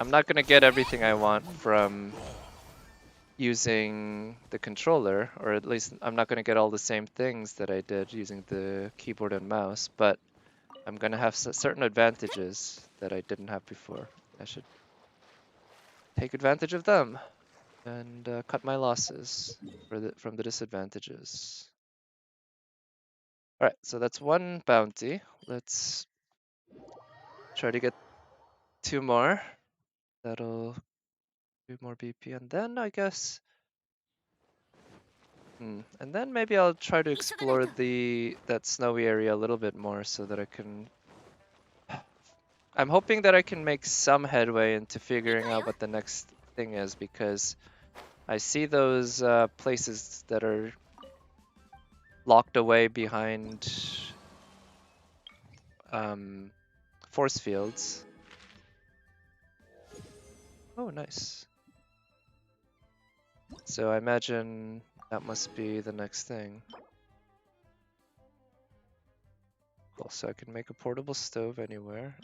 I'm not gonna get everything I want from using the controller, or at least I'm not gonna get all the same things that I did using the keyboard and mouse, but I'm gonna have certain advantages that I didn't have before. I should take advantage of them and cut my losses from the disadvantages. Alright, so that's one bounty. Let's try to get 2 more. That'll do more BP, and then I guess And then maybe I'll try to explore that snowy area a little bit more so that I can. I'm hoping that I can make some headway into figuring out what the next thing is, because I see those places that are locked away behind force fields. Oh, nice. So I imagine that must be the next thing. Cool, so I can make a portable stove anywhere.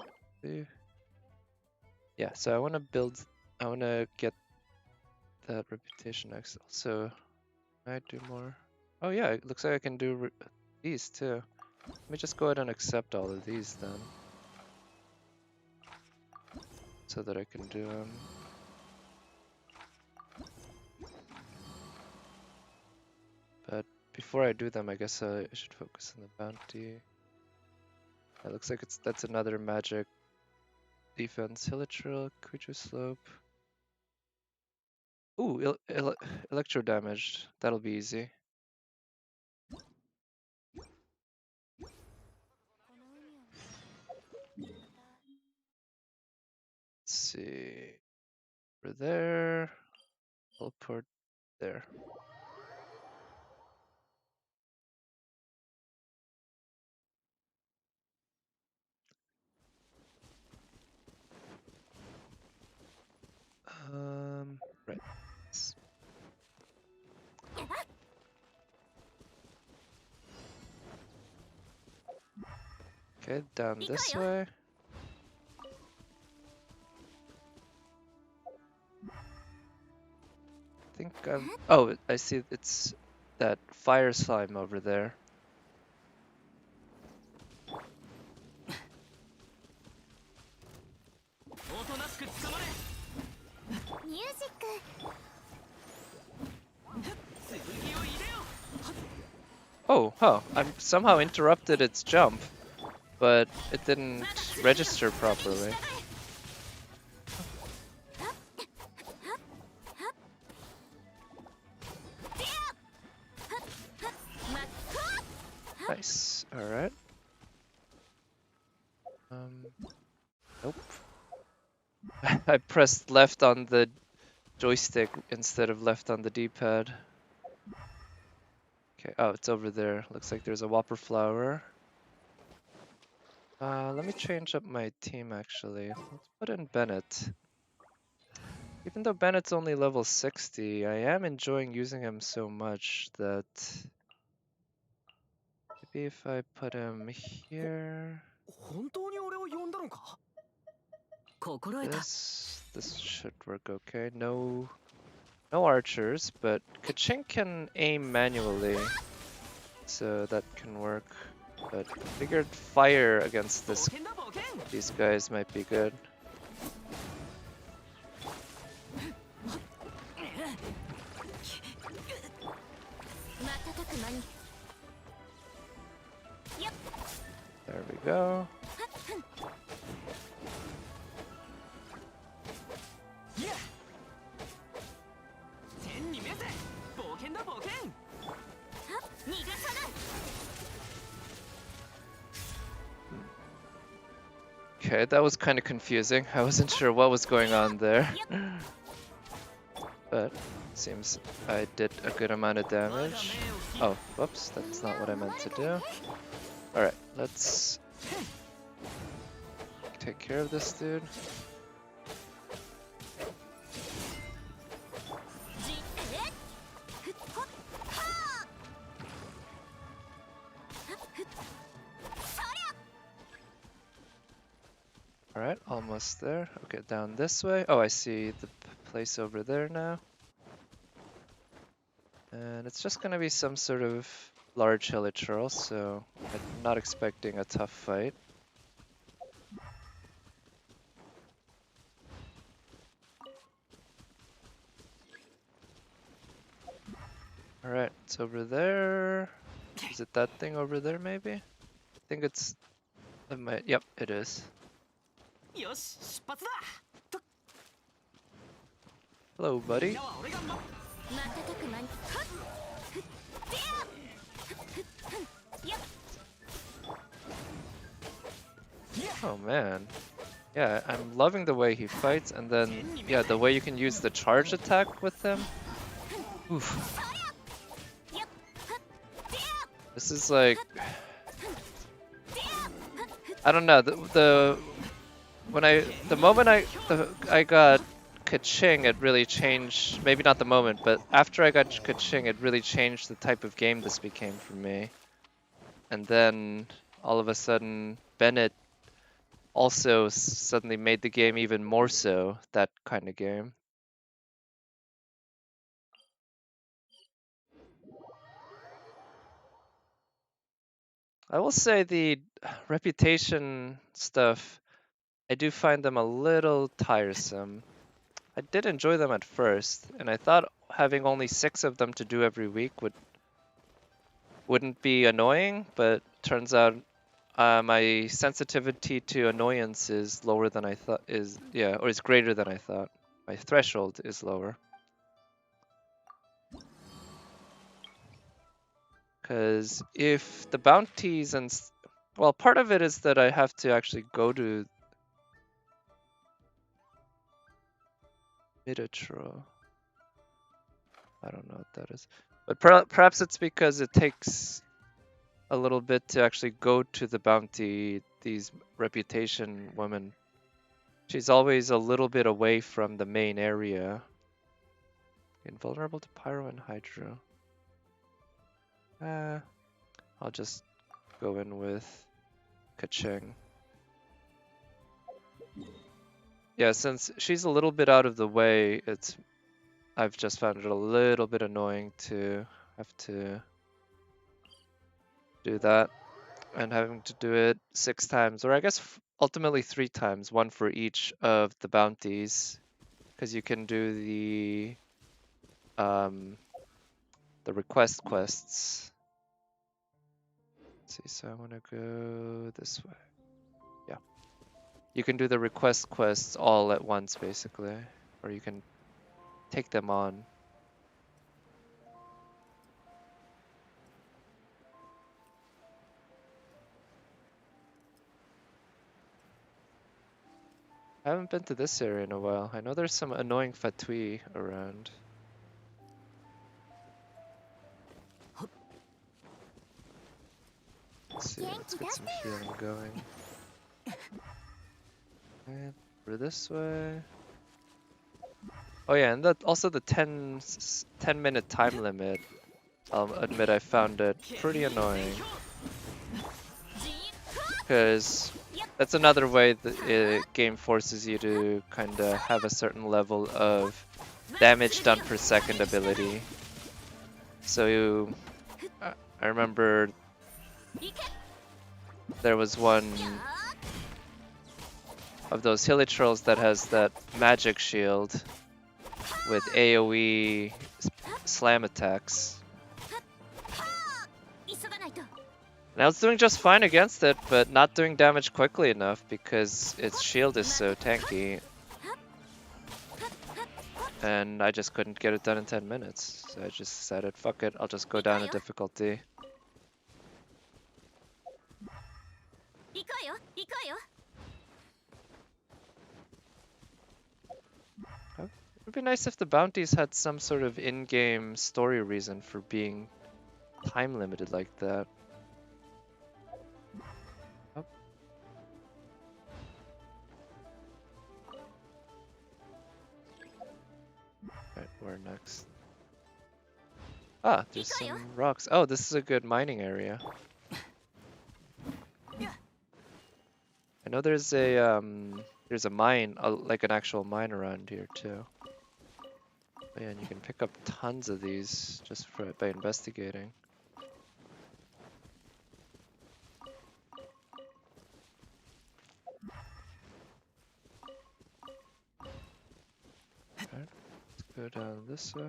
Yeah, so I want to get that reputation next. Also, can I do more? Oh yeah, it looks like I can do these too. Let me just go ahead and accept all of these then, so that I can do them. But before I do them, I guess I should focus on the bounty. It looks like that's another magic defense. Hilichurl, creature slope. Ooh, electro damaged. That'll be easy. Let's see. Over there. Teleport there. Right. Okay, down this way. I think I'm. Oh, I see. It's that fire slime over there. Oh, I'm somehow interrupted its jump, but it didn't register properly. Nice. All right. Nope. I pressed left on the joystick instead of left on the D-pad. Okay. Oh, it's over there. Looks like there's a whopper flower. Let me change up my team actually. Let's put in Bennett. Even though Bennett's only level 60, I am enjoying using him so much that maybe if I put him here, this should work okay. No archers, but Kachink can aim manually, so that can work. But I figured fire against these guys might be good. There we go. Okay, that was kind of confusing. I wasn't sure what was going on there. But seems I did a good amount of damage. Oh, whoops, that's not what I meant to do. Alright, let's take care of this dude. Alright, almost there. Okay, down this way. Oh, I see the place over there now. And it's just gonna be some sort of large hilichurl, so I'm not expecting a tough fight. Alright, it's over there. Is it that thing over there maybe? I think it's... Yep, it is. Hello, buddy. Oh man. Yeah, I'm loving the way he fights, and then, yeah, the way you can use the charge attack with him. Oof. This is like... I don't know, the moment I got Kaching, it really changed, maybe not the moment, but after I got Kaching, it really changed the type of game this became for me. And then, all of a sudden, Bennett also suddenly made the game even more so, that kind of game. I will say the reputation stuff, I do find them a little tiresome. I did enjoy them at first, and I thought having only 6 of them to do every week wouldn't be annoying, but turns out my sensitivity to annoyance is lower than I thought or is greater than I thought. My threshold is lower. Because if the bounties well, part of it is that I have to actually go to Midatro. I don't know what that is. But perhaps it's because it takes a little bit to actually go to the bounty, these reputation women. She's always a little bit away from the main area. Invulnerable to Pyro and Hydro. I'll just go in with Kaching. Yeah, since she's a little bit out of the way, I've just found it a little bit annoying to have to do that and having to do it 6 times, or I guess ultimately 3 times, 1 for each of the bounties, because you can do the request quests. Let's see, so I want to go this way. Yeah, you can do the request quests all at once basically, or you can take them on. I haven't been to this area in a while. I know there's some annoying Fatui around. Let's see, let's get some healing going. And over this way. Oh yeah, and that also the 10-minute time limit. I'll admit I found it pretty annoying. Because that's another way the game forces you to kind of have a certain level of damage done per second ability. So I remember there was one of those Hilichurls that has that magic shield with AoE slam attacks. And I was doing just fine against it, but not doing damage quickly enough because its shield is so tanky. And I just couldn't get it done in 10 minutes. So I just decided, fuck it, I'll just go down in difficulty. It would be nice if the bounties had some sort of in-game story reason for being time limited like that. Right, where next? Ah, there's some rocks. Oh, this is a good mining area. I know there's a mine, like an actual mine around here too. Oh, yeah, and you can pick up tons of these just by investigating. Alright, let's go down this way.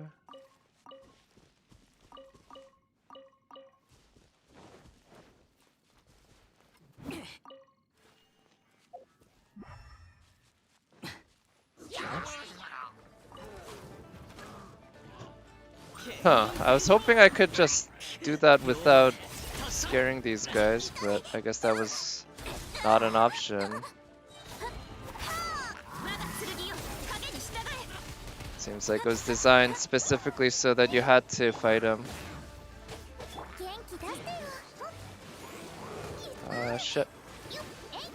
Huh, I was hoping I could just do that without scaring these guys, but I guess that was not an option. Seems like it was designed specifically so that you had to fight him. 元気出してよ Shit.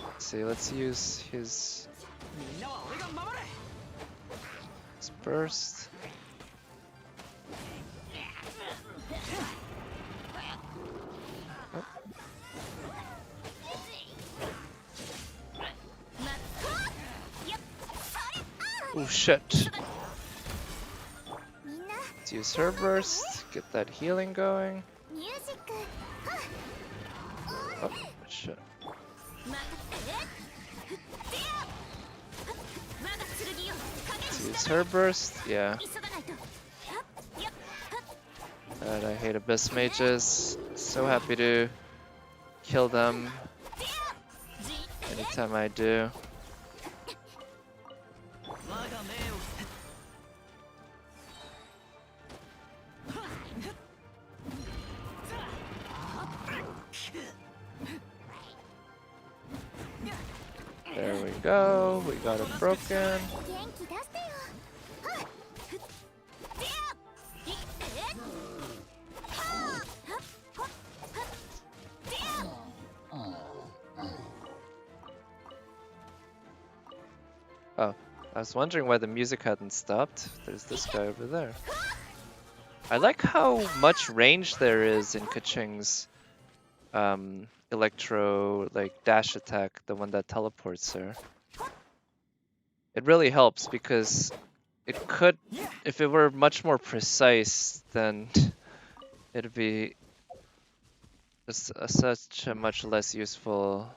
Let's see, let's use his burst. Oh shit. みんな Let's use her burst, get that healing going. ミュージック Oh, shit. Let's use her burst, yeah. God, I hate Abyss Mages. So happy to kill them anytime I do. There we go, we got it broken. 元気出してよ Oh, I was wondering why the music hadn't stopped. There's this guy over there. I like how much range there is in Kaching's electro dash attack, the one that teleports her. It really helps because it could, if it were much more precise, then it'd be such a much less useful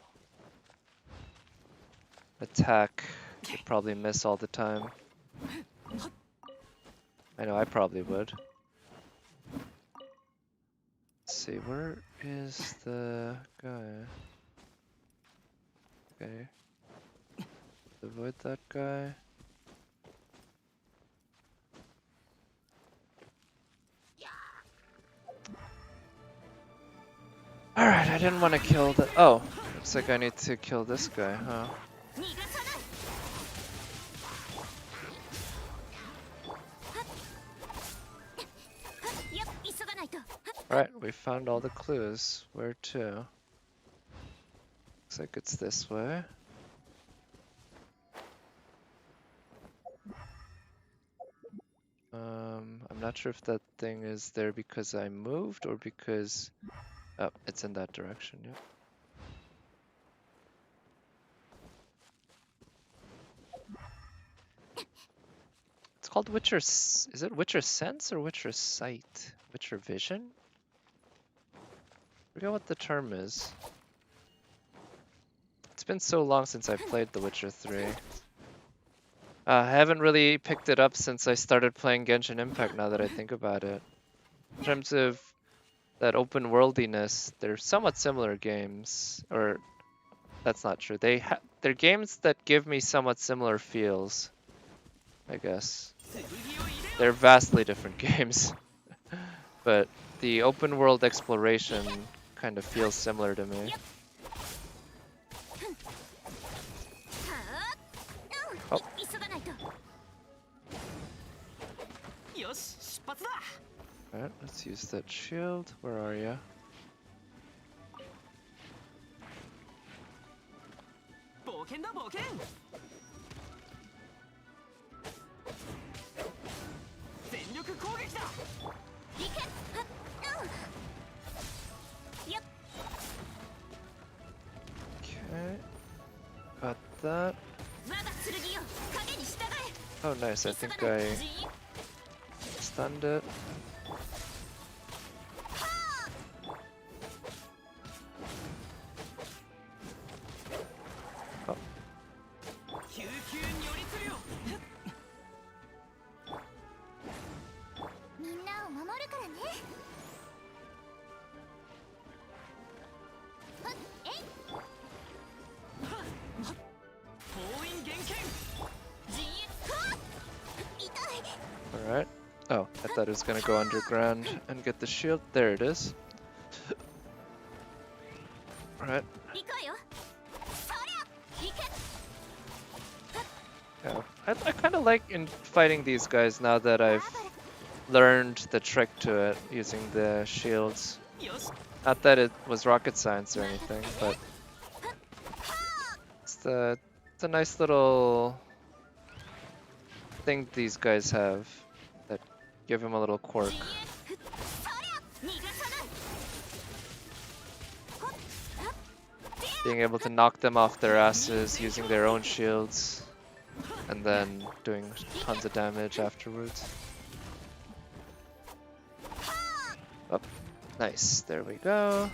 attack. You'd probably miss all the time. I know I probably would. Let's see, where is the guy? Okay. Avoid that guy. Alright, I didn't want to kill the. Oh, looks like I need to kill this guy, huh? Alright, we found all the clues. Where to? Looks like it's this way. I'm not sure if that thing is there because I moved or because... Oh, it's in that direction, yeah. It's called Witcher... Is it Witcher Sense or Witcher Sight? Witcher Vision? I forget what the term is. It's been so long since I played The Witcher 3. I haven't really picked it up since I started playing Genshin Impact, now that I think about it. In terms of that open worldiness, they're somewhat similar games. Or, that's not true. They're games that give me somewhat similar feels, I guess. They're vastly different games. But the open world exploration kind of feels similar to me. Oh. Alright, let's use that shield. Where are ya? Okay, got that. Oh nice, I think I stunned it. Oh. みんなを守るからねはっえい Alright, Oh, I thought it was gonna go underground and get the shield. There it is. Alright. 行くわよそりゃ行け Yeah. I kind of like in fighting these guys now that I've learned the trick to it using the shields. Not that it was rocket science or anything, but it's a nice little thing these guys have that give him a little quirk. 陣営そりゃ逃がさないほっはっ Being able to knock them off their asses using their own shields and then doing tons of damage afterwards. Oh, nice. There we go.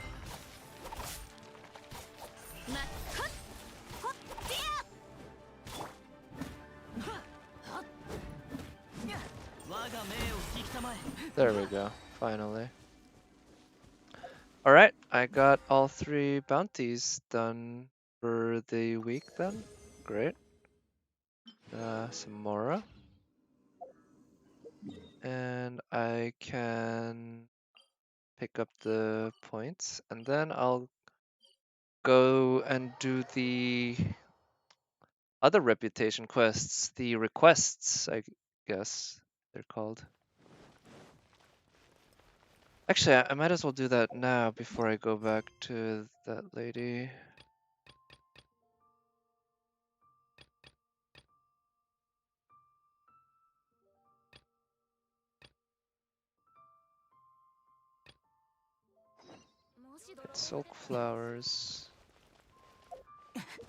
まほっほっせやはっ我が命を引きたまえ There we go. Finally. Alright, I got all 3 bounties done for the week then. Great. Some Mora. And I can pick up the points, and then I'll go and do the other reputation quests, the requests, I guess they're called. Actually, I might as well do that now before I go back to that lady. Silk flowers.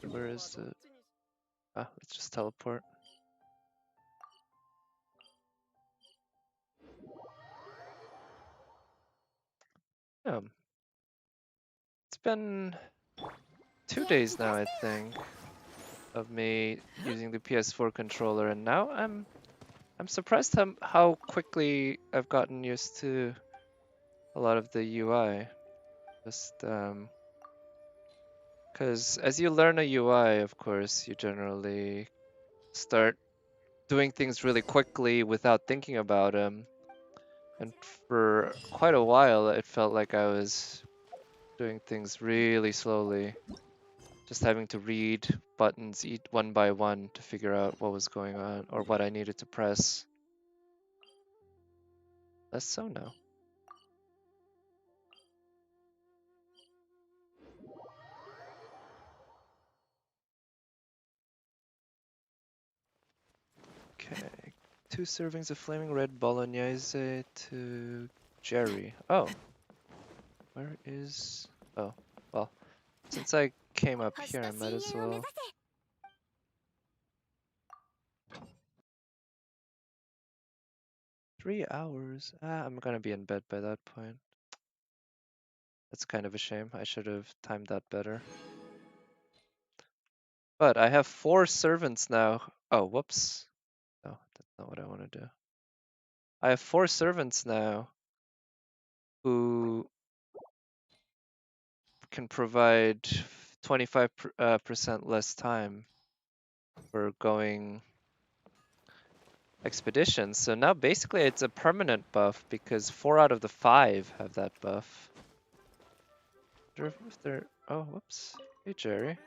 Where is it? Ah, let's just teleport. It's been 2 days now, I think, of me using the PS4 controller, and now I'm surprised how quickly I've gotten used to a lot of the UI. Just because as you learn a UI, of course, you generally start doing things really quickly without thinking about them. And for quite a while, it felt like I was doing things really slowly, just having to read buttons one by one to figure out what was going on or what I needed to press. Less so now. Okay, 2 servings of flaming red bolognese to Jerry. Oh, where is... Oh, well, since I came up 星 here, と I might 深 as 淵を目指 well... 3 hours? Ah, I'm gonna be in bed by that point. That's kind of a shame. I should have timed that better. But I have 4 servants now. Oh, whoops. No, that's not what I want to do. I have 4 servants now who can provide 25% less time for going expeditions. So now basically it's a permanent buff because 4 out of the 5 have that buff. Wonder if they're... Oh, whoops. Hey, Jerry.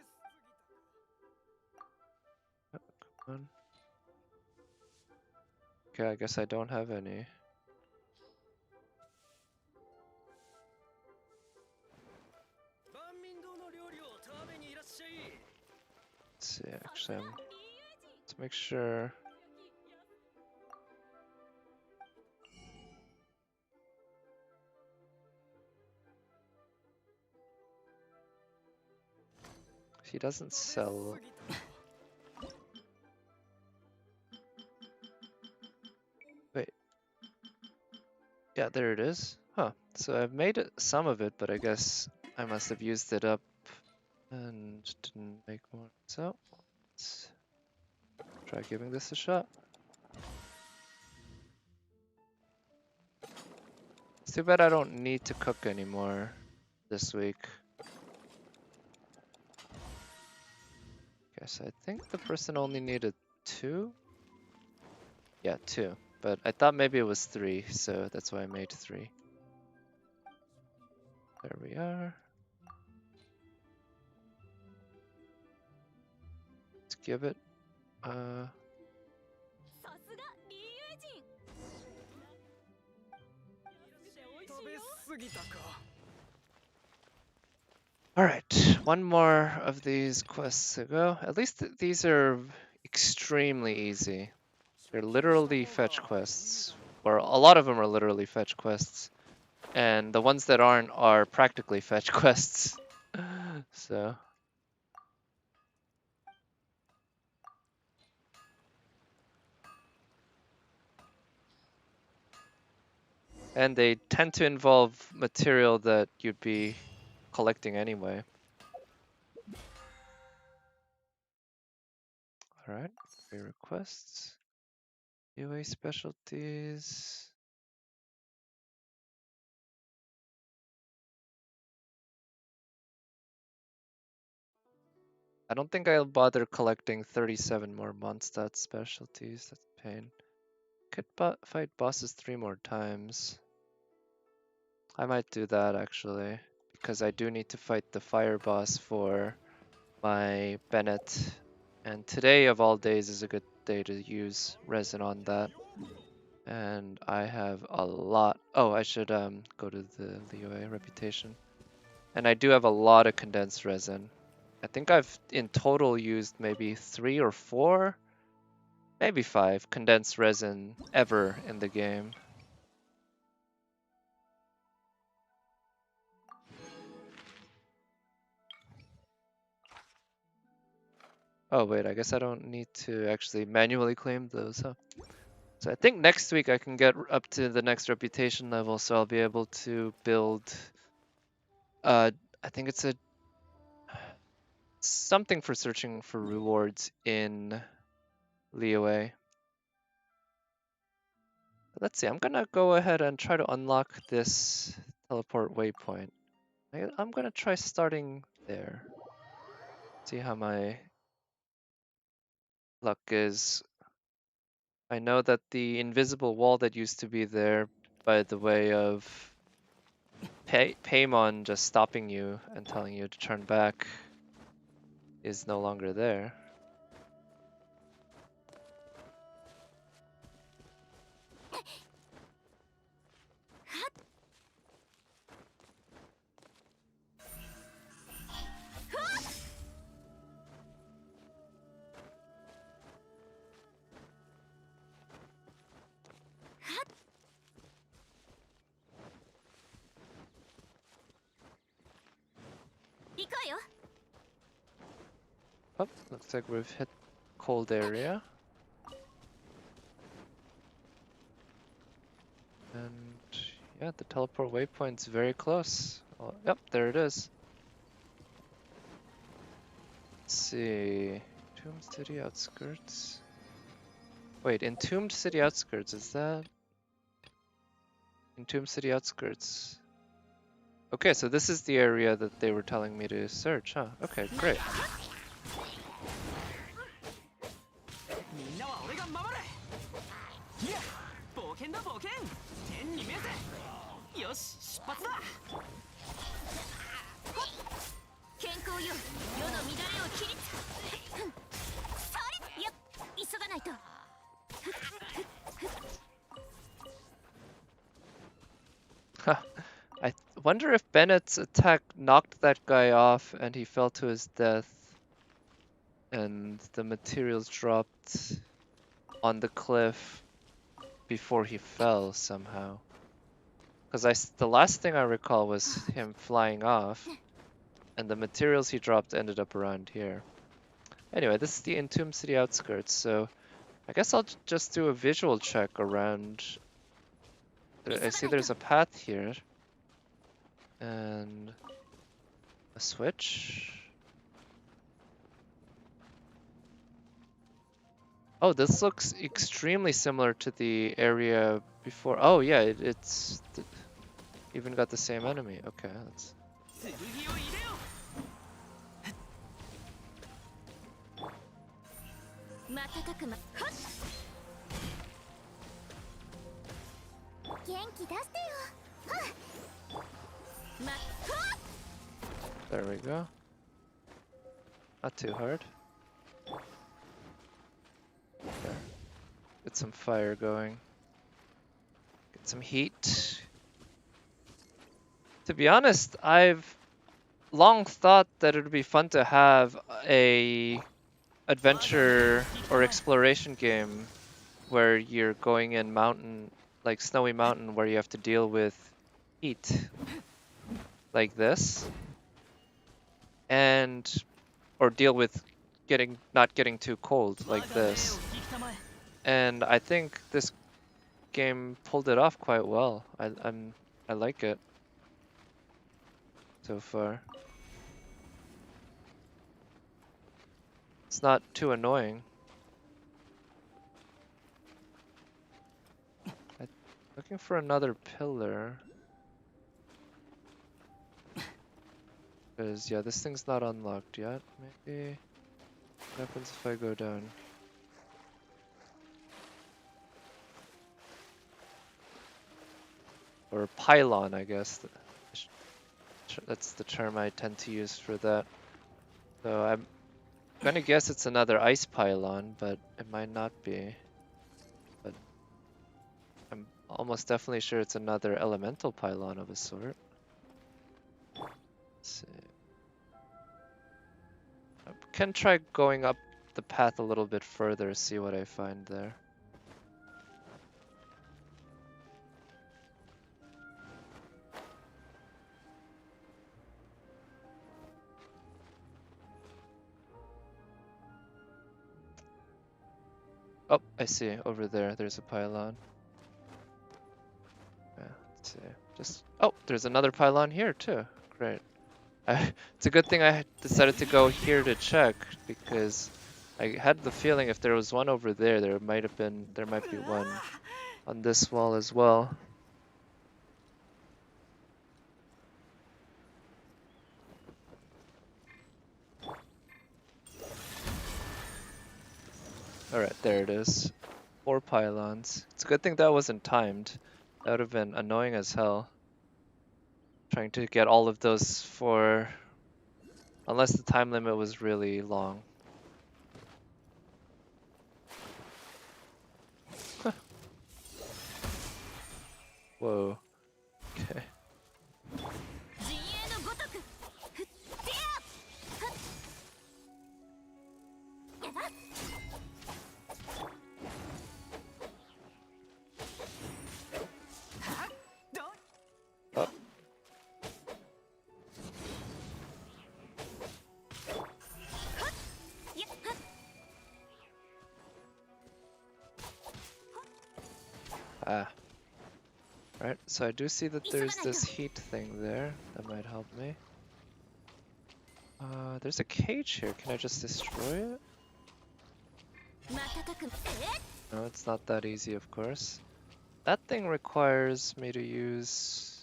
Oh, come on. Okay, I guess I don't have any. Let's see, actually, let's make sure. He doesn't sell. Wait. Yeah, there it is. Huh. So I've made some of it, but I guess I must have used it up and didn't make more. So let's try giving this a shot. It's too bad I don't need to cook anymore this week. Guess I think the person only needed 2? Yeah, 2. but I thought maybe it was 3, so that's why I made 3. There we are. Let's give it. さすがリーユ人。食べ過ぎたか。 Alright, one more of these quests to go. At least these are extremely easy. They're literally fetch quests. Or a lot of them are literally fetch quests. And the ones that aren't are practically fetch quests. So. And they tend to involve material that you'd be collecting anyway. Alright, 3 requests. UA specialties. I don't think I'll bother collecting 37 more Mondstadt specialties. That's pain. Could fight bosses 3 more times. I might do that actually, because I do need to fight the fire boss for my Bennett. And today of all days is a good day to use resin on that. And I have a lot. Oh, I should go to the Liyue reputation. And I do have a lot of condensed resin. I think I've in total used maybe 3 or 4, maybe 5 condensed resin ever in the game. Oh wait, I guess I don't need to actually manually claim those, huh? So I think next week I can get up to the next reputation level, so I'll be able to build, I think it's something for searching for rewards in Liyue. Let's see, I'm gonna go ahead and try to unlock this teleport waypoint. I'm gonna try starting there. See how my luck is. I know that the invisible wall that used to be there by the way of Paimon just stopping you and telling you to turn back is no longer there. Oh, looks like we've hit cold area. And yeah, the teleport waypoint's very close. Oh, yep, there it is. Let's see. Entombed City Outskirts. Wait, Entombed City Outskirts, is that? Entombed City Outskirts. Okay, so this is the area that they were telling me to search, huh? Okay, great. みんなは俺が守る。いや、冒険だ冒険。天に目せ。よし、出発だ。健康よ、世の乱れを切りつく。それ、やっ、急がないと。 I wonder if Bennett's attack knocked that guy off and he fell to his death and the materials dropped on the cliff before he fell somehow. Because the last thing I recall was him flying off and the materials he dropped ended up around here. Anyway, this is the Entombed City Outskirts, so I guess I'll just do a visual check around. I see there's a path here. And a switch. Oh, this looks extremely similar to the area before. Oh yeah, it's even got the same enemy. Okay, that's. 剣を入れよ。瞬く間。はっ。気出してよ。まっ There we go. Not too hard. There. Get some fire going. Get some heat. To be honest, I've long thought that it would be fun to have a adventure or exploration game where you're going in mountain, like snowy mountain, where you have to deal with heat like this, and or deal with not getting too cold like this. And I think this game pulled it off quite well. I like it so far. It's not too annoying. Looking for another pillar. Because, yeah, this thing's not unlocked yet. Maybe... What happens if I go down? Or pylon, I guess. That's the term I tend to use for that. So I'm gonna guess it's another ice pylon, but it might not be. But I'm almost definitely sure it's another elemental pylon of a sort. Let's see. I can try going up the path a little bit further, see what I find there. Oh, I see. Over there, there's a pylon. Yeah, let's see. Oh, there's another pylon here too. Great. It's a good thing I decided to go here to check, because I had the feeling if there was one over there, there might be one on this wall as well. Alright, there it is. 4 pylons. It's a good thing that wasn't timed. That would have been annoying as hell. Trying to get all of those for... Unless the time limit was really long. Whoa. Okay. 陣営のごとく振ってやはっやばっ Oh. Ah. Right, so I do see that there's this heat thing there. That might help me. There's a cage here. Can I just destroy it? 瞬くえ No, it's not that easy, of course. That thing requires me to use...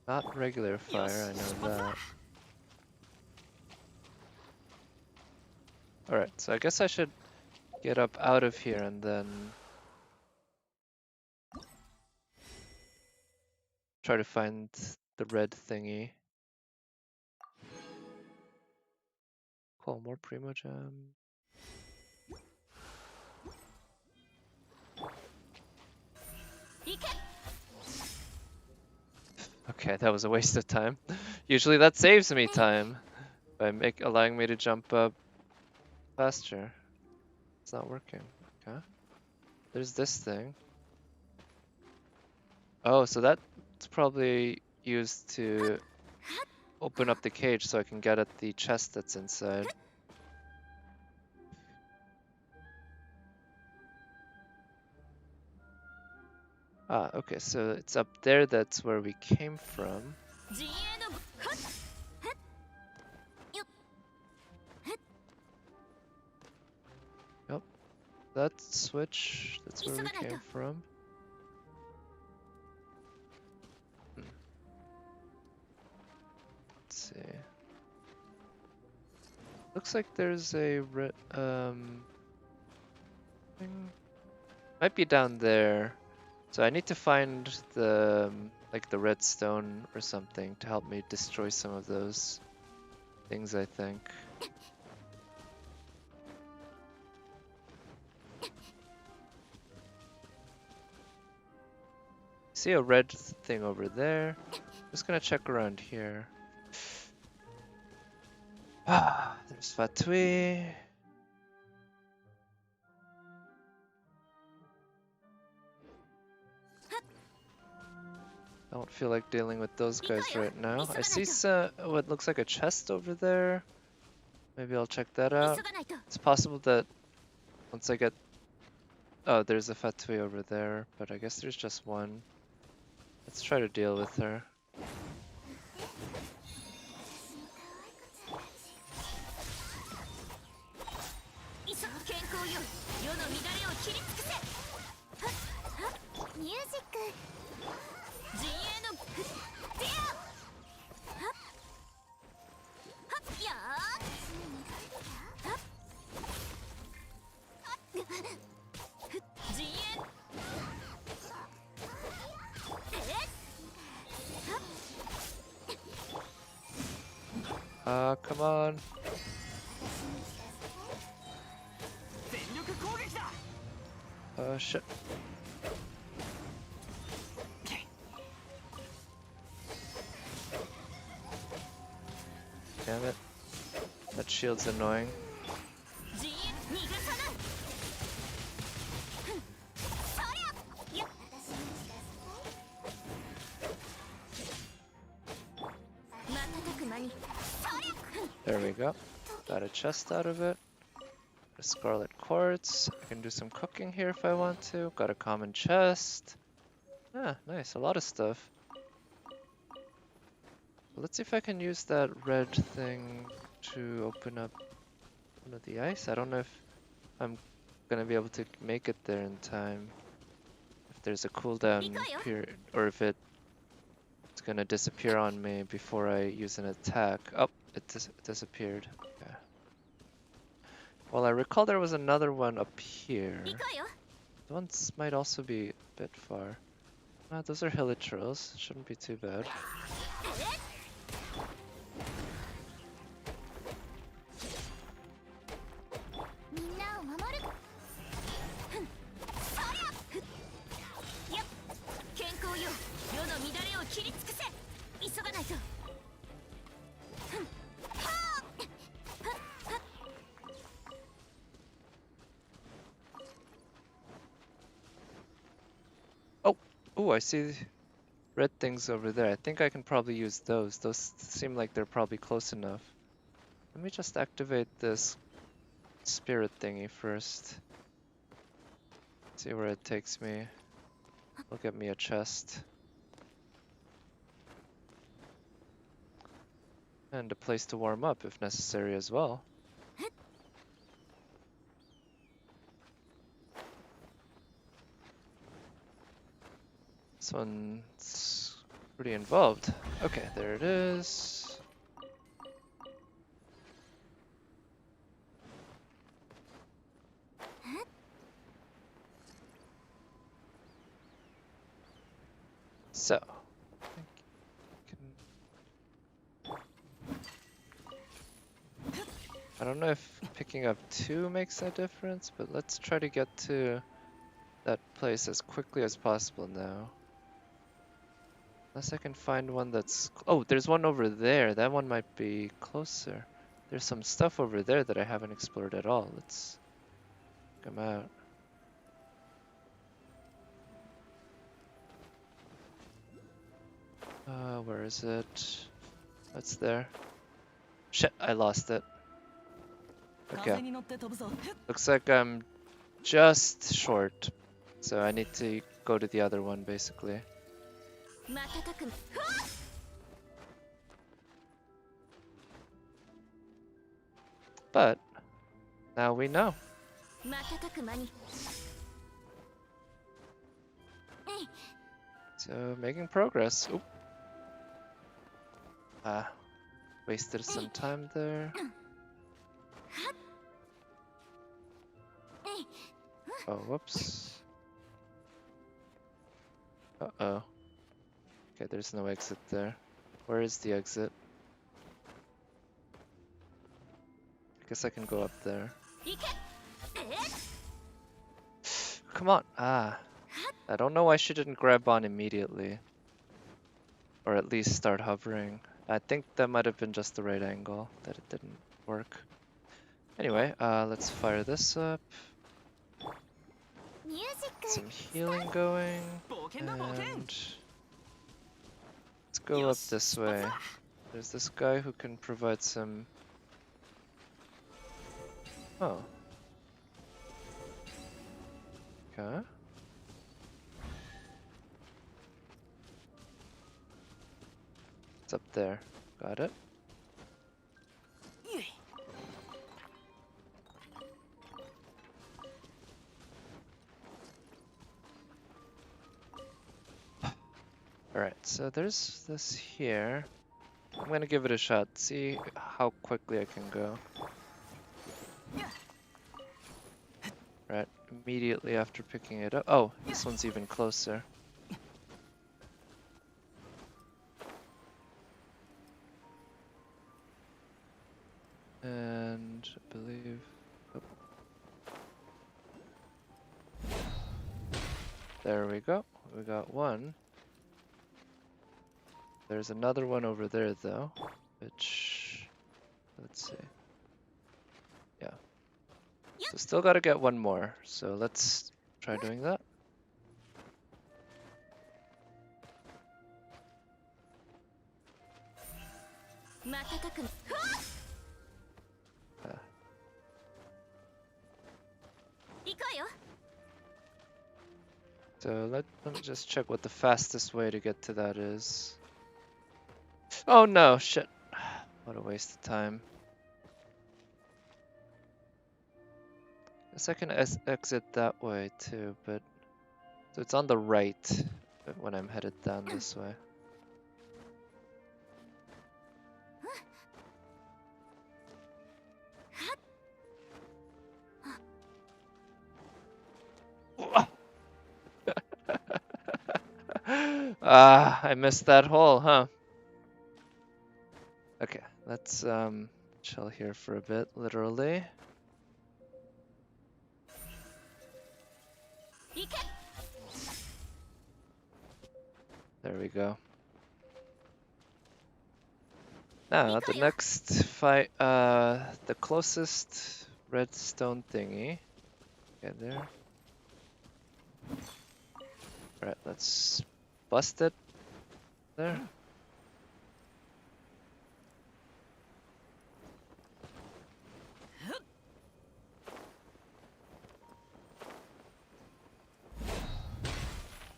Not regular fire, I know that. Alright, so I guess I should get up out of here and then... try to find the red thingy. Cool, more Primogem. Okay, that was a waste of time. Usually that saves me time by allowing me to jump up faster. It's not working. Okay. There's this thing. Oh, so that's probably used to open up the cage so I can get at the chest that's inside. Ah, okay, so it's up there, that's where we came from. 陣営のはっはっよっ Yep. That switch, that's where we came from. Let's see. Looks like there's a thing. Might be down there. So I need to find the like the redstone or something to help me destroy some of those things, I think. See a red thing over there. Just gonna check around here. Ah, there's Fatui. Don't feel like dealing with those guys right now. I see what looks like a chest over there. Maybe I'll check that out. 急がないと。 It's possible that once I get... Oh, there's a Fatui over there, but I guess there's just one. Let's try to deal with her. 急ぐ健康よ。世の乱れを切り尽くせ。ミュージック。陣営のデア。はっやー。陣営。Come on. 全力攻撃だ。 Shit. Damn it. That shield's annoying. 陣営逃がさない。そりゃ。やっ。瞬く間に。そりゃ。 There we go. Got a chest out of it. A scarlet quartz. I can do some cooking here if I want to. Got a common chest. Ah, nice. A lot of stuff. Let's see if I can use that red thing to open up one of the ice. I don't know if I'm gonna be able to make it there in time. If there's a cooldown period, or if it's gonna disappear on me before I use an attack. Oh, it disappeared. Okay. Well, I recall there was another one up here. 行くわよ。 The ones might also be a bit far. Ah, those are hilichurls. Shouldn't be too bad. みんなを守る。そりゃ。やっ。健康よ。世の乱れを切り尽くせ。急がないと。 Oh, I see red things over there. I think I can probably use those. Those seem like they're probably close enough. Let me just activate this spirit thingy first. See where it takes me. Will get me a chest. And a place to warm up if necessary as well. This one's pretty involved. Okay, there it is. So, I don't know if picking up 2 makes a difference, but let's try to get to that place as quickly as possible now. Unless I can find one that's... Oh, there's one over there. That one might be closer. There's some stuff over there that I haven't explored at all. Let's come out. Where is it? What's there? Shit, I lost it. Okay. Looks like I'm just short. So I need to go to the other one, basically. 瞬く。 But now we know. 瞬く間に。 So making progress. Oop. Ah, wasted some time there. Oh, whoops. Uh-oh. Okay, there's no exit there. Where is the exit? I guess I can go up there. 行けえ Come on! Ah. I don't know why she didn't grab on immediately. Or at least start hovering. I think that might have been just the right angle, that it didn't work. Anyway, let's fire this up. ミュージック Some healing going. 冒険だ冒険 And let's go up this way. There's this guy who can provide some... Oh. Okay. It's up there. Got it. Alright, so there's this here. I'm gonna give it a shot, see how quickly I can go. Right, immediately after picking it up. Oh, this one's even closer. And I believe... oh. There we go. We got one. There's another one over there though, which... let's see. Yeah. So still gotta get one more, so let's try doing that. So let me just check what the fastest way to get to that is. Oh no, shit. What a waste of time. Guess I can exit that way too, but... so it's on the right when I'm headed down this way. Ah, I missed that hole, huh? Okay, let's chill here for a bit, literally. There we go. Now, the next fight, the closest redstone thingy. Okay, there. Alright, let's bust it. There.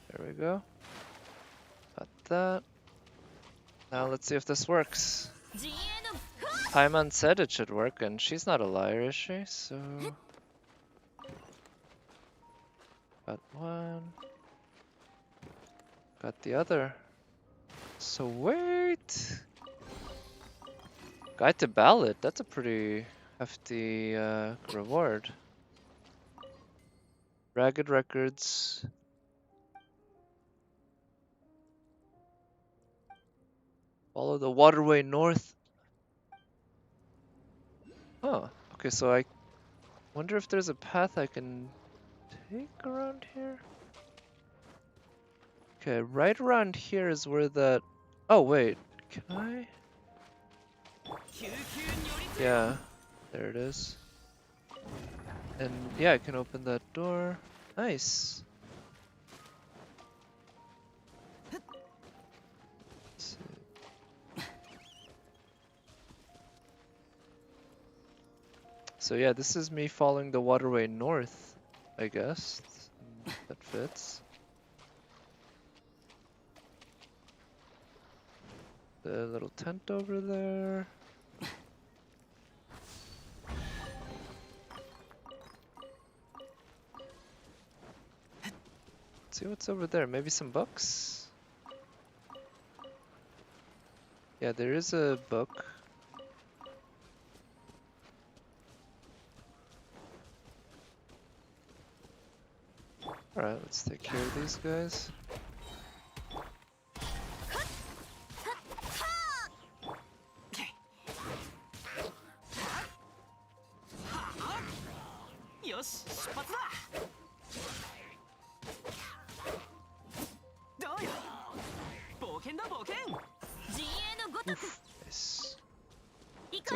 There we go. Got that. Now let's see if this works. Paimon said it should work, and she's not a liar, is she? So... got one. Got the other. So wait! Guide to Ballad, that's a pretty hefty reward. Ragged Records. Follow the waterway north. Oh, okay, so I wonder if there's a path I can take around here? Okay, right around here is where that... oh, wait, can I? Yeah, there it is. And yeah, I can open that door. Nice. Let's see. So yeah, this is me following the waterway north, I guess. That fits. The little tent over there. Let's see what's over there. Maybe some books? Yeah, there is a book. Alright, let's take care of these guys.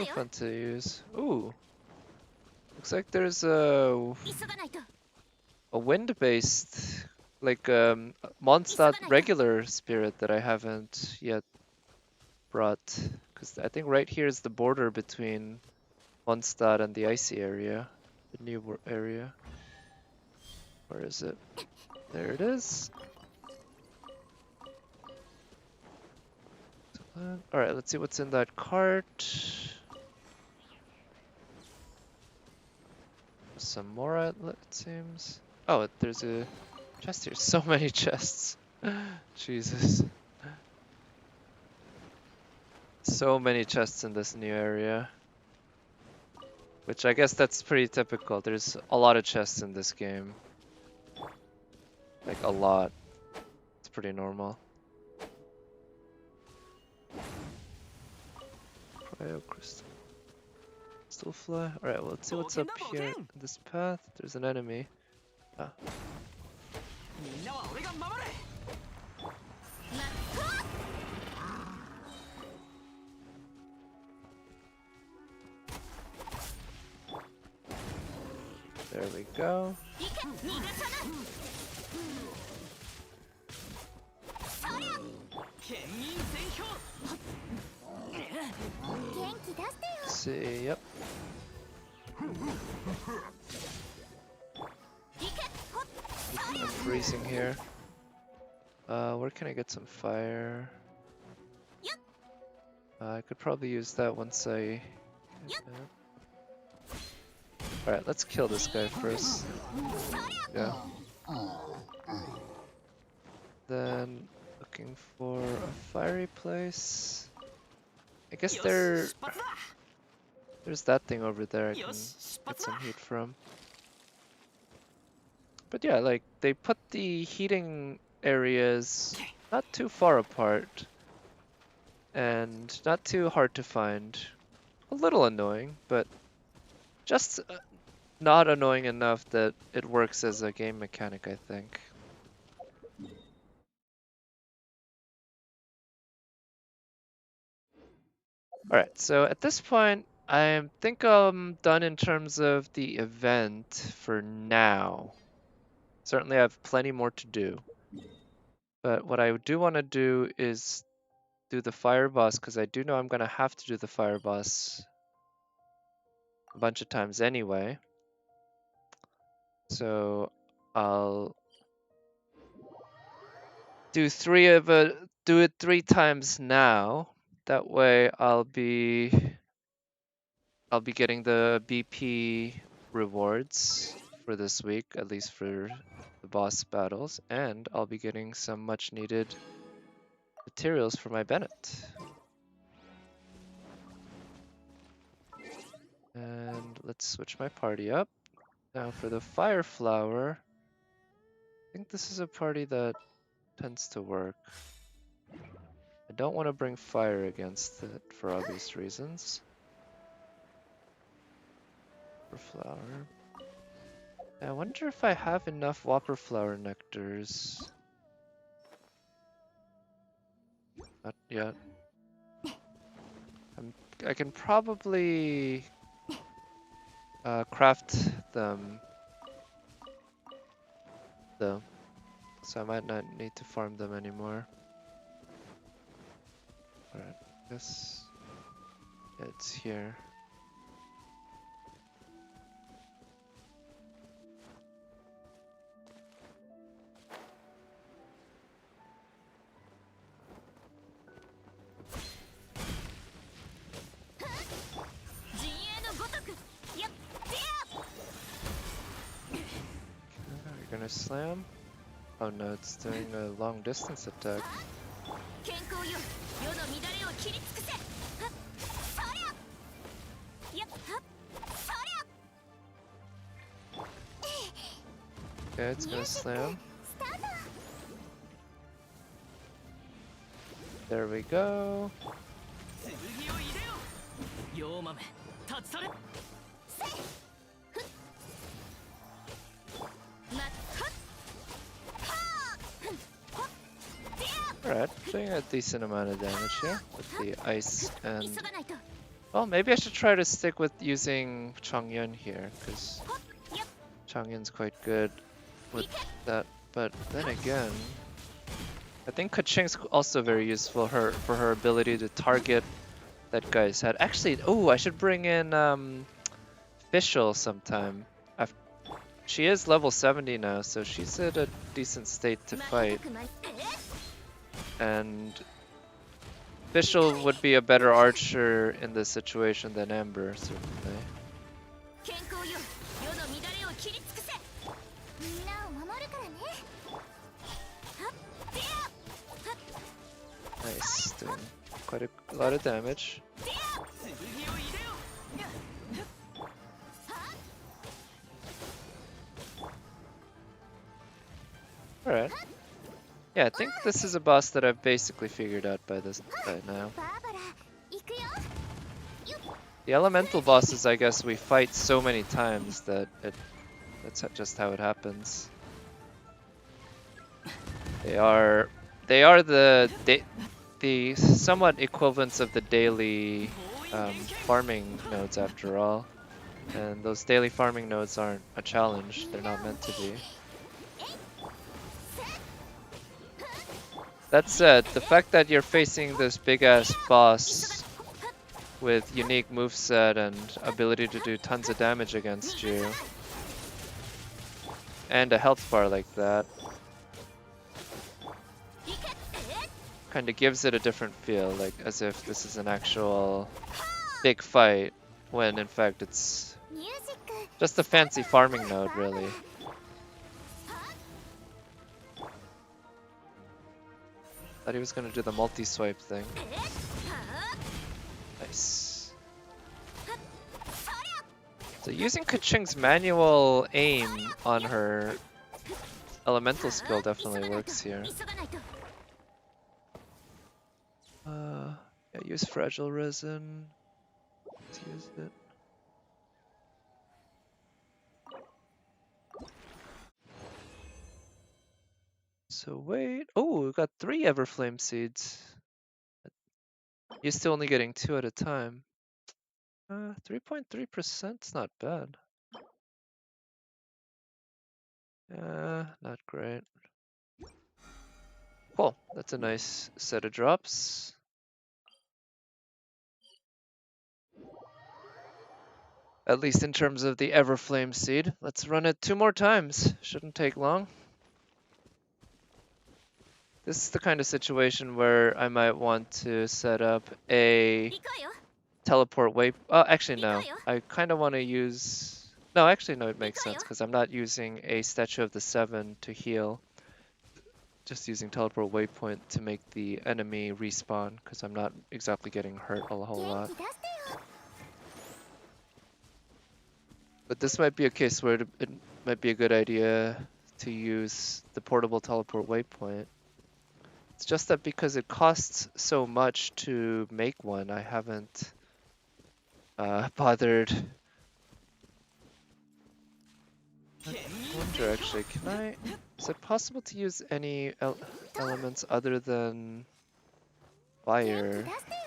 still よ fun to use. Ooh, looks like there's 急がないと a wind-based, like Mondstadt regular spirit that I haven't yet brought. Because I think right here is the border between Mondstadt and the icy area, the new area. Where is it? There it is. Alright, let's see what's in that cart. Some more outlet, it seems. Oh, there's a chest here. So many chests. Jesus. So many chests in this new area. Which I guess that's pretty typical. There's a lot of chests in this game. Like a lot. It's pretty normal. Cryo crystal. Still fly. Alright, well, let's see what's up here in this path. There's an enemy. Ah. みんなは俺が守れ There we go. 行け逃がさないそりゃ牽引戦表元気出してよ Let's see, yep. 行けほっ I'm freezing here. Where can I get some fire? Yep. I could probably use that once I... Yep. Alright, let's kill this guy first. Yeah. Then, looking for a fiery place. I guess よし there's 出発だ that thing over there I can よし出 get 発 some だ heat from. But yeah, like, they put the heating areas not too far apart. And not too hard to find. A little annoying, but just not annoying enough that it works as a game mechanic, I think. Alright, so at this point, I think I'm done in terms of the event for now. Certainly I have plenty more to do. But what I do want to do is do the fire boss, because I do know I'm going to have to do the fire boss a bunch of times anyway. So I'll do it 3 times now. That way I'll be getting the BP rewards for this week, at least for the boss battles, and I'll be getting some much needed materials for my Bennett. And let's switch my party up. Now for the fire flower, I think this is a party that tends to work. I don't want to bring fire against it for obvious reasons. For flower. I wonder if I have enough Whopper flower nectars. Not yet. I can probably craft them though, so I might not need to farm them anymore. Alright, I guess it's here. You're gonna slam? Oh no, it's doing a long distance attack. 健康よ世の乱れを切り尽くせはっそりゃやっはっそりゃ Okay, it's gonna slam. There we go. 剣を入れよ妖豆立ち去れ Alright, doing a decent amount of damage here with the ice and... Well, maybe I should try to stick with using Chongyun here, because Yep. Chongyun's quite good with that. But then again, I think Kaching's also very useful for her ability to target that guy's head. Actually, oh, I should bring in Fischl sometime. I've, she is level 70 now, so she's at a decent state to fight. And Fischl would be a better archer in this situation than Amber, certainly. 健康よ世の乱れを切り尽くせみんなを守るからね Nice, doing quite a lot of damage. Alright. Yeah, I think this is a boss that I've basically figured out by now. バーバラ行くよ The elemental bosses, I guess, we fight so many times that that's just how it happens. They are the somewhat equivalents of the daily farming nodes after all. And those daily farming nodes aren't a challenge, they're not meant to be. That said, the fact that you're facing this big ass boss with unique moveset and ability to do tons of damage against you, and a health bar like that, kind of gives it a different feel, like as if this is an actual big fight, when in fact it's ミュージック just a fancy farming node, really. Thought he was gonna do the multi-swipe thing. Nice. So using Kaching's manual aim on her elemental skill definitely works here. 急がないと Yeah, use fragile resin. Let's use it. So wait. Oh, we got 3 Everflame seeds. Used to only getting 2 at a time. 3.3% is not bad. Not great. Cool. That's a nice set of drops. At least in terms of the Everflame seed. Let's run it 2 more times. Shouldn't take long. This is the kind of situation where I might want to set up a 行くわよ teleport way. Oh, actually no. I kind of want to use. No, actually no. It makes sense because I'm not using a Statue of the Seven to heal. Just using teleport waypoint to make the enemy respawn because I'm not exactly getting hurt a whole 元 lot. 気出してよ But this might be a case where it might be a good idea to use the portable teleport waypoint. It's just that because it costs so much to make one, I haven't bothered. I wonder actually, is it possible to use any elements other than fire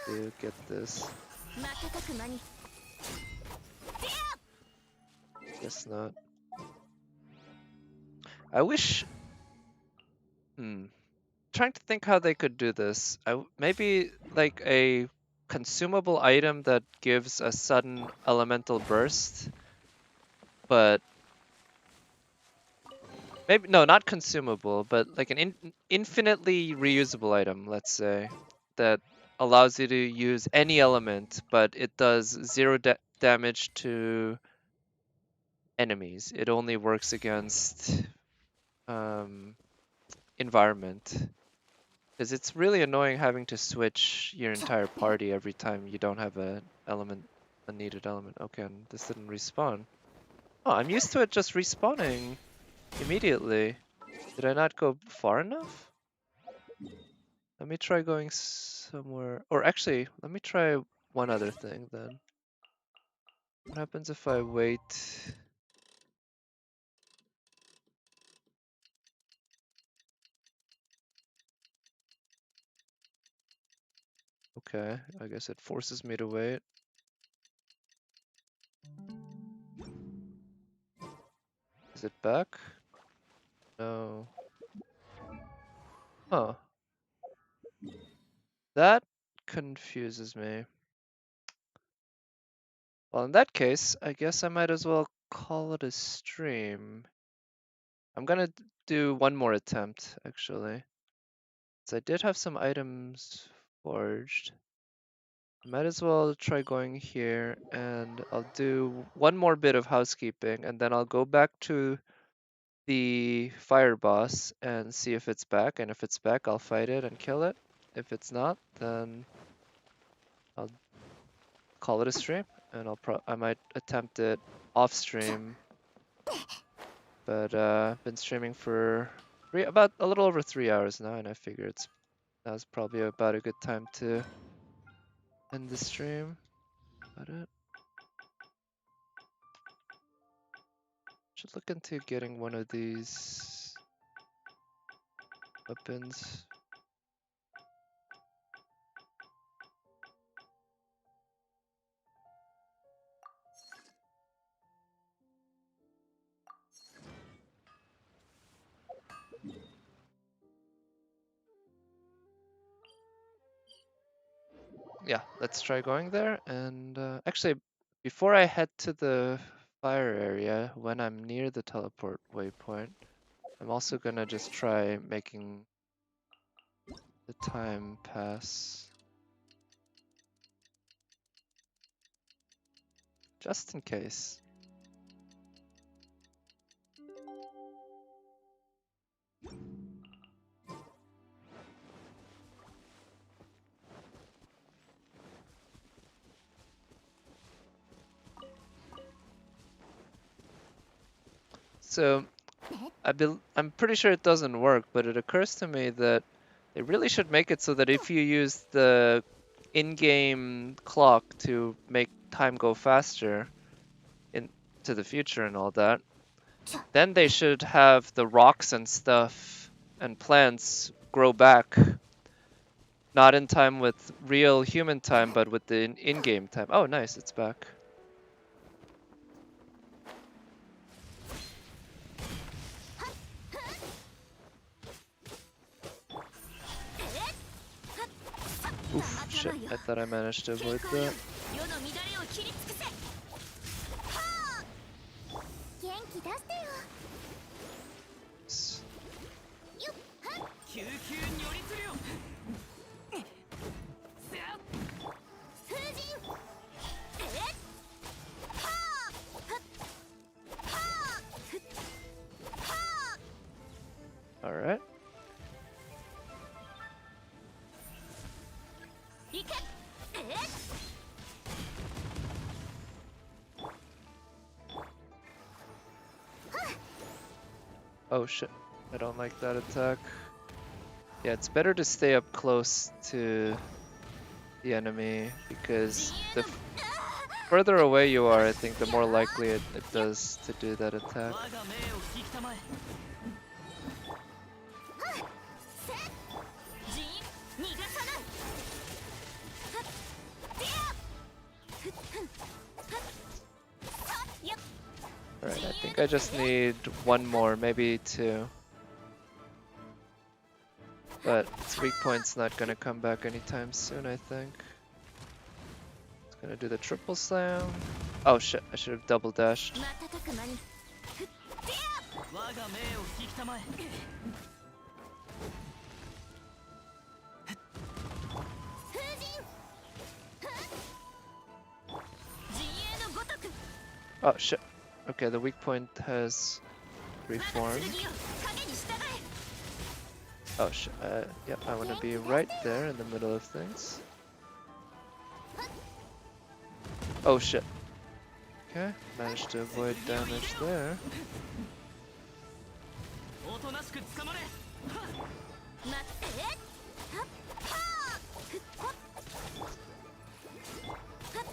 to get this? 瞬く間に Guess not. I wish. Trying to think how they could do this. Maybe like a consumable item that gives a sudden elemental burst, but maybe no, not consumable, but like an infinitely reusable item, let's say, that allows you to use any element, but it does 0 damage to enemies. It only works against environment. Because it's really annoying having to switch your entire party every time you don't have a needed element. Okay, and this didn't respawn. Oh, I'm used to it just respawning immediately. Did I not go far enough? Let me try going somewhere. Or actually, let me try one other thing then. What happens if I wait? Okay, I guess it forces me to wait. Is it back? No. Huh. That confuses me. Well, in that case, I guess I might as well call it a stream. I'm gonna do one more attempt, actually. So I did have some items forged. Might as well try going here, and I'll do one more bit of housekeeping, and then I'll go back to the fire boss and see if it's back, and if it's back, I'll fight it and kill it. If it's not, then I'll call it a stream, and I might attempt it off stream. But I've been streaming for about a little over 3 hours now, and I figure that was probably about a good time to end the stream. About it. Should look into getting one of these weapons. Yeah, let's try going there. And actually, before I head to the fire area, when I'm near the teleport waypoint, I'm also gonna just try making the time pass. Just in case. So, I'm pretty sure it doesn't work, but it occurs to me that they really should make it so that if you use the in-game clock to make time go faster into the future and all that, then they should have the rocks and stuff and plants grow back, not in time with real human time, but with the in-game time. Oh, nice, it's back. Oof, shit, I thought I managed to avoid that. 世の乱れを切り尽くせ。元気出してよ。救急に寄りするよ。風神。All right. 行け。Oh shit, I don't like that attack. Yeah, it's better to stay up close to the enemy, because the further away you are, I think the more likely it does to do that attack. 我が命を引きたまえ。人員逃がさない。 Alright, I think I just need one more, maybe two. But its weak point's not gonna come back anytime soon, I think. It's gonna do the triple slam. Oh shit, I should have double dashed. 瞬く間に。我が命を引きたまえ。風神。陣営のごとく。 Oh shit. Okay, the weak point has 我が reformed. 剣よ影に従え。 Oh shit. Yep, I want to be right there in the middle of things. Oh shit. Okay, managed to avoid damage there. おとなしく捕まれ。待って。はっはあ。ふっほっ。はっ。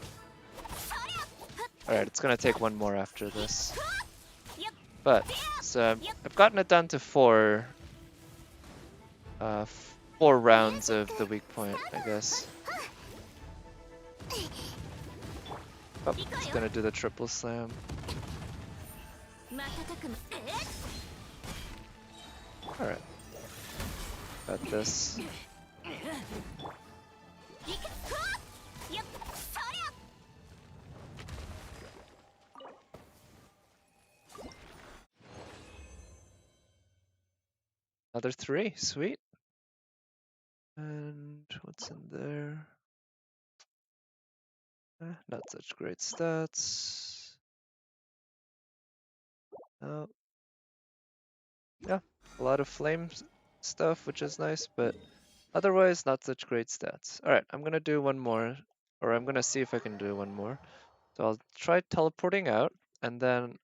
そりゃ。はっ。 Alright, it's gonna take one more after this. Yep. But, so I've gotten it down to four rounds of the weak point, I guess. Oh, it's gonna do the triple slam. 瞬くまAlright. Got this. いくこうよっそりゃ Another 3. Sweet. And what's in there? Not such great stats. Oh. Yeah, a lot of stuff, which is nice, but otherwise not such great stats. Alright, I'm gonna do one more, or I'm gonna see if I can do one more. So I'll try teleporting out, and then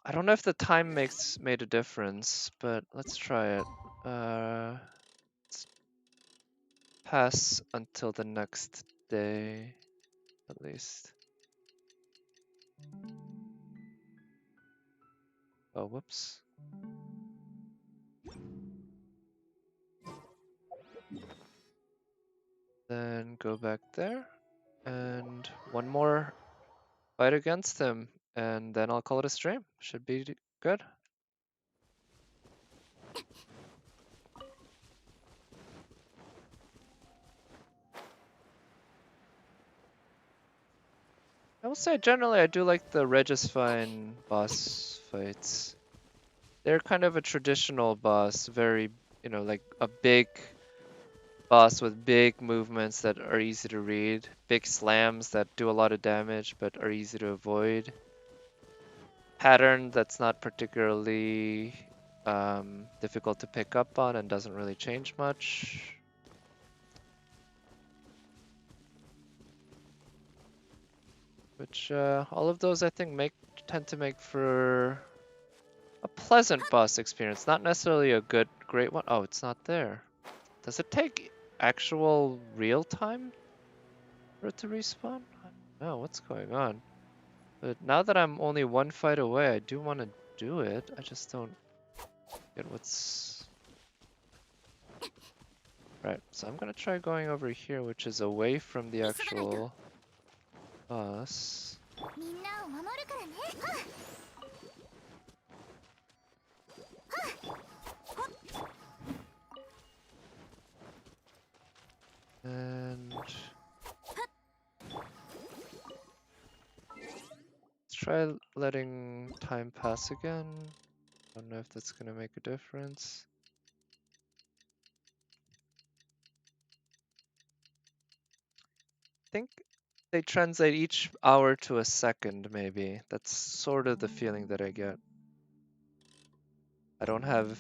I don't know if the time made a difference, but let's try it. Let's pass until the next day, at least. Oh, whoops. Then go back there, and one more fight against him, and then I'll call it a stream. Should be good. I will say generally I do like the Regisfine boss fights. They're kind of a traditional boss, very, like a big boss with big movements that are easy to read, big slams that do a lot of damage but are easy to avoid. Pattern that's not particularly difficult to pick up on and doesn't really change much. Which all of those I think tend to make for a pleasant boss experience, not necessarily a great one. Oh, it's not there. Does it take actual real time for it to respawn? I don't know what's going on. But now that I'm only one fight away, I do want to do it. I just don't get what's... Right, so I'm gonna try going over here, which is away from the actual boss. みんなを守るからね。はっ And let's try letting time pass again. Don't know if that's gonna make a difference. I think they translate each hour to a second, maybe. That's sort of the feeling that I get. I don't have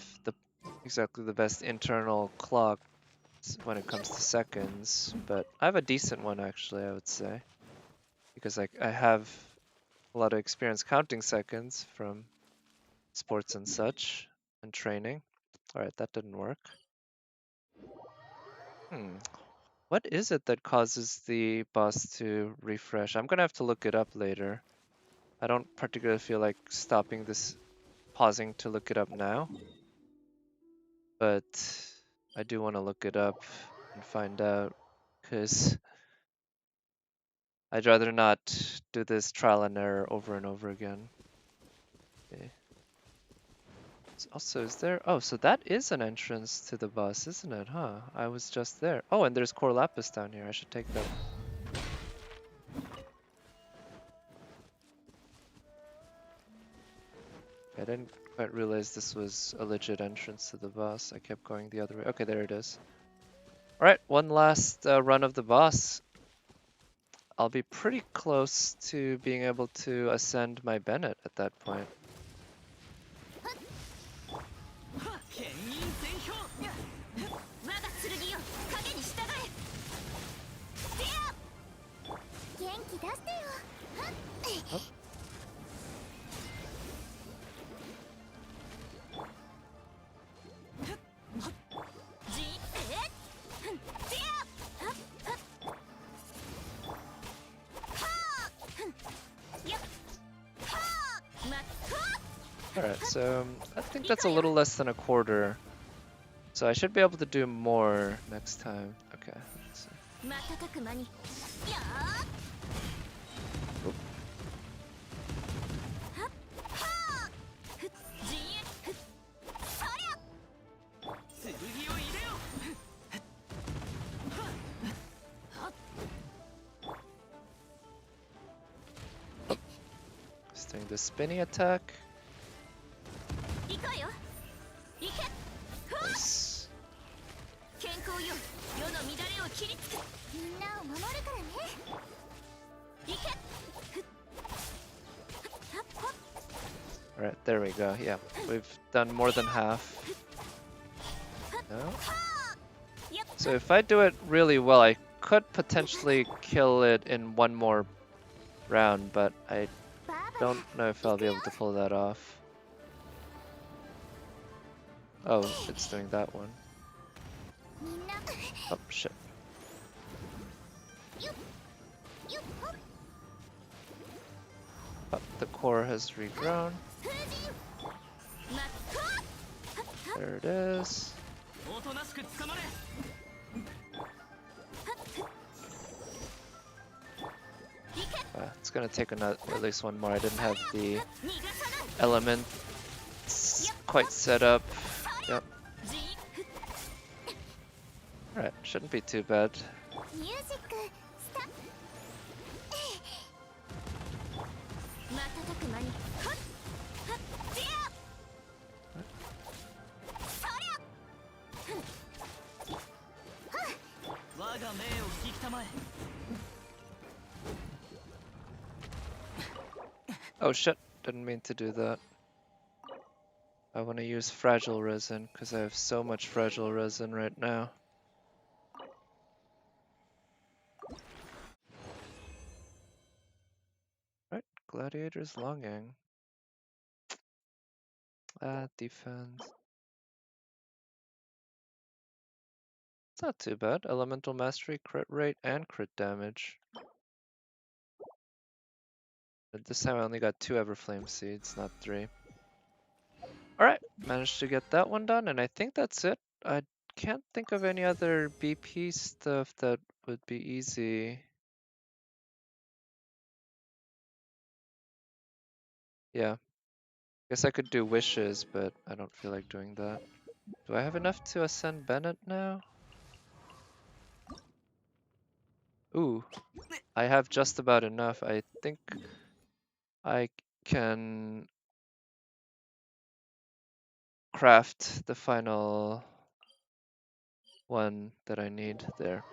exactly the best internal clock when it comes to seconds, but I have a decent one actually, I would say. Because I have a lot of experience counting seconds from sports and such, and training. Alright, that didn't work. What is it that causes the boss to refresh? I'm gonna have to look it up later. I don't particularly feel like pausing to look it up now. But I do want to look it up and find out, because I'd rather not do this trial and error over and over again. Okay. Also, is there... Oh, so that is an entrance to the boss, isn't it, huh? I was just there. Oh, and there's Core Lapis down here. I should take that. I didn't quite realize this was a legit entrance to the boss. I kept going the other way. Okay, there it is. Alright, one last run of the boss. I'll be pretty close to being able to ascend my Bennett at that point. 牽引戦表我が剣よ影に従えせや元気出してよ。はっ じえせやはあよっはあまっは Alright, so I think that's a little less than a quarter. So I should be able to do more next time. Okay, let's see. 瞬く間によー Oop. はっ the spinny attack. 行くわよ行け Nice. 健康よ世の乱れを切りつくみんなを守るからね行け Alright, there we go. Yeah, we've done more than half. No? So if I do it really well, I could potentially kill it in one more round, but I バーバラ don't know if I'll be able to pull that off. Oh, it's doing that one. みんな Oh, shit. よっよっほっ Oh, the core has regrown. 封じ まっ There it is. おとなしく捕まれ It's gonna take at least one more. I didn't have the 逃がさない elements quite set up. Yep. じ Alright, shouldn't be too bad. ミュージックスタート瞬く間にはっはっじや我が命を聞きたまえ Oh shit, didn't mean to do that. I want to use fragile resin because I have so much fragile resin right now. Right, gladiator's longing. Ah, defense. It's not too bad. Elemental mastery, crit rate, and crit damage. But this time I only got 2 Everflame seeds, not 3. Alright, managed to get that one done, and I think that's it. I can't think of any other BP stuff that would be easy. Yeah. Guess I could do wishes, but I don't feel like doing that. Do I have enough to ascend Bennett now? Ooh, I have just about enough. I think I can craft the final one that I need there.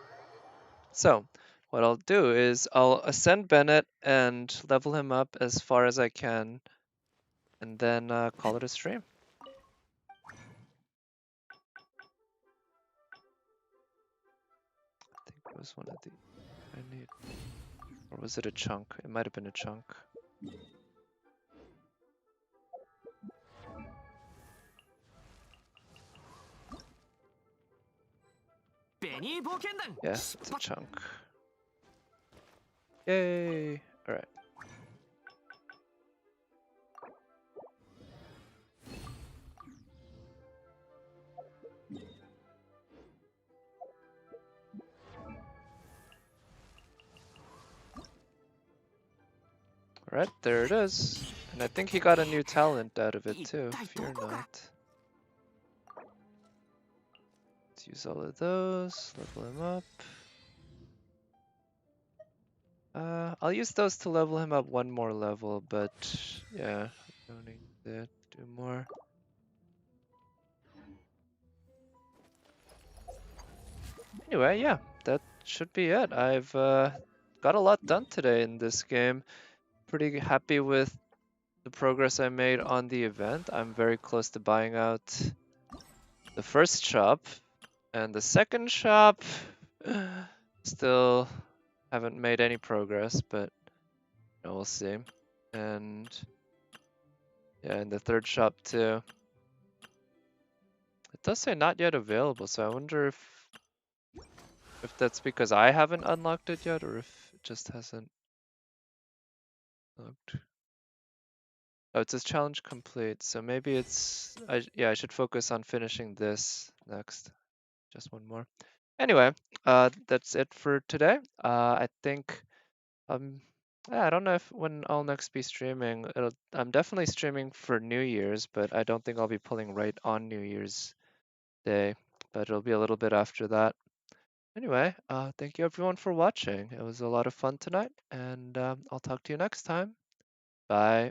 So, what I'll do is I'll ascend Bennett and level him up as far as I can, and then call it a stream. I think it was one of the I need. Or was it a chunk? It might have been a chunk. Yes, it's a chunk. Yay! Alright. Alright, there it is. And I think he got a new talent out of it too, fear not. Let's use all of those, level him up. I'll use those to level him up one more level, but yeah, don't need to do more. Anyway, yeah, that should be it. I've got a lot done today in this game. Pretty happy with the progress I made on the event. I'm very close to buying out the first shop, and the second shop still haven't made any progress, but you know, we'll see. And yeah, and the third shop too. It does say not yet available, so I wonder if that's because I haven't unlocked it yet, or if it just hasn't looked. Oh, it says challenge complete, so maybe it's yeah, I should focus on finishing this next. Just one more. Anyway, that's it for today. I think yeah, I don't know if when I'll next be streaming. I'm definitely streaming for New Year's, but I don't think I'll be pulling right on New Year's Day. But it'll be a little bit after that. Anyway, thank you everyone for watching. It was a lot of fun tonight, and I'll talk to you next time. Bye.